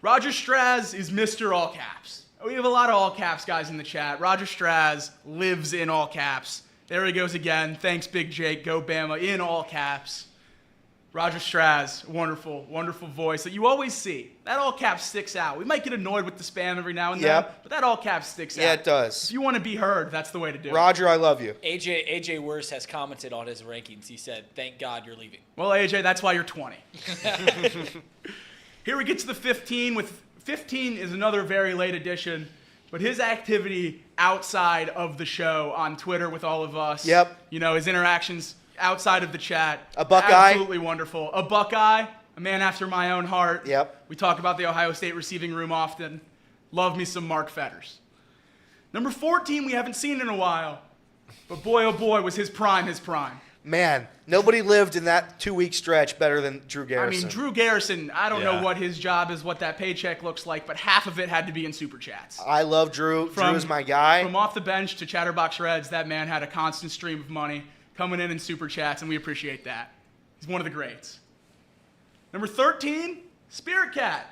Roger Straz is Mr. All Caps. We have a lot of all caps guys in the chat. Roger Straz lives in all caps. There he goes again. Thanks, Big Jake. Go Bama in all caps. Roger Straz, wonderful, wonderful voice that you always see. That all caps sticks out. We might get annoyed with the spam every now and then, but that all caps sticks out. Yeah, it does. If you want to be heard, that's the way to do it. Roger, I love you. AJ Worse has commented on his rankings. He said, "Thank God you're leaving." Well, AJ, that's why you're 20. Here we get to the 15. With 15 is another very late addition, but his activity outside of the show on Twitter with all of us. Yep. You know, his interactions outside of the chat. A Buckeye. Absolutely wonderful. A Buckeye, a man after my own heart. Yep. We talk about the Ohio State receiving room often. Love me some Mark Fetters. Number 14, we haven't seen in a while, but boy, oh boy, was his prime his prime. Man, nobody lived in that 2-week stretch better than Drew Garrison. I mean, Drew Garrison, I don't know what his job is, what that paycheck looks like, but half of it had to be in Super Chats. I love Drew. Drew is my guy. From off the bench to Chatterbox Reds, that man had a constant stream of money coming in Super Chats, and we appreciate that. He's one of the greats. Number 13, Spirit Cat.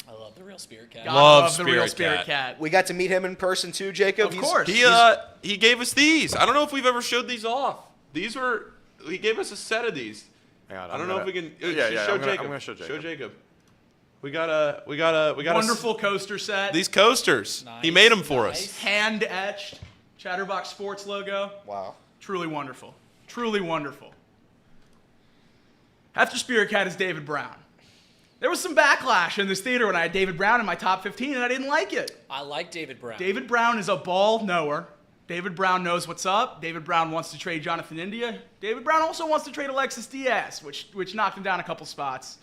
I love the real Spirit Cat. Love the real Spirit Cat. We got to meet him in person too, Jacob. Of course. He gave us these. I don't know if we've ever showed these off. These were, he gave us a set of these. Hang on, I don't know if we can. Yeah, show I'm Jacob. I'm gonna show Jacob. Show Jacob. We got a Wonderful coaster set. these coasters. He made them for us. Hand etched Chatterbox Sports logo. Wow. Truly wonderful. Truly wonderful. After Spirit Cat is David Brown. There was some backlash in this theater when I had David Brown in my top 15, and I didn't like it. I like David Brown. David Brown is a ball knower. David Brown knows what's up. David Brown wants to trade Jonathan India. David Brown also wants to trade Alexis Diaz, which knocked him down a couple spots.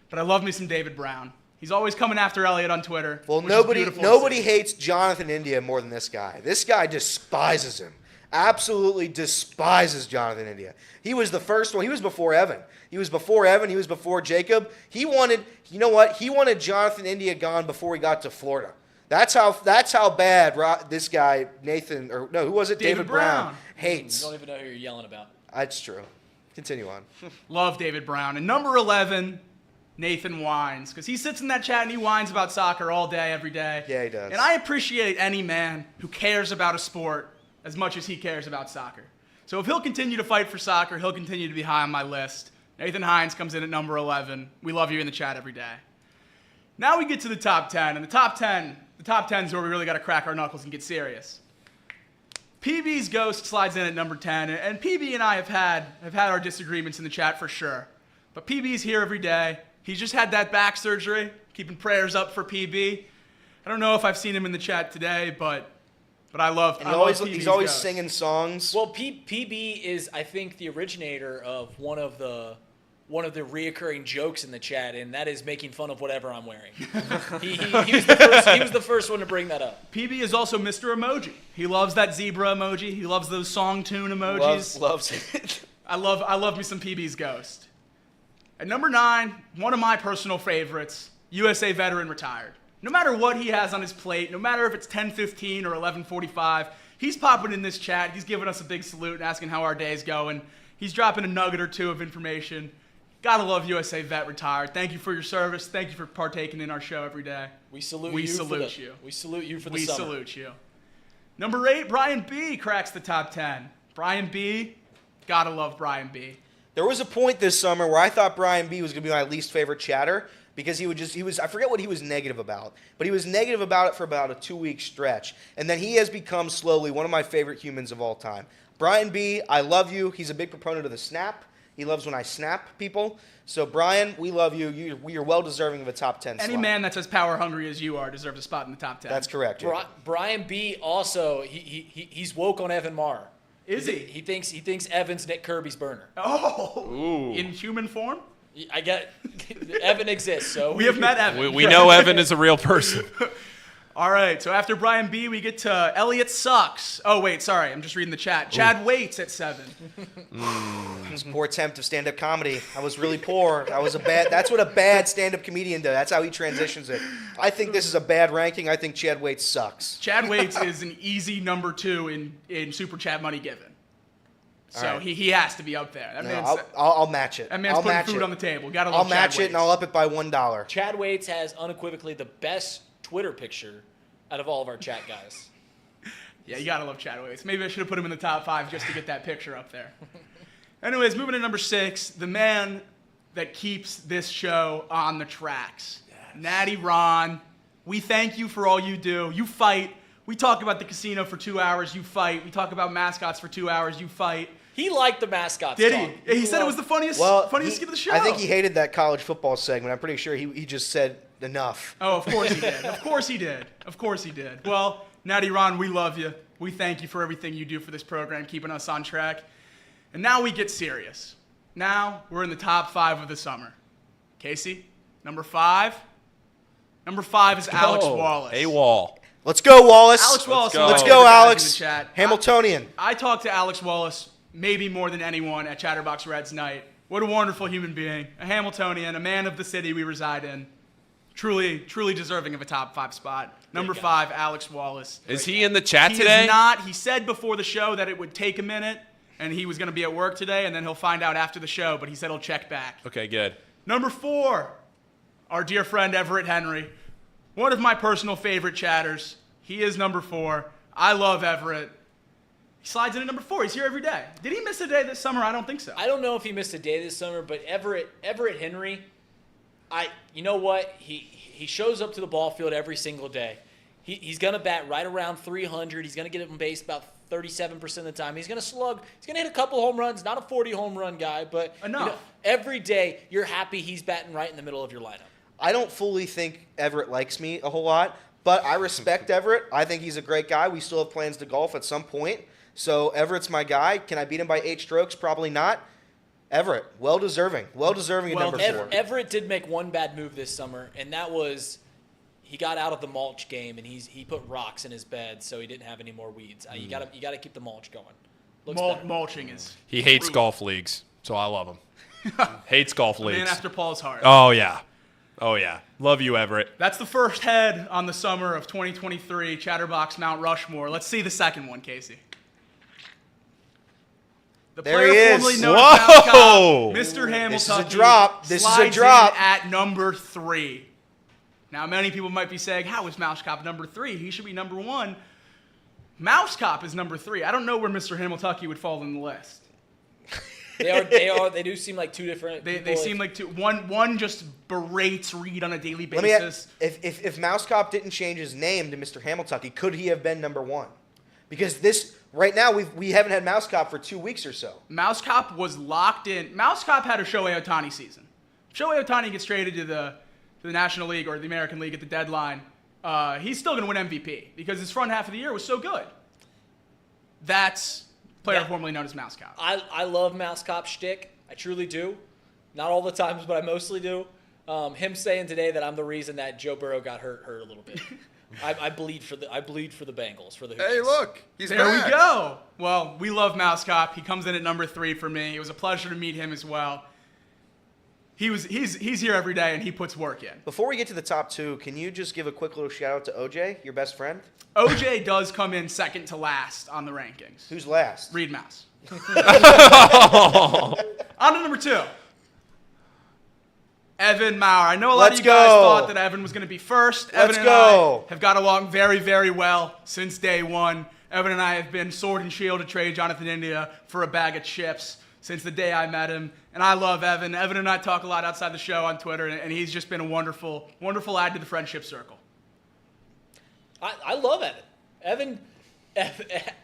But I love me some David Brown. He's always coming after Elliott on Twitter. Well, which is beautiful to nobody see. hates Jonathan India more than this guy. This guy despises him. Absolutely despises Jonathan India. He was the first one. He was before Evan. He was before Evan. He was before Jacob. He wanted, you know what? He wanted Jonathan India gone before he got to Florida. That's how bad this guy, Nathan, or no, who was it? David Brown. Hates. You don't even know who you're yelling about. That's true. Continue on. Love David Brown. And number 11, Nathan whines, because he sits in that chat and he whines about soccer all day, every day. Yeah, he does. And I appreciate any man who cares about a sport as much as he cares about soccer. So if he'll continue to fight for soccer, he'll continue to be high on my list. Nathan Hines comes in at number 11. We love you in the chat every day. Now we get to the top 10, and the top 10 is where we really got to crack our knuckles and get serious. PB's Ghost slides in at number 10, and PB and I have had our disagreements in the chat for sure. But PB's here every day. He's just had that back surgery, keeping prayers up for PB. I don't know if I've seen him in the chat today, but I love. And I love he's PB's always Ghost. singing songs. Well, PB is, I think, the originator of one of the reoccurring jokes in the chat, and that is making fun of whatever I'm wearing. he was the first one to bring that up. PB is also Mr. Emoji. He loves that zebra emoji. He loves those song tune emojis. Loves it. I love me some PB's Ghost. At number 9, one of my personal favorites, USA veteran retired. No matter what he has on his plate, no matter if it's 10:15 or 11:45, he's popping in this chat. He's giving us a big salute and asking how our day's going. He's dropping a nugget or two of information. Gotta love USA vet retired. Thank you for your service. Thank you for partaking in our show every day. We salute We you. salute you. We salute you for the We summer. salute you. Number 8, Brian B cracks the top 10. Brian B, gotta love Brian B. There was a point this summer where I thought Brian B was going to be my least favorite chatter because he was I forget what he was negative about, but he was negative about it for about a 2-week stretch. And then he has become slowly one of my favorite humans of all time. Brian B, I love you. He's a big proponent of the snap. He loves when I snap people. So, Brian, we love you. You're well deserving of a top 10 Any slot. man that's as power hungry as you are deserves a spot in the top 10. That's correct. Jacob. Brian B also he's woke on Evan Marr. Is he? He thinks Evan's Nick Kirby's burner. Oh, Ooh. in human form? I get Evan exists, so We have met Evan. We know Evan is a real person. All right, so after Brian B, we get to Elliot Sucks. Oh, wait, sorry, I'm just reading the chat. Chad Waits at 7. It was a poor attempt of stand-up comedy. I was really poor. That's what a bad stand-up comedian does. That's how he transitions it. I think this is a bad ranking. I think Chad Waits sucks. Chad Waits is an easy number 2 in Super Chat money given. So All right. he has to be up there. That No, man's, I'll match it. that man's I'll putting match food it. on the table. Gotta I'll love Chad match it, Waits. and I'll up it by $1. Chad Waits has unequivocally the best Twitter picture out of all of our chat guys. Yeah, you gotta love Chad Waits. Maybe I should have put him in the top 5 just to get that picture up there. Anyways, moving to number 6, the man that keeps this show on the tracks. Natty Ron, we thank you for all you do. You fight. We talk about the casino for 2 hours, you fight. We talk about mascots for 2 hours, you fight. He liked the mascots. Did talk. he? He said it was the funniest skit of the show. I think he hated that college football segment. I'm pretty sure he just said enough. Oh, of course he did. Of course he did. Of course he did. Well, Natty Ron, we love you. We thank you for everything you do for this program, keeping us on track. And now we get serious. Now we're in the top 5 of the summer. Casey, number 5. Number 5 is Alex Wallace. Hey, Wall. Let's go, Wallace. Alex Wallace. go. Let's in go, the Alex. chat. Hamiltonian. I talked to Alex Wallace maybe more than anyone at Chatterbox Reds night. What a wonderful human being. A Hamiltonian, a man of the city we reside in. Truly, truly deserving of a top 5 spot. Number 5, Alex Wallace. Is he in the chat He today? is not. He said before the show that it would take a minute, and he was going to be at work today, and then he'll find out after the show, but he said he'll check back. Okay, good. Number 4, our dear friend Everett Henry. One of my personal favorite chatters. He is number 4. I love Everett. He slides in at number 4. He's here every day. Did he miss a day this summer? I don't think so. I don't know if he missed a day this summer, but Everett Henry, You know what? He shows up to the ball field every single day. He's going to bat right around 300. He's going to get on base about 37% of the time. He's going to slug. He's going to hit a couple home runs. Not a 40 home run guy, but enough. Every day you're happy he's batting right in the middle of your lineup. I don't fully think Everett likes me a whole lot, but I respect Everett. I think he's a great guy. We still have plans to golf at some point. So Everett's my guy. Can I beat him by 8 strokes? Probably not. Everett, well deserving at number 4. Everett did make one bad move this summer, and that was he got out of the mulch game, and he put rocks in his bed, so he didn't have any more weeds. You gotta keep the mulch going. Mulching is. He hates golf leagues, so I love him. Hates golf leagues. Man after Paul's heart. Oh yeah. Love you, Everett. That's the first head on the summer of 2023 Chatterbox Mount Rushmore. Let's see the second one, Casey. The There player he is. formerly known as Mouse Whoa! Cop, Mr. Hamilton. This is a drop. This is a drop. At number 3. Now, many people might be saying, how is Mouse Cop number 3? He should be number 1. Mouse Cop is number 3. I don't know where Mr. Hamilton would fall in the list. They do seem like two different. They seem like two. One just berates Reed on a daily basis. If Mouse Cop didn't change his name to Mr. Hamilton, could he have been number 1? Because right now we haven't had Mouse Cop for 2 weeks or so. Mouse Cop was locked in. Mouse Cop had a Shohei Ohtani season. Shohei Ohtani gets traded to the National League or the American League at the deadline. He's still going to win MVP because his front half of the year was so good. That's player formerly known as Mouse Cop. I love Mouse Cop shtick. I truly do. Not all the times, but I mostly do. Him saying today that I'm the reason that Joe Burrow got hurt a little bit. I bleed for the Bengals, for the Higgins. Hey, look, he's there back. we go. Well, we love Mouse Cop. He comes in at number 3 for me. It was a pleasure to meet him as well. He's here every day and he puts work in. Before we get to the top 2, can you just give a quick little shout out to OJ, your best friend? OJ does come in second to last on the rankings. Who's last? Reed Mouse. On to number 2. Evan Maurer. I know a lot of you guys thought that Evan was going to be first. Evan and I have got along very, very well since day one. Evan and I have been sword and shield to trade Jonathan India for a bag of chips since the day I met him. And I love Evan. Evan and I talk a lot outside the show on Twitter, and he's just been a wonderful, wonderful add to the friendship circle. I love Evan.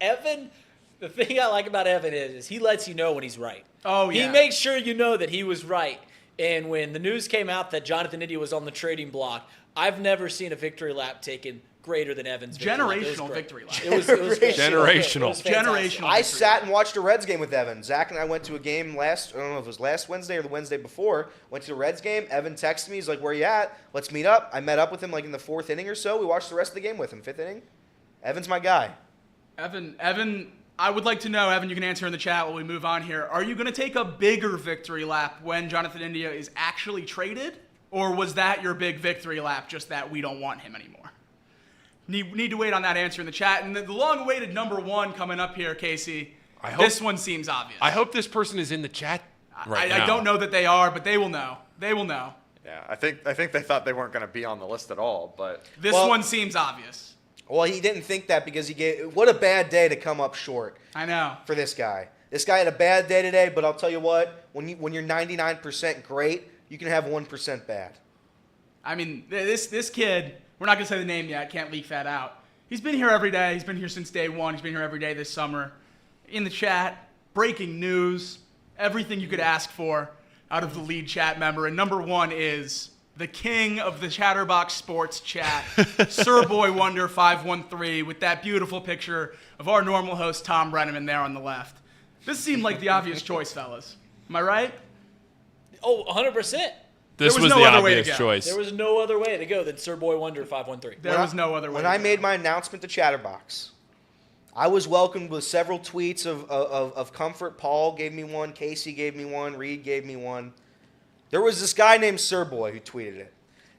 Evan, the thing I like about Evan is he lets you know when he's right. Oh, yeah. He makes sure you know that he was right. And when the news came out that Jonathan India was on the trading block, I've never seen a victory lap taken greater than Evan's Generational victory lap. It was Generational. Generational. I sat and watched a Reds game with Evan. Zach and I went to a game I don't know if it was last Wednesday or the Wednesday before. Went to the Reds game. Evan texted me. He's like, where you at? Let's meet up. I met up with him like in the 4th inning or so. We watched the rest of the game with him. 5th inning. Evan's my guy. Evan, I would like to know, Evan, you can answer in the chat while we move on here. Are you going to take a bigger victory lap when Jonathan India is actually traded? Or was that your big victory lap, just that we don't want him anymore? Need to wait on that answer in the chat. And the long-awaited number 1 coming up here, Casey. This one seems obvious. I hope this person is in the chat right now. I don't know that they are, but they will know. They will know. Yeah, I think they thought they weren't going to be on the list at all, but This one seems obvious. Well, he didn't think that because what a bad day to come up short. I know. For this guy. This guy had a bad day today, but I'll tell you what, when you're 99% great, you can have 1% bad. I mean, this kid, we're not going to say the name yet, can't leak that out. He's been here every day. He's been here since day 1. He's been here every day this summer. In the chat, breaking news, everything you could ask for out of the lead chat member. And number 1 is the king of the Chatterbox Sports chat, Sir Boy Wonder 513, with that beautiful picture of our normal host, Tom Brenneman, there on the left. This seemed like the obvious choice, fellas. Am I right? Oh, 100%. This was no the other way to obvious go. choice. There was no other way to go than Sir Boy Wonder 513. There was no other way. When I made my announcement to Chatterbox, I was welcomed with several tweets of comfort. Paul gave me one. Casey gave me one. Reed gave me one. There was this guy named Sir Boy who tweeted it.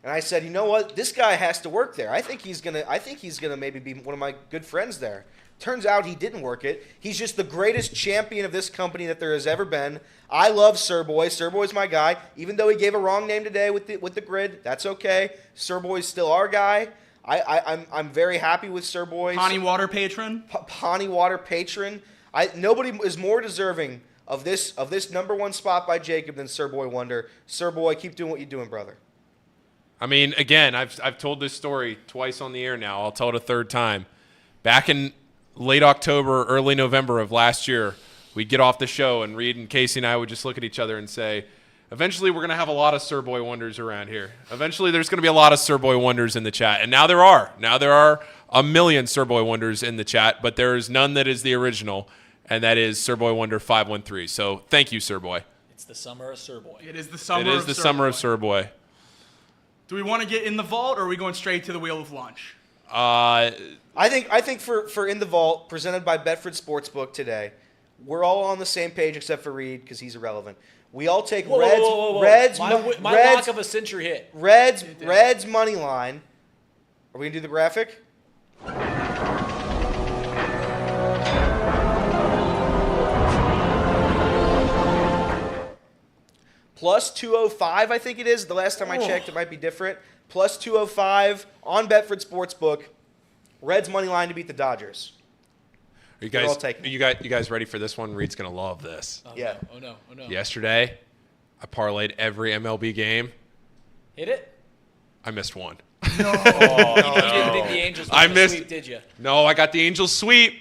And I said, you know what? This guy has to work there. I think he's gonna maybe be one of my good friends there. Turns out he didn't work it. He's just the greatest champion of this company that there has ever been. I love Sir Boy. Sir Boy's my guy. Even though he gave a wrong name today with the grid, that's okay. Sir Boy's still our guy. I'm very happy with Sir Boy. Pawnee Water patron. Pawnee Water patron. Nobody is more deserving of this number 1 spot by Jacob than Sir Boy Wonder. Sir Boy, keep doing what you're doing, brother. I mean, again, I've told this story twice on the air now. I'll tell it a third time. Back in late October, early November of last year, we'd get off the show, and Reed and Casey and I would just look at each other and say, eventually we're going to have a lot of Sir Boy Wonders around here. Eventually there's going to be a lot of Sir Boy Wonders in the chat. And now there are. Now there are a million Sir Boy Wonders in the chat, but there is none that is the original, and that is Sir Boy Wonder 513. So thank you, Sir Boy. It's the summer of Sir Boy. It is the summer. It is the summer of Sir Boy. Do we want to get in the vault, or are we going straight to the wheel of lunch? I think for In the Vault, presented by Betfred Sportsbook today, we're all on the same page except for Reed because he's irrelevant. We all take Reds. My lock of a century hit. Reds money line. Are we gonna do the graphic? Plus 205, I think it is. The last time I checked, it might be different. Plus 205 on Betfred Sportsbook. Reds money line to beat the Dodgers. Are you guys ready for this one? Reed's gonna love this. Yeah. No. Oh no. Yesterday, I parlayed every MLB game. Hit it? I missed one. No. You didn't think the Angels were going to sweep, did you? No, I got the Angels sweep.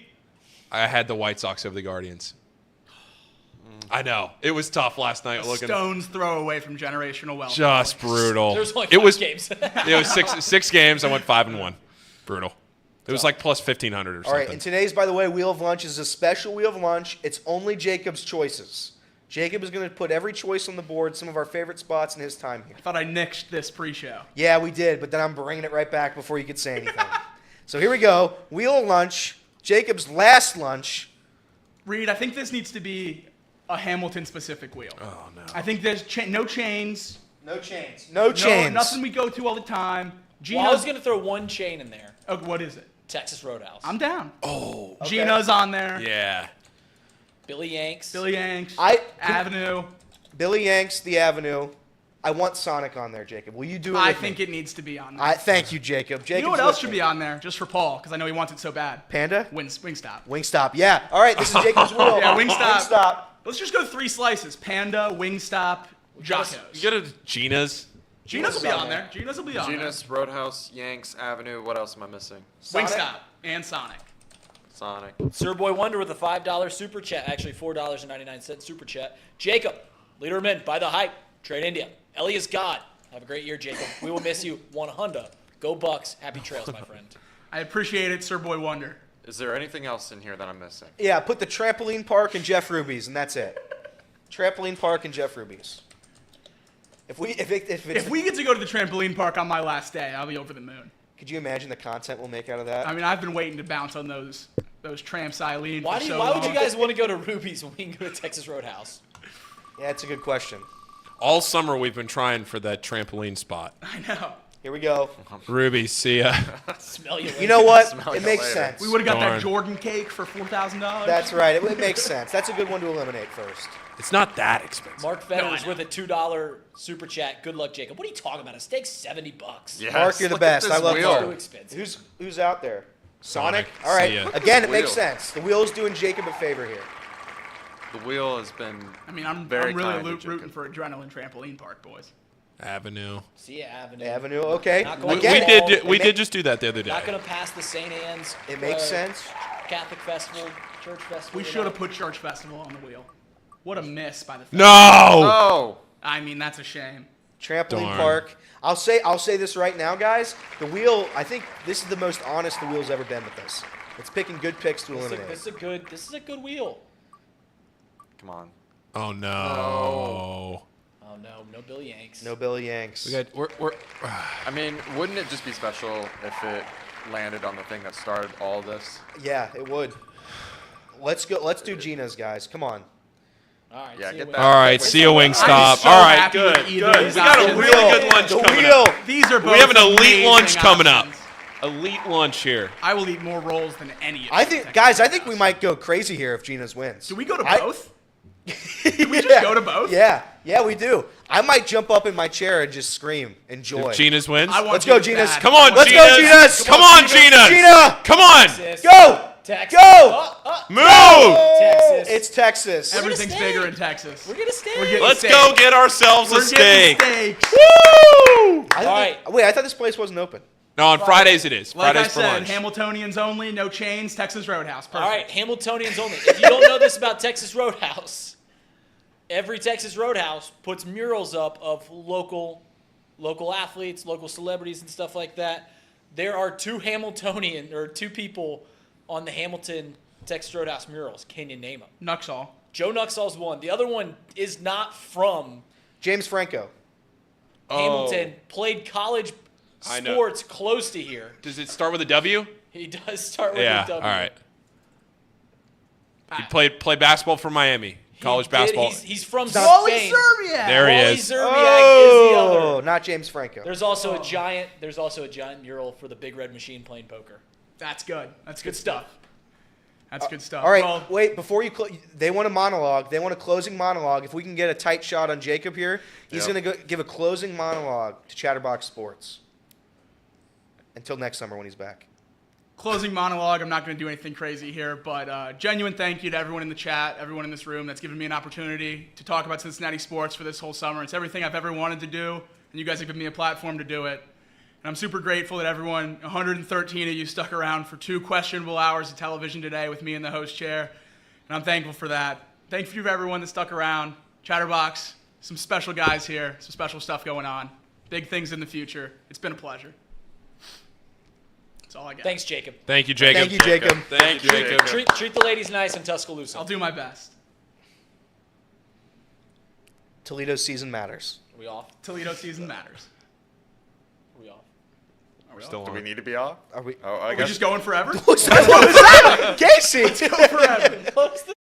I had the White Sox over the Guardians. I know. It was tough last night. Stone's throw away from generational wealth. Just brutal. There's only 5 games. It was six games. I went 5-1. Brutal. It was like plus 1,500 or something. All right, and today's, by the way, Wheel of Lunch is a special Wheel of Lunch. It's only Jacob's choices. Jacob is going to put every choice on the board, some of our favorite spots in his time here. I thought I nixed this pre-show. Yeah, we did, but then I'm bringing it right back before you could say anything. So here we go. Wheel of Lunch, Jacob's last lunch. Reed, I think this needs to be a Hamilton-specific wheel. Oh, no. I think there's no chains. No chains. Nothing we go to all the time. Well, I was going to throw one chain in there. Oh, what is it? Texas Roadhouse. I'm down. Oh. Okay. Gina's on there. Yeah. Billy Yanks. Avenue. Billy Yanks, the Avenue. I want Sonic on there, Jacob. Will you do it I with think me? it needs to be on there. Thank you, Jacob. You know what else should be on there, just for Paul, because I know he wants it so bad? Panda? Wingstop. Wingstop, yeah. All right, this is Jacob's wheel. Yeah, Wingstop. Wingstop. Let's just go 3 slices. Panda, Wingstop, Jocko's. You go to Gina's. Gina's will be on there. Gina's will be on there. Gina's, Roadhouse, Yanks, Avenue. What else am I missing? Sonic? Wingstop and Sonic. Sonic. Sir Boy Wonder with a $5 super chat. Actually, $4.99 super chat. Jacob, Leaderman, by the hype. Trade India. Elias God. Have a great year, Jacob. We will miss you. 100. Go Bucks. Happy trails, my friend. I appreciate it, Sir Boy Wonder. Is there anything else in here that I'm missing? Yeah, put the trampoline park and Jeff Ruby's, and that's it. Trampoline park and Jeff Ruby's. If we get to go to the trampoline park on my last day, I'll be over the moon. Could you imagine the content we'll make out of that? I mean, I've been waiting to bounce on those tramps, Eileen. Why would you guys want to go to Ruby's when we can go to Texas Roadhouse? Yeah, that's a good question. All summer we've been trying for that trampoline spot. I know. Here we go. Ruby, see ya. Smell you later. You know what? Smell It you makes later. sense. We would have got Darn. that Jordan cake for $4,000. That's right. It makes sense. That's a good one to eliminate first. It's not that expensive. Mark Fetters No, I know. with a $2 super chat. Good luck, Jacob. What are you talking about? A steak's $70. Yes, Mark, you're the look at best. this I love wheel. Mark. Too expensive. Who's out there? Sonic? Sonic. All right. See ya. Again, it Wheel. makes sense. The wheel's doing Jacob a favor here. The wheel has been. I mean, I'm Very really kind of rooting Jacob. for Adrenaline Trampoline Park, boys. Avenue. See ya, Avenue. Avenue, okay. Not We, going we Again, to did it we ma- did just do that the other day. Not going to pass the St. Anne's. It makes sense. Catholic Festival, Church Festival. We should have put Church Festival on the wheel. What a miss by the No. Oh! I mean, that's a shame. Trampoline Darn. park. I'll say this right now, guys. The wheel, I think this is the most honest the wheel's ever been with this. It's picking good picks to eliminate. This is a good wheel. Come on. Oh no. Oh no Billy Yanks. No Billy Yanks. We're I mean, wouldn't it just be special if it landed on the thing that started all this? Yeah, it would. Let's go. Let's do Gina's, guys. Come on. All right. Yeah, see get you that. all right. See you, I'm Wingstop. so All right, happy with good. either Good. of We these got a options. really good lunch The coming wheel. up. These are both We have an elite amazing lunch coming up. options. Elite lunch here. I will eat more rolls than any of I these think, Texas guys, I think we Roadhouse. might go crazy here if Gina's wins. Do we go to I- both? Did we just go to both? Yeah, we do. I might jump up in my chair and just scream, enjoy. If Gina's wins. I want Let's go, you Gina's. bad. Come on, Let's Gina's. go, Gina's. Come on, Gina's. Gina, Come on. Texas. go, Texas. go. Move. Texas. It's Texas. Everything's stay. bigger in Texas. We're gonna stay. We're getting Let's steak. go get ourselves a We're steak. getting steaks. Woo! All right. Wait, I thought this place wasn't open. No, on Fridays it is. Like Fridays I for said, lunch. Hamiltonians only, no chains, Texas Roadhouse. Perfect. All right, Hamiltonians only. If you don't know this about Texas Roadhouse, every Texas Roadhouse puts murals up of local athletes, local celebrities, and stuff like that. There are two people on the Hamilton Texas Roadhouse murals. Can you name them? Nuxall. Joe Nuxall's one. The other one is not from James Franco. Hamilton. Played college I know. sports close to here. Does it start with a W? He does start with Yeah. a W. All right. He played basketball for Miami. College basketball. He's from Wally Spain. Zerbiak. There he Wally is. Zerbiak is the other. Not James Franco. There's also a giant mural for the Big Red Machine playing poker. That's good. That's good stuff. stuff. That's good stuff. All right, Well, wait. Before you, they want a monologue. They want a closing monologue. If we can get a tight shot on Jacob here, he's Yep. going to give a closing monologue to Chatterbox Sports. Until next summer when he's back. closing monologue. I'm not going to do anything crazy here, but genuine thank you to everyone in the chat, everyone in this room that's given me an opportunity to talk about Cincinnati sports for this whole summer. It's everything I've ever wanted to do, and you guys have given me a platform to do it. And I'm super grateful that everyone, 113 of you, stuck around for 2 questionable hours of television today with me in the host chair, and I'm thankful for that. Thank you to everyone that stuck around. Chatterbox, some special guys here, some special stuff going on. Big things in the future. It's been a pleasure. That's all I got. Thanks, Jacob. Thank you, Jacob. Thank you, Jacob. Thank you, Jacob. Treat the ladies nice in Tuscaloosa. I'll do my best. Toledo's season matters. Are we off? Toledo season matters. Are we off? Are we Still Do on. we need to be off? Are we? Oh, I Are we guess. just going forever? Casey. Go forever. Close the